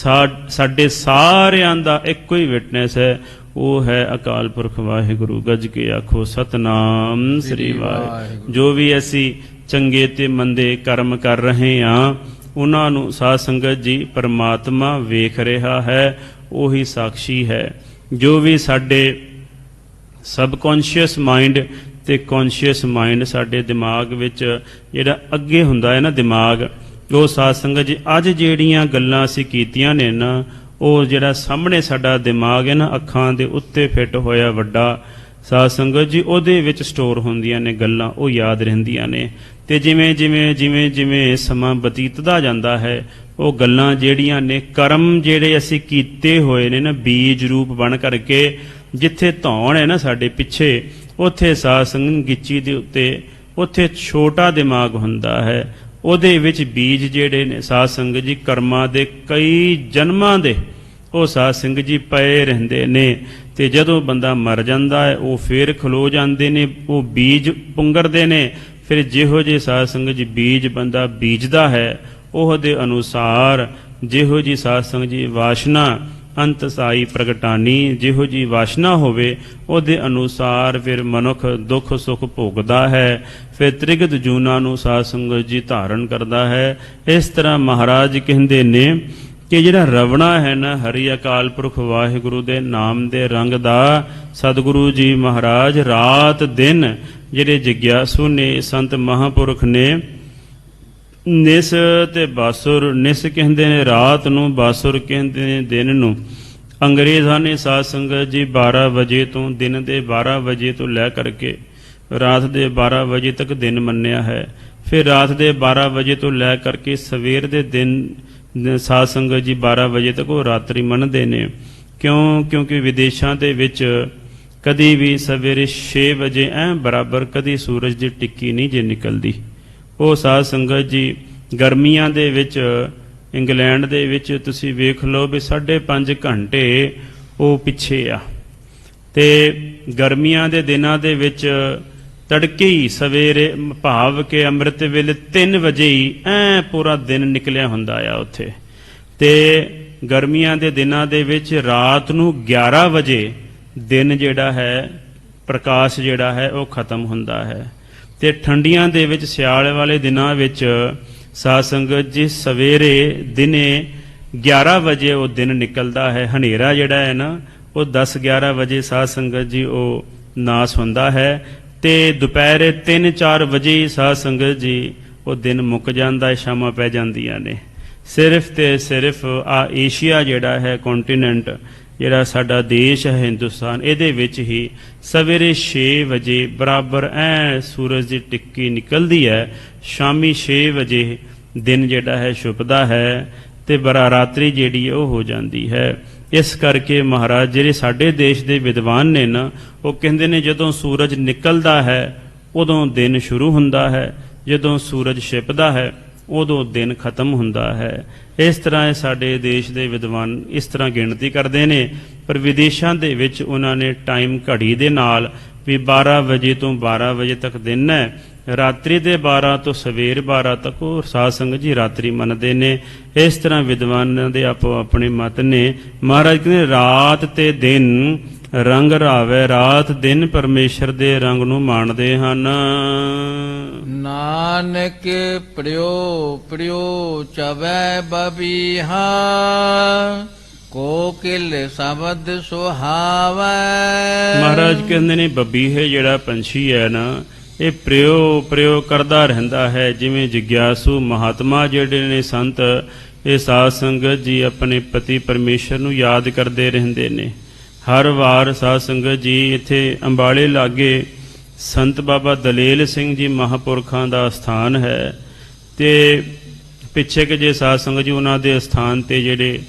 ਸਾਡੇ ਸਾਰਿਆਂ ਦਾ ਇੱਕੋ ਹੀ ਵਿਟਨੈਸ ਹੈ, ਉਹ ਹੈ ਅਕਾਲ ਪੁਰਖ ਵਾਹਿਗੁਰੂ। ਗੱਜ ਕੇ ਆਖੋ ਸਤਨਾਮ ਸ੍ਰੀ ਵਾਹਿਗੁਰੂ। ਜੋ ਵੀ ਅਸੀਂ ਚੰਗੇ ਤੇ ਮੰਦੇ ਕਰਮ ਕਰ ਰਹੇ ਹਾਂ ਉਹਨਾਂ ਨੂੰ ਸਾਧ ਸੰਗਤ ਜੀ ਪਰਮਾਤਮਾ ਵੇਖ ਰਿਹਾ ਹੈ, ਉਹੀ ਸਾਖੀ ਹੈ। ਜੋ ਵੀ ਸਾਡੇ ਸਬਕੌਂਸ਼ੀਅਸ ਮਾਈਂਡ ਤੇ ਕੌਂਸ਼ੀਅਸ ਮਾਈਂਡ ਸਾਡੇ ਦਿਮਾਗ ਵਿੱਚ ਜਿਹੜਾ ਅੱਗੇ ਹੁੰਦਾ ਹੈ ਨਾ ਦਿਮਾਗ, ਉਹ ਸਾਧ ਸੰਗਤ ਜੀ ਅੱਜ ਜਿਹੜੀਆਂ ਗੱਲਾਂ ਅਸੀਂ ਕੀਤੀਆਂ ਨੇ ਨਾ, ਉਹ ਜਿਹੜਾ ਸਾਹਮਣੇ ਸਾਡਾ ਦਿਮਾਗ ਹੈ ਨਾ, ਅੱਖਾਂ ਦੇ ਉੱਤੇ ਫਿੱਟ ਹੋਇਆ ਵੱਡਾ ਸਾਧ ਸੰਗਤ ਜੀ, ਉਹਦੇ ਵਿੱਚ ਸਟੋਰ ਹੁੰਦੀਆਂ ਨੇ ਗੱਲਾਂ, ਉਹ ਯਾਦ ਰਹਿੰਦੀਆਂ ਨੇ। ਤੇ ਜਿਵੇਂ ਜਿਵੇਂ ਜਿਵੇਂ ਜਿਵੇਂ ਸਮਾਂ ਬਤੀਤਦਾ ਜਾਂਦਾ ਹੈ, ਉਹ ਗੱਲਾਂ ਜਿਹੜੀਆਂ ਨੇ, ਕਰਮ ਜਿਹੜੇ ਅਸੀਂ ਕੀਤੇ ਹੋਏ ਨੇ ਨਾ, ਬੀਜ ਰੂਪ ਬਣ ਕਰਕੇ ਜਿੱਥੇ ਧੌਣ ਹੈ ਨਾ ਸਾਡੇ ਪਿੱਛੇ, ਉੱਥੇ ਸਾਧ ਸੰਗਤ ਗਿੱਚੀ ਦੇ ਉੱਤੇ ਉੱਥੇ ਛੋਟਾ ਦਿਮਾਗ ਹੁੰਦਾ ਹੈ, ਉਹਦੇ ਵਿੱਚ ਬੀਜ ਜਿਹੜੇ ਨੇ ਸਾਧ ਸੰਗਤ ਜੀ ਕਰਮਾਂ ਦੇ ਕਈ ਜਨਮਾਂ ਦੇ, ਉਹ ਸਾਧ ਸੰਗਤ ਜੀ ਪਏ ਰਹਿੰਦੇ ਨੇ। ਤੇ ਜਦੋਂ ਬੰਦਾ ਮਰ ਜਾਂਦਾ ਹੈ, ਉਹ ਫੇਰ ਖਲੋ ਜਾਂਦੇ ਨੇ, ਉਹ ਬੀਜ ਪੁੰਗਰਦੇ ਨੇ। ਫਿਰ ਜਿਹੋ ਜਿਹੇ ਸਾਧ ਸੰਗਤ ਜੀ ਬੀਜ ਬੰਦਾ ਬੀਜਦਾ ਹੈ, ਉਹਦੇ ਅਨੁਸਾਰ ਜਿਹੋ ਜੀ ਸਾਧ ਸੰਗਤ ਜੀ ਵਾਸ਼ਨਾ ਅੰਤ ਸਾਈ ਪ੍ਰਗਟਾਨੀ, ਜਿਹੋ ਜੀ ਵਾਸ਼ਨਾ ਹੋਵੇ ਉਹਦੇ ਅਨੁਸਾਰ ਫਿਰ ਮਨੁੱਖ ਦੁੱਖ ਸੁੱਖ ਭੋਗਦਾ ਹੈ, ਫਿਰ ਤ੍ਰਿਗਤ ਜੂਨਾਂ ਨੂੰ ਸਾਧ ਸੰਗਤ ਜੀ ਧਾਰਨ ਕਰਦਾ ਹੈ। ਇਸ ਤਰ੍ਹਾਂ ਮਹਾਰਾਜ ਕਹਿੰਦੇ ਨੇ ਕਿ ਜਿਹੜਾ ਰਵਣਾ ਹੈ ਨਾ, ਹਰੀ ਅਕਾਲ ਪੁਰਖ ਵਾਹਿਗੁਰੂ ਦੇ ਨਾਮ ਦੇ ਰੰਗ ਦਾ, ਸਤਿਗੁਰੂ ਜੀ ਮਹਾਰਾਜ ਰਾਤ ਦਿਨ ਜਿਹੜੇ ਜਿਗਿਆਸੂ ਨੇ, ਸੰਤ ਮਹਾਂਪੁਰਖ ਨੇ, ਨਿਸ ਤੇ ਬਾਸੁਰ, ਨਿਸ ਕਹਿੰਦੇ ਨੇ ਰਾਤ ਨੂੰ, ਬਾਸੁਰ ਕਹਿੰਦੇ ਨੇ ਦਿਨ ਨੂੰ। ਅੰਗਰੇਜ਼ਾਂ ਨੇ ਸਾਧ ਸੰਗਤ ਜੀ 12 ਵਜੇ ਤੋਂ, ਦਿਨ ਦੇ 12 ਵਜੇ ਤੋਂ ਲੈ ਕਰਕੇ ਰਾਤ ਦੇ 12 ਵਜੇ ਤੱਕ ਦਿਨ ਮੰਨਿਆ ਹੈ। ਫਿਰ ਰਾਤ ਦੇ 12 ਵਜੇ ਤੋਂ ਲੈ ਕਰਕੇ ਸਵੇਰ ਦੇ ਦਿਨ ਸਾਧ ਸੰਗਤ ਜੀ 12 ਵਜੇ ਤੱਕ ਉਹ ਰਾਤਰੀ ਮੰਨਦੇ ਨੇ। ਕਿਉਂਕਿ ਵਿਦੇਸ਼ਾਂ ਦੇ ਵਿੱਚ ਕਦੀ ਵੀ ਸਵੇਰੇ 6 ਵਜੇ ਬਰਾਬਰ ਕਦੀ ਸੂਰਜ ਦੀ ਟਿੱਕੀ ਨਹੀਂ ਜੇ ਨਿਕਲਦੀ। ਉਹ ਸਾਧ ਸੰਗਤ ਜੀ ਗਰਮੀਆਂ ਦੇ ਵਿੱਚ ਇੰਗਲੈਂਡ ਦੇ ਵਿੱਚ ਤੁਸੀਂ ਵੇਖ ਲਓ ਵੀ 5.5 ਘੰਟੇ ਉਹ ਪਿੱਛੇ ਆ। ਤੇ ਗਰਮੀਆਂ ਦੇ ਦਿਨਾਂ ਦੇ ਵਿੱਚ ਤੜਕੇ ਹੀ ਸਵੇਰੇ ਭਾਵ ਕਿ ਅੰਮ੍ਰਿਤ ਵੇਲੇ 3 ਵਜੇ ਹੀ ਪੂਰਾ ਦਿਨ ਨਿਕਲਿਆ ਹੁੰਦਾ ਆ ਉੱਥੇ। ਤੇ ਗਰਮੀਆਂ ਦੇ ਦਿਨਾਂ ਦੇ ਵਿੱਚ ਰਾਤ ਨੂੰ 11 ਵਜੇ ਦਿਨ ਜਿਹੜਾ ਹੈ, ਪ੍ਰਕਾਸ਼ ਜਿਹੜਾ ਹੈ ਉਹ ਖਤਮ ਹੁੰਦਾ ਹੈ। ਤੇ ਠੰਡੀਆਂ ਦੇ ਵਿੱਚ ਸਿਆਲ ਵਾਲੇ ਦਿਨਾਂ ਵਿੱਚ ਸਾਧ ਸੰਗਤ ਜੀ ਸਵੇਰੇ ਦਿਨੇ 11 ਵਜੇ ਉਹ ਦਿਨ ਨਿਕਲਦਾ ਹੈ। ਹਨੇਰਾ ਜਿਹੜਾ ਹੈ ਨਾ, ਉਹ 10-11 ਵਜੇ ਸਾਧ ਸੰਗਤ ਜੀ ਉਹ ਨਾਸ ਹੁੰਦਾ ਹੈ। ਤੇ ਦੁਪਹਿਰੇ 3-4 ਵਜੇ ਸਾਧ ਸੰਗਤ ਜੀ ਉਹ ਦਿਨ ਮੁੱਕ ਜਾਂਦਾ ਹੈ, ਸ਼ਾਮਾਂ ਪੈ ਜਾਂਦੀਆਂ ਨੇ। ਸਿਰਫ ਤੇ ਸਿਰਫ ਆ ਏਸ਼ੀਆ ਜਿਹੜਾ ਹੈ ਕੰਟੀਨੈਂਟ, ਜਿਹੜਾ ਸਾਡਾ ਦੇਸ਼ ਹੈ ਹਿੰਦੁਸਤਾਨ, ਇਹਦੇ ਵਿੱਚ ਹੀ ਸਵੇਰੇ 6 ਵਜੇ ਬਰਾਬਰ ਸੂਰਜ ਦੀ ਟਿੱਕੀ ਨਿਕਲਦੀ ਹੈ। ਸ਼ਾਮੀ 6 ਵਜੇ ਦਿਨ ਜਿਹੜਾ ਹੈ ਛੁਪਦਾ ਹੈ ਤੇ ਰਾਤਰੀ ਜਿਹੜੀ ਉਹ ਹੋ ਜਾਂਦੀ ਹੈ। ਇਸ ਕਰਕੇ ਮਹਾਰਾਜ ਜਿਹੜੇ ਸਾਡੇ ਦੇਸ਼ ਦੇ ਵਿਦਵਾਨ ਨੇ ਨਾ, ਉਹ ਕਹਿੰਦੇ ਨੇ ਜਦੋਂ ਸੂਰਜ ਨਿਕਲਦਾ ਹੈ ਉਦੋਂ ਦਿਨ ਸ਼ੁਰੂ ਹੁੰਦਾ ਹੈ, ਜਦੋਂ ਸੂਰਜ ਛਿਪਦਾ ਹੈ ਉਦੋਂ ਦਿਨ ਖਤਮ ਹੁੰਦਾ ਹੈ। ਇਸ ਤਰ੍ਹਾਂ ਸਾਡੇ ਦੇਸ਼ ਦੇ ਵਿਦਵਾਨ ਇਸ ਤਰ੍ਹਾਂ ਗਿਣਤੀ ਕਰਦੇ ਨੇ। ਪਰ ਵਿਦੇਸ਼ਾਂ ਦੇ ਵਿੱਚ ਉਹਨਾਂ ਨੇ ਟਾਈਮ ਘੜੀ ਦੇ ਨਾਲ ਵੀ 12 ਵਜੇ ਤੋਂ 12 ਵਜੇ ਤੱਕ ਦਿਨ ਹੈ, ਰਾਤਰੀ ਦੇ 12 ਤੋਂ ਸਵੇਰ 12 ਤੱਕ ਉਹ ਸਾਧ ਸੰਗਤ ਜੀ ਰਾਤਰੀ ਮੰਨਦੇ ਨੇ। ਇਸ ਤਰ੍ਹਾਂ ਵਿਦਵਾਨਾਂ ਦੇ ਆਪੋ ਆਪਣੇ ਮਤ ਨੇ। ਮਹਾਰਾਜ ਕਹਿੰਦੇ ਰਾਤ ਤੇ ਦਿਨ ਰੰਗ ਰਾਵੇ, ਰਾਤ ਦਿਨ ਪਰਮੇਸ਼ਰ ਦੇ ਰੰਗ ਨੂੰ ਮਾਣਦੇ ਹਨ। ਨਾਨਕ ਪ੍ਰਿਓ ਚਵੈ ਬਬੀਹਾ, ਕੋਕਿਲ ਸ਼ਬਦ ਸੁਹਾਵੈ। ਮਹਾਰਾਜ ਕਹਿੰਦੇ ਨੇ ਬਬੀਹੇ ਜਿਹੜਾ ਪੰਛੀ ਹੈ ਨਾ, ਇਹ ਪ੍ਰਿਓ ਕਰਦਾ ਰਹਿੰਦਾ ਹੈ। ਜਿਵੇਂ ਜਿਗਿਆਸੂ ਮਹਾਤਮਾ ਜਿਹੜੇ ਨੇ ਸੰਤ, ਇਹ ਸਾਧ ਸੰਗਤ ਜੀ ਆਪਣੇ ਪਤੀ ਪਰਮੇਸ਼ਰ ਨੂੰ ਯਾਦ ਕਰਦੇ ਰਹਿੰਦੇ ਨੇ। ਹਰ ਵਾਰ ਸਾਧ ਸੰਗਤ ਜੀ ਇੱਥੇ ਅੰਬਾਲੇ ਲਾਗੇ ਸੰਤ ਬਾਬਾ ਦਲੇਲ ਸਿੰਘ ਜੀ ਮਹਾਂਪੁਰਖਾਂ ਦਾ ਸਥਾਨ ਹੈ। ਤੇ ਪਿੱਛੇ ਕਿ ਜੇ ਸਾਧ ਸੰਗਤ ਜੀ ਉਹਨਾਂ ਦੇ ਸਥਾਨ ਤੇ ਜਿਹੜੇ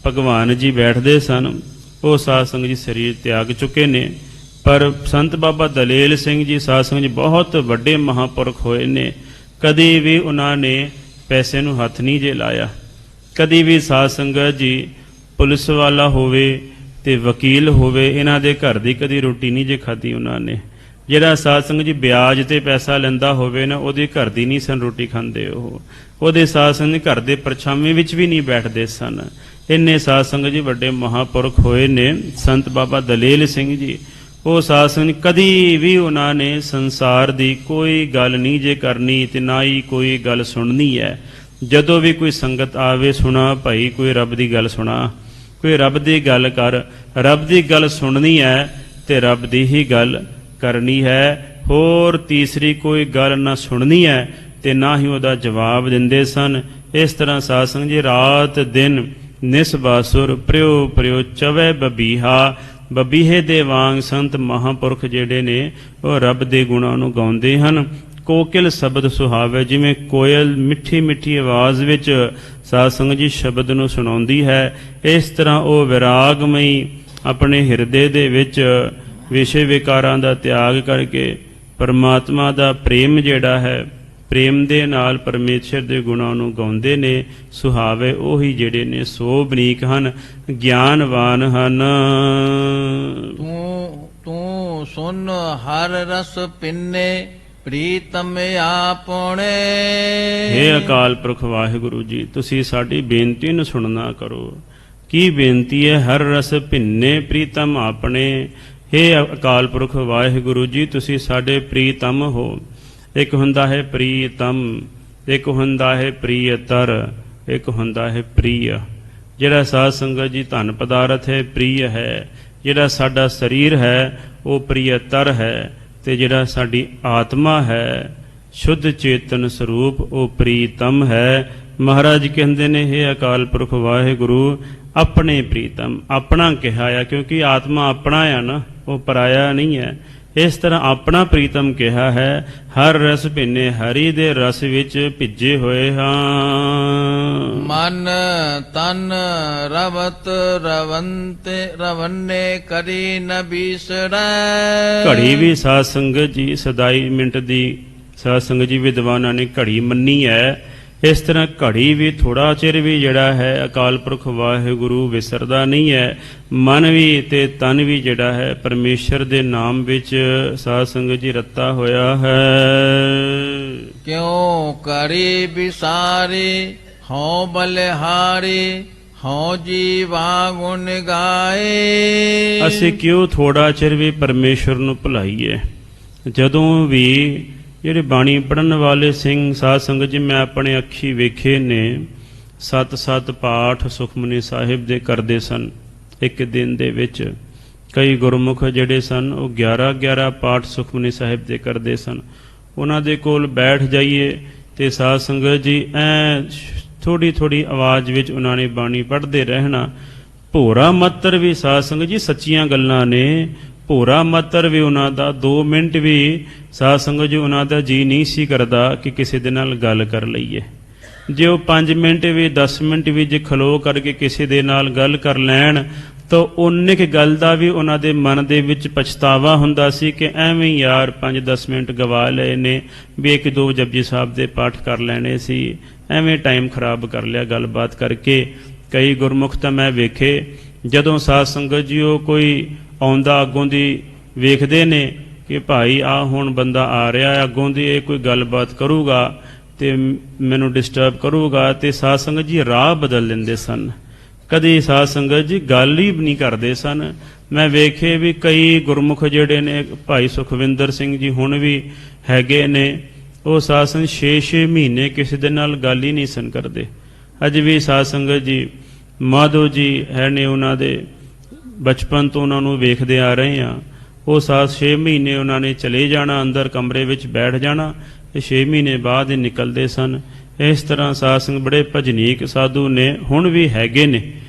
ਭਗਵਾਨ ਜੀ ਬੈਠਦੇ ਸਨ, ਉਹ ਸਾਧ ਸੰਗਤ ਜੀ ਸਰੀਰ ਤਿਆਗ ਚੁੱਕੇ ਨੇ। ਪਰ ਸੰਤ ਬਾਬਾ ਦਲੇਲ ਸਿੰਘ ਜੀ ਸਾਧ ਸੰਗਤ ਜੀ ਬਹੁਤ ਵੱਡੇ ਮਹਾਂਪੁਰਖ ਹੋਏ ਨੇ। ਕਦੀ ਵੀ ਉਹਨਾਂ ਨੇ ਪੈਸੇ ਨੂੰ ਹੱਥ ਨਹੀਂ ਜੇ ਲਾਇਆ। ਕਦੀ ਵੀ ਸਾਧ ਸੰਗਤ ਜੀ ਪੁਲਿਸ ਵਾਲਾ ਹੋਵੇ ਤੇ ਵਕੀਲ ਹੋਵੇ, ਇਹਨਾਂ ਦੇ ਘਰ ਦੀ ਕਦੀ ਰੋਟੀ ਨਹੀਂ ਜੇ ਖਾਧੀ ਉਹਨਾਂ ਨੇ। ਜਿਹੜਾ ਸਾਧ ਸੰਗਤ ਜੀ ਵਿਆਜ ਤੇ ਪੈਸਾ ਲੈਂਦਾ ਹੋਵੇ ਨਾ, ਉਹਦੇ ਘਰ ਦੀ ਨਹੀਂ ਸਨ ਰੋਟੀ ਖਾਂਦੇ। ਉਹਦੇ ਸਾਧ ਸੰਗਤ ਘਰ ਦੇ ਪਰਛਾਵੇਂ ਵਿੱਚ ਵੀ ਨਹੀਂ ਬੈਠਦੇ ਸਨ। ਇੰਨੇ ਸਾਧ ਸੰਗਤ ਜੀ ਵੱਡੇ ਮਹਾਂਪੁਰਖ ਹੋਏ ਨੇ ਸੰਤ ਬਾਬਾ ਦਲੇਲ ਸਿੰਘ ਜੀ। ਉਹ ਸਾਧ ਸੰਗਤ ਕਦੀ ਵੀ ਉਹਨਾਂ ਨੇ ਸੰਸਾਰ ਦੀ ਕੋਈ ਗੱਲ ਨਹੀਂ ਜੇ ਕਰਨੀ ਤੇ ਨਾ ਹੀ ਕੋਈ ਗੱਲ ਸੁਣਨੀ ਹੈ। ਜਦੋਂ ਵੀ ਕੋਈ ਸੰਗਤ ਆਵੇ, ਸੁਣਾ ਭਾਈ ਕੋਈ ਰੱਬ ਦੀ ਗੱਲ ਸੁਣਾ, ਕੋਈ ਰੱਬ ਦੀ ਗੱਲ ਕਰ, ਰੱਬ ਦੀ ਗੱਲ ਸੁਣਨੀ ਹੈ ਤੇ ਰੱਬ ਦੀ ਹੀ ਗੱਲ ਕਰਨੀ ਹੈ। ਹੋਰ ਤੀਸਰੀ ਕੋਈ ਗੱਲ ਨਾ ਸੁਣਨੀ ਹੈ ਤੇ ਨਾ ਹੀ ਉਹਦਾ ਜਵਾਬ ਦਿੰਦੇ ਸਨ। ਇਸ ਤਰ੍ਹਾਂ ਸਾਧ ਸੰਗਤ ਜੀ ਰਾਤ ਦਿਨ ਨਿਸ ਬਾਸੁਰ ਪ੍ਰਿਓ ਪ੍ਰਿਓ ਚਵੈ ਬਬੀਹਾ, ਬਬੀਹੇ ਦੇ ਵਾਂਗ ਸੰਤ ਮਹਾਂਪੁਰਖ ਜਿਹੜੇ ਨੇ ਉਹ ਰੱਬ ਦੇ ਗੁਣਾਂ ਨੂੰ ਗਾਉਂਦੇ ਹਨ। ਕੋਕਿਲ ਸ਼ਬਦ ਸੁਹਾਵੇ, ਜਿਵੇਂ ਕੋਇਲ ਮਿੱਠੀ ਮਿੱਠੀ ਆਵਾਜ਼ ਵਿੱਚ ਸਾਧ ਸੰਗਤ ਜੀ ਸ਼ਬਦ ਨੂੰ ਸੁਣਾਉਂਦੀ ਹੈ, ਇਸ ਤਰ੍ਹਾਂ ਉਹ ਵਿਰਾਗਮਈ ਆਪਣੇ ਹਿਰਦੇ ਦੇ ਵਿੱਚ ਵਿਸ਼ੇ ਵਿਕਾਰਾਂ ਦਾ ਤਿਆਗ ਕਰਕੇ ਪਰਮਾਤਮਾ ਦਾ ਪ੍ਰੇਮ ਜਿਹੜਾ ਹੈ, ਪ੍ਰੇਮ ਦੇ ਨਾਲ ਪਰਮੇਸ਼ਰ ਦੇ ਗੁਣਾਂ ਨੂੰ ਗਾਉਂਦੇ ਨੇ। ਸੁਹਾਵੇ ਉਹੀ ਜਿਹੜੇ ਨੇ ਸੋ ਬਰੀਕ ਹਨ, ਗਿਆਨਵਾਨ ਹਨ। ਤੂੰ ਸੁਨ ਹਰ ਰਸ ਪਿੰਨੇ ਪ੍ਰੀਤਮ ਆਪਣੇ। ਹੇ ਅਕਾਲ ਪੁਰਖ ਵਾਹਿਗੁਰੂ ਜੀ, ਤੁਸੀਂ ਸਾਡੀ ਬੇਨਤੀ ਨੂੰ ਸੁਣਨਾ ਕਰੋ। ਕੀ ਬੇਨਤੀ ਹੈ? ਹਰ ਰਸ ਭਿੰਨੇ ਪ੍ਰੀਤਮ ਆਪਣੇ। ਹੇ ਅਕਾਲ ਪੁਰਖ ਵਾਹਿਗੁਰੂ ਜੀ, ਤੁਸੀਂ ਸਾਡੇ ਪ੍ਰੀਤਮ ਹੋ। ਇੱਕ ਹੁੰਦਾ ਹੈ ਪ੍ਰੀਤਮ, ਇੱਕ ਹੁੰਦਾ ਹੈ ਪ੍ਰੀਅਤਰ, ਇੱਕ ਹੁੰਦਾ ਹੈ ਪ੍ਰੀਯ। ਜਿਹੜਾ ਸਾਧ ਸੰਗਤ ਜੀ ਧਨ ਪਦਾਰਥ ਹੈ ਪ੍ਰੀਯ ਹੈ, ਜਿਹੜਾ ਸਾਡਾ ਸਰੀਰ ਹੈ ਉਹ ਪ੍ਰੀਅਤਰ ਹੈ, ਤੇ ਜਿਹੜਾ ਸਾਡੀ ਆਤਮਾ ਹੈ ਸ਼ੁੱਧ ਚੇਤਨ ਸਰੂਪ ਉਹ ਪ੍ਰੀਤਮ ਹੈ। ਮਹਾਰਾਜ ਕਹਿੰਦੇ ਨੇ ਹੇ ਅਕਾਲ ਪੁਰਖ ਵਾਹਿਗੁਰੂ, ਆਪਣੇ ਪ੍ਰੀਤਮ, ਆਪਣਾ ਕਿਹਾ ਆ ਕਿਉਂਕਿ ਆਤਮਾ ਆਪਣਾ ਆ ਨਾ, ਉਹ ਪਰਾਇਆ ਨਹੀਂ ਹੈ। ਇਸ ਤਰ੍ਹਾਂ ਆਪਣਾ ਪ੍ਰੀਤਮ ਕਿਹਾ ਹੈ। ਹਰ ਰਸ ਭਿੰਨੇ, ਹਰੀ ਦੇ ਰਸ ਵਿੱਚ ਭਿੱਜੇ ਹੋਏ ਹਾਂ। ਮਨ ਤਨ ਰਵਤ ਰਵੰਨੇ ਕਰੀ ਨ ਬੀਸੜੈ। ਘੜੀ ਵੀ ਸਾਧ ਸੰਗਤ ਜੀ ਸਦਾਈ ਮਿੰਟ ਦੀ ਸਾਧ ਸੰਗਤ ਜੀ ਵਿਦਵਾਨਾਂ ਨੇ ਘੜੀ ਮੰਨੀ ਹੈ। ਇਸ ਤਰ੍ਹਾਂ ਘੜੀ ਵੀ ਥੋੜਾ ਚਿਰ ਵੀ ਜਿਹੜਾ ਹੈ ਅਕਾਲ ਪੁਰਖ ਵਾਹਿਗੁਰੂ ਵਿਸਰਦਾ ਨਹੀਂ ਹੈ। ਮਨ ਵੀ ਤੇ ਤਨ ਵੀ ਜਿਹੜਾ ਹੈ ਪਰਮੇਸ਼ਰ ਦੇ ਨਾਮ ਵਿੱਚ ਸਾਧ ਸੰਗਤ ਜੀ ਰੱਤਾ ਹੋਇਆ ਹੈ। ਕਿਉ ਕਰੀ ਬਿਸਾਰੀ ਹਉ ਬਲਿਹਾਰੀ ਹਉ ਜੀਵਾ ਗੁਣ ਗਾਏ। ਅਸੀਂ ਕਿਉਂ ਥੋੜਾ ਚਿਰ ਵੀ ਪਰਮੇਸ਼ਰ ਨੂੰ ਭੁਲਾਈਏ? ਜਦੋਂ ਵੀ ਜਿਹੜੇ ਬਾਣੀ ਪੜ੍ਹਨ ਵਾਲੇ ਸਿੰਘ ਸਾਧ ਸੰਗਤ ਜੀ ਮੈਂ ਆਪਣੇ ਅੱਖੀ ਵੇਖੇ ਨੇ 7-7 ਪਾਠ ਸੁਖਮਨੀ ਸਾਹਿਬ ਦੇ ਕਰਦੇ ਸਨ ਇੱਕ ਦਿਨ ਦੇ ਵਿੱਚ। ਕਈ ਗੁਰਮੁਖ ਜਿਹੜੇ ਸਨ ਉਹ 11-11 ਪਾਠ ਸੁਖਮਨੀ ਸਾਹਿਬ ਦੇ ਕਰਦੇ ਸਨ। ਉਹਨਾਂ ਦੇ ਕੋਲ ਬੈਠ ਜਾਈਏ ਤੇ ਸਾਧ ਸੰਗਤ ਜੀ ਐ ਥੋੜੀ ਥੋੜੀ ਆਵਾਜ਼ ਵਿੱਚ ਉਹਨਾਂ ਨੇ ਬਾਣੀ ਪੜ੍ਹਦੇ ਰਹਿਣਾ। ਭੋਰਾ ਮੱਤਰ ਵੀ ਸਾਧ ਸੰਗਤ ਜੀ ਸੱਚੀਆਂ ਗੱਲਾਂ ਨੇ। ਭੋਰਾ ਮੱਤਰ ਵੀ ਉਹਨਾਂ ਦਾ 2 ਮਿੰਟ ਵੀ ਸਾਧ ਸੰਗਤ ਜੀ ਉਹਨਾਂ ਦਾ ਜੀ ਨਹੀਂ ਸੀ ਕਰਦਾ ਕਿ ਕਿਸੇ ਦੇ ਨਾਲ ਗੱਲ ਕਰ ਲਈਏ। ਜੇ ਉਹ 5 ਮਿੰਟ ਵੀ 10 ਮਿੰਟ ਵੀ ਜੇ ਖਲੋ ਕਰਕੇ ਕਿਸੇ ਦੇ ਨਾਲ ਗੱਲ ਕਰ ਲੈਣ ਤਾਂ ਉਨੇ ਕੁ ਗੱਲ ਦਾ ਵੀ ਉਹਨਾਂ ਦੇ ਮਨ ਦੇ ਵਿੱਚ ਪਛਤਾਵਾ ਹੁੰਦਾ ਸੀ ਕਿ ਐਵੇਂ ਯਾਰ 5-10 ਮਿੰਟ ਗਵਾ ਲਏ ਨੇ, ਵੀ 1-2 ਜਪਜੀ ਸਾਹਿਬ ਦੇ ਪਾਠ ਕਰ ਲੈਣੇ ਸੀ, ਐਵੇਂ ਟਾਈਮ ਖਰਾਬ ਕਰ ਲਿਆ ਗੱਲਬਾਤ ਕਰਕੇ। ਕਈ ਗੁਰਮੁਖ ਤਾਂ ਮੈਂ ਵੇਖੇ ਜਦੋਂ ਸਾਧ ਸੰਗਤ ਜੀ ਉਹ ਕੋਈ ਆਉਂਦਾ ਅੱਗੋਂ ਦੀ ਵੇਖਦੇ ਨੇ ਕਿ ਭਾਈ ਆ ਹੁਣ ਬੰਦਾ ਆ ਰਿਹਾ ਅੱਗੋਂ ਦੀ ਇਹ ਕੋਈ ਗੱਲਬਾਤ ਕਰੂਗਾ ਤੇ ਮੈਨੂੰ ਡਿਸਟਰਬ ਕਰੂਗਾ, ਤੇ ਸਾਧ ਸੰਗਤ ਜੀ ਰਾਹ ਬਦਲ ਲੈਂਦੇ ਸਨ। ਕਦੀ ਸਾਧ ਸੰਗਤ ਜੀ ਗੱਲ ਹੀ ਨਹੀਂ ਕਰਦੇ ਸਨ। ਮੈਂ ਵੇਖੇ ਵੀ ਕਈ ਗੁਰਮੁਖ ਜਿਹੜੇ ਨੇ ਭਾਈ ਸੁਖਵਿੰਦਰ ਸਿੰਘ ਜੀ ਹੁਣ ਵੀ ਹੈਗੇ ਨੇ, ਉਹ ਸਾਧ ਸੰਗਤ 6-6 ਮਹੀਨੇ ਕਿਸੇ ਦੇ ਨਾਲ ਗੱਲ ਹੀ ਨਹੀਂ ਸਨ ਕਰਦੇ। ਅੱਜ ਵੀ ਸਾਧ ਸੰਗਤ ਜੀ ਮਾਧੋ ਜੀ ਹੈ ਨੇ, ਉਹਨਾਂ ਦੇ ਬਚਪਨ ਤੋਂ ਉਹਨਾਂ ਨੂੰ ਵੇਖਦੇ ਆ ਰਹੇ ਹਾਂ। ਉਹ 6 ਮਹੀਨੇ ਉਹਨਾਂ ਨੇ ਚਲੇ ਜਾਣਾ, ਅੰਦਰ ਕਮਰੇ ਵਿੱਚ ਬੈਠ ਜਾਣਾ ਤੇ 6 ਮਹੀਨੇ ਬਾਅਦ ਹੀ ਨਿਕਲਦੇ ਸਨ। ਇਸ ਤਰ੍ਹਾਂ ਸਾਧ ਸੰਗਤ ਬੜੇ ਭਜਨੀਕ ਸਾਧੂ ਨੇ, ਹੁਣ ਵੀ ਹੈਗੇ ਨੇ,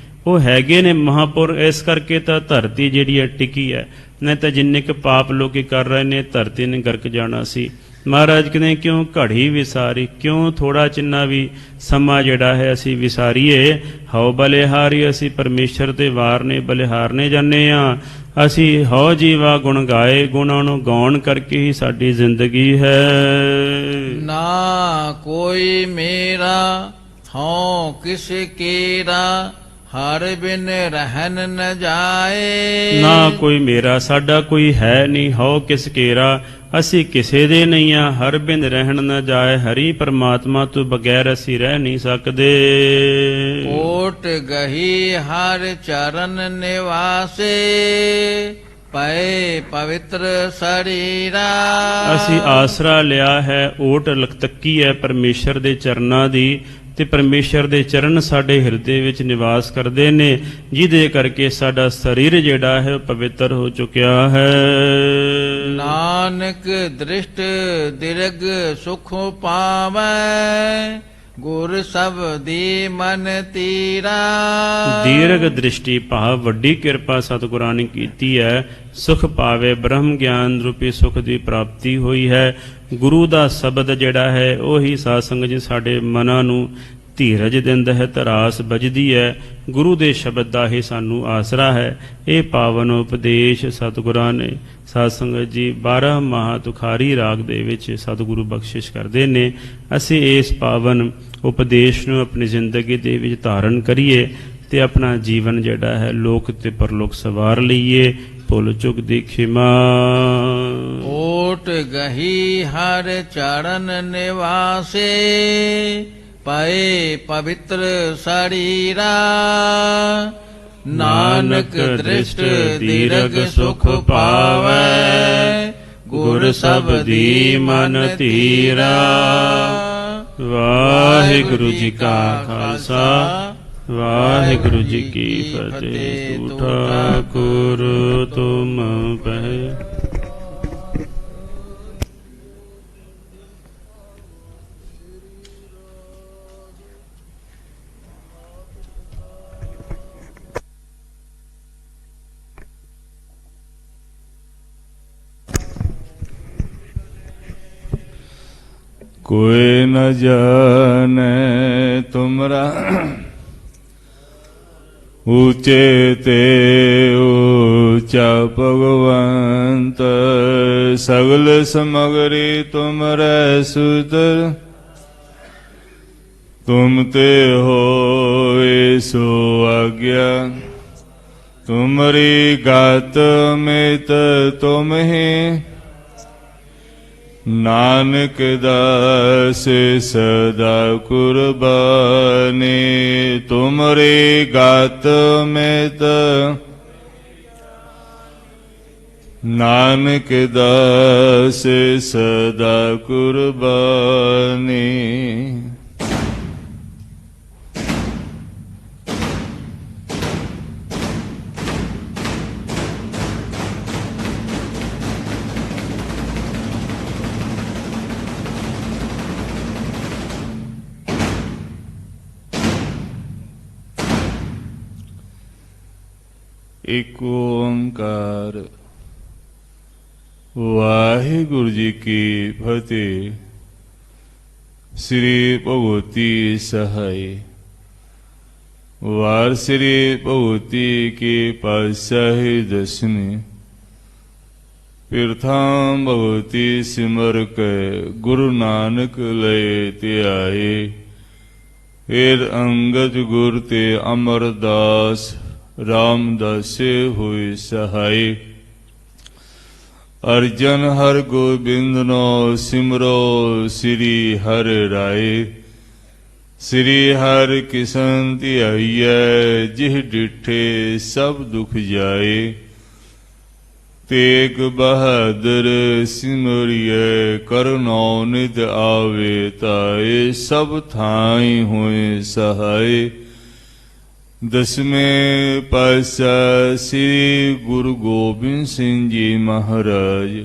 ਉਹ ਹੈਗੇ ਨੇ ਮਹਾਂਪੁਰ। ਇਸ ਕਰਕੇ ਤਾਂ ਧਰਤੀ ਜਿਹੜੀ ਹੈ ਟਿਕੀ ਹੈ, ਨਹੀਂ ਤਾਂ ਜਿੰਨੇ ਕੁ ਪਾਪ ਲੋਕੀ ਕਰ ਰਹੇ ਨੇ ਧਰਤੀ ਨੇ ਗਰਕ ਜਾਣਾ ਸੀ। ਮਹਾਰਾਜ ਕਹਿੰਦੇ ਕਿਉਂ ਘੜੀ ਵਿਸਾਰੀ, ਕਿਉਂ ਥੋੜਾ ਚਿੰਨਾ ਵੀ ਸਮਾਂ ਜਿਹੜਾ ਹੈ ਅਸੀਂ ਵਿਸਾਰੀਏ। ਹਉ ਬਲਿਹਾਰੀ, ਅਸੀਂ ਪਰਮੇਸ਼ਰ ਦੇ ਵਾਰ ਨੇ ਬਲਿਹਾਰਨੇ ਜਾਂਦੇ ਹਾਂ। ਅਸੀਂ ਹਉ ਜੀਵਾ ਗੁਣ ਗਾਏ, ਗੁਣਾਂ ਨੂੰ ਗਾਉਣ ਕਰਕੇ ਹੀ ਸਾਡੀ ਜ਼ਿੰਦਗੀ ਹੈ। ਨਾ ਕੋਈ ਮੇਰਾ ਹਉ ਕਿਸ ਕੇਰਾ ਹਰ ਬਿਨ ਰਹਿਨ ਨ ਜਾਏ। ਨਾ ਕੋਈ ਮੇਰਾ, ਸਾਡਾ ਕੋਈ ਹੈ ਨਹੀਂ, ਹਉ ਕਿਸ ਕੇਰਾ, ਅਸੀਂ ਕਿਸੇ ਦੇ ਨਹੀਂ ਆ, ਹਰ ਬਿਨ ਰਹਿਣ ਨਾ ਜਾਏ। ਹਰੀ ਪਰਮਾਤਮਾ ਤੋਂ ਬਗੈਰ ਅਸੀਂ ਰਹਿ ਨਹੀਂ ਸਕਦੇ। ਕੋਟ ਗਹੀ ਹਰ ਚਰਨ ਨਿਵਾਸੇ ਪਏ ਪਵਿੱਤਰ ਸਰੀਰਾ। ਅਸੀਂ ਆਸਰਾ ਲਿਆ ਹੈ, ਓਟ ਲਖਤੱਕੀ ਹੈ ਪਰਮੇਸ਼ਰ ਦੇ ਚਰਨਾਂ ਦੀ, ਤੇ ਪਰਮੇਸ਼ਰ ਦੇ ਚਰਨ ਸਾਡੇ ਹਿਰਦੇ ਵਿੱਚ ਨਿਵਾਸ ਕਰਦੇ ਨੇ, ਜਿਹਦੇ ਕਰਕੇ ਸਾਡਾ ਸਰੀਰ ਜਿਹੜਾ ਹੈ ਉਹ ਪਵਿੱਤਰ ਹੋ ਚੁੱਕਿਆ ਹੈ। ਨਾਨਕ ਦ੍ਰਿਸ਼ਟ ਦਿਰਗ ਸੁਖ ਪਾਵੈ, ਗੁਰ ਸਬਦੀ ਮਨ ਤੀਰਾ। ਦੀਰਘ ਦ੍ਰਿਸ਼ਟੀ ਭਾਵ ਵੱਡੀ ਕਿਰਪਾ ਸਤਿਗੁਰਾਂ ਨੇ ਕੀਤੀ ਹੈ, ਸੁਖ ਪਾਵੇ, ਬ੍ਰਹਮ ਗਿਆਨ ਰੂਪੀ ਸੁਖ ਦੀ ਪ੍ਰਾਪਤੀ ਹੋਈ ਹੈ। ਗੁਰੂ ਦਾ ਸ਼ਬਦ ਜਿਹੜਾ ਹੈ ਉਹੀ ਸਾਧ ਸੰਗਤ ਜੀ ਸਾਡੇ ਮਨਾਂ ਨੂੰ ਧੀਰਜ ਦਿੰਦਾ ਹੈ, ਤਰਾਸ ਬਜਦੀ ਹੈ। ਗੁਰੂ ਦੇ ਸ਼ਬਦ ਦਾ ਹੀ ਸਾਨੂੰ ਆਸਰਾ ਹੈ। ਇਹ ਪਾਵਨ ਉਪਦੇਸ਼ ਸਤਿਗੁਰਾਂ ਨੇ ਸਾਧ ਸੰਗਤ ਜੀ 12 ਮਾਹ ਤੁਖਾਰੀ ਰਾਗ ਦੇ ਵਿੱਚ ਸਤਿਗੁਰੂ ਬਖਸ਼ਿਸ਼ ਕਰਦੇ ਨੇ। ਅਸੀਂ ਇਸ ਪਾਵਨ ਉਪਦੇਸ਼ ਨੂੰ ਆਪਣੀ ਜ਼ਿੰਦਗੀ ਦੇ ਵਿੱਚ ਧਾਰਨ ਕਰੀਏ ਤੇ ਆਪਣਾ ਜੀਵਨ ਜਿਹੜਾ ਹੈ ਲੋਕ ਤੇ ਪਰਲੋਕ ਸਵਾਰ ਲਈਏ। ਭੁੱਲ ਚੁੱਕ ਦੀ ਖਿਮਾ। ਓਟ ਗਹੀ ਹਰ ਚਰਨ ਨਿਵਾਸੇ, ਪਏ ਪਵਿੱਤਰ ਸਰੀਰਾ। ਨਾਨਕ ਦ੍ਰਿਸ਼ਟ ਦੀਰਘ ਸੁਖ ਪਾਵੈ, ਗੁਰ ਸਬਦੀ ਮਨ ਧੀਰਾ। ਵਾਹਿਗੁਰੂ ਜੀ ਕਾ ਖਾਲਸਾ, ਵਾਹਿਗੁਰੂ ਜੀ ਕੀ ਫਤਿਹ। ਤੂੰ ਠਾਕੁਰ ਤੁਮ ਪਹਿ। कोई न जाने तुमरा ऊंचे ते ऊंचा भगवंत, सगल समगरी तुमरे सुतर। तुम ते हो सो आज्ञा, तुमरी गात मित तुम ही। नानक दास सदा कुर्बानी, तुमरे गात में त। नानक दास सदा कुर्बानी। एक ओंकार। वाहिगुरु जी की फतेह। श्री भगवती सहाय। वार श्री भगवती के पातशाही दसवीं। प्रथम भगवती सिमर के गुरु नानक लय ते आए। फिर अंगद गुर ते अमरदास रामदासे हुए सहाय। अर्जन हर गोबिंद नो सिमरो श्री हर राय। श्री हर किसन धियाइयै, जिह डिठे सब दुख जाए। तेग बहादुर सिमरियै, करनौ निध आवे ताए। सब थाई होए सहाय। दसवें पातशाह श्री गुरु गोबिंद सिंह जी महाराज,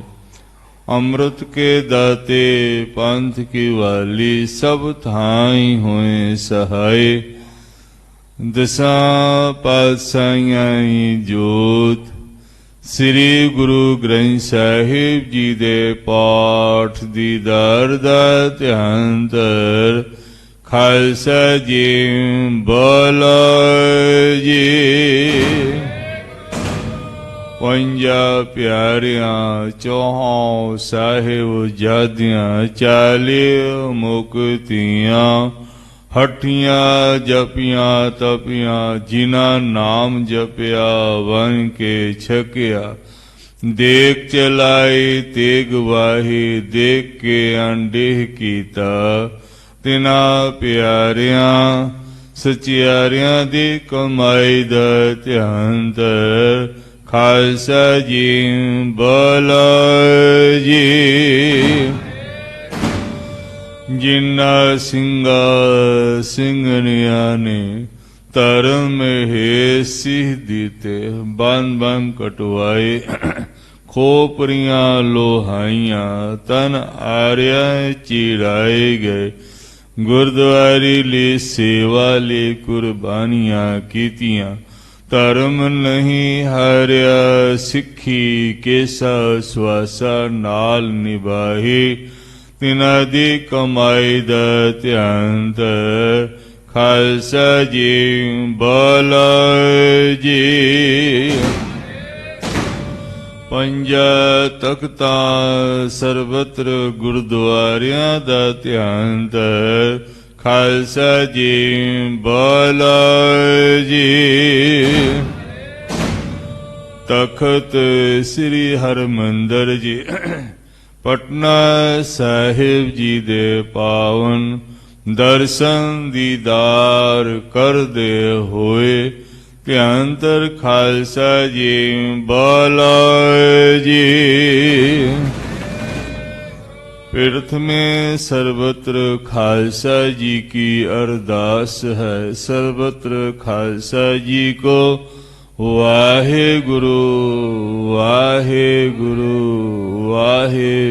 अमृत के दाते पंथ की वाली। सब थाई होए सहाय। दसा पातशाहियां जोत श्री गुरु ग्रंथ साहिब जी दे पाठ दीदार दा ध्यान धर। खालसा जी बोलो जी। पंजा प्यारियां चौहां साहिब जादियां, 40 मुक्तियां। हठियां जपियां तपियां, जिना नाम जपिया वन के छकिया। देख चलाई तेग वाही, देख के अंडेह कीता। तिना प्यारियां सचियारियां दी कमाई दा ध्यान धर। खालसा जी बोलो जी। ਜਿਨਾ ਸਿੰਘਾ ਸਿੰਘਣੀਆਂ ਨੇ ਧਰਮ ਹੈ ਸਿਹ ਦੀਤੇ ਬੰਨ ਬੰਨ ਕਟਵਾਏ ਖੋਪਰੀਆਂ ਲੋਹਾਈਆਂ ਤਨ ਆਰਿਆ ਚਿਰਾਏ ਗਏ ਗੁਰਦੁਆਰੇ ਲਈ ਸੇਵਾ ਲਈ ਕੁਰਬਾਨੀਆਂ ਕੀਤੀਆਂ ਧਰਮ ਨਹੀਂ ਹਾਰਿਆ ਸਿੱਖੀ ਕੇਸਾ ਸਵਾਸਾ ਨਾਲ ਨਿਭਾਹੀ ਤਿਨਾਂ ਦੀ ਕਮਾਈ ਦਾ ਧਿਆਨ ਖਾਲਸਾ ਜੀ ਬੋਲੋ ਜੀ ਪੰਜਾ ਤਖਤਾਂ ਸਰਬਤਰ ਗੁਰਦੁਆਰਿਆਂ ਦਾ ਧਿਆਨ ਖਾਲਸਾ ਜੀ ਬੋਲੋ ਜੀ ਤਖਤ ਸ੍ਰੀ ਹਰਿਮੰਦਰ ਜੀ ਪਟਨਾ ਸਾਹਿਬ ਜੀ ਦੇ ਪਾਵਨ ਦਰਸ਼ਨ ਦੀਦਾਰ ਕਰਦੇ ਹੋਏ ਧਿਆਨਤਰ ਖਾਲਸਾ ਜੀ ਬੋਲੋ ਜੀ ਪਿਰਥ ਮੇਂ ਸਰਬਤਰ ਖਾਲਸਾ ਜੀ ਕੀ ਅਰਦਾਸ ਹੈ ਸਰਬਤਰ ਖਾਲਸਾ ਜੀ ਕੋ ਵਾਹਿਗੁਰੂ ਵਾਹਿਗੁਰੂ ਵਾਹਿਗੁਰੂ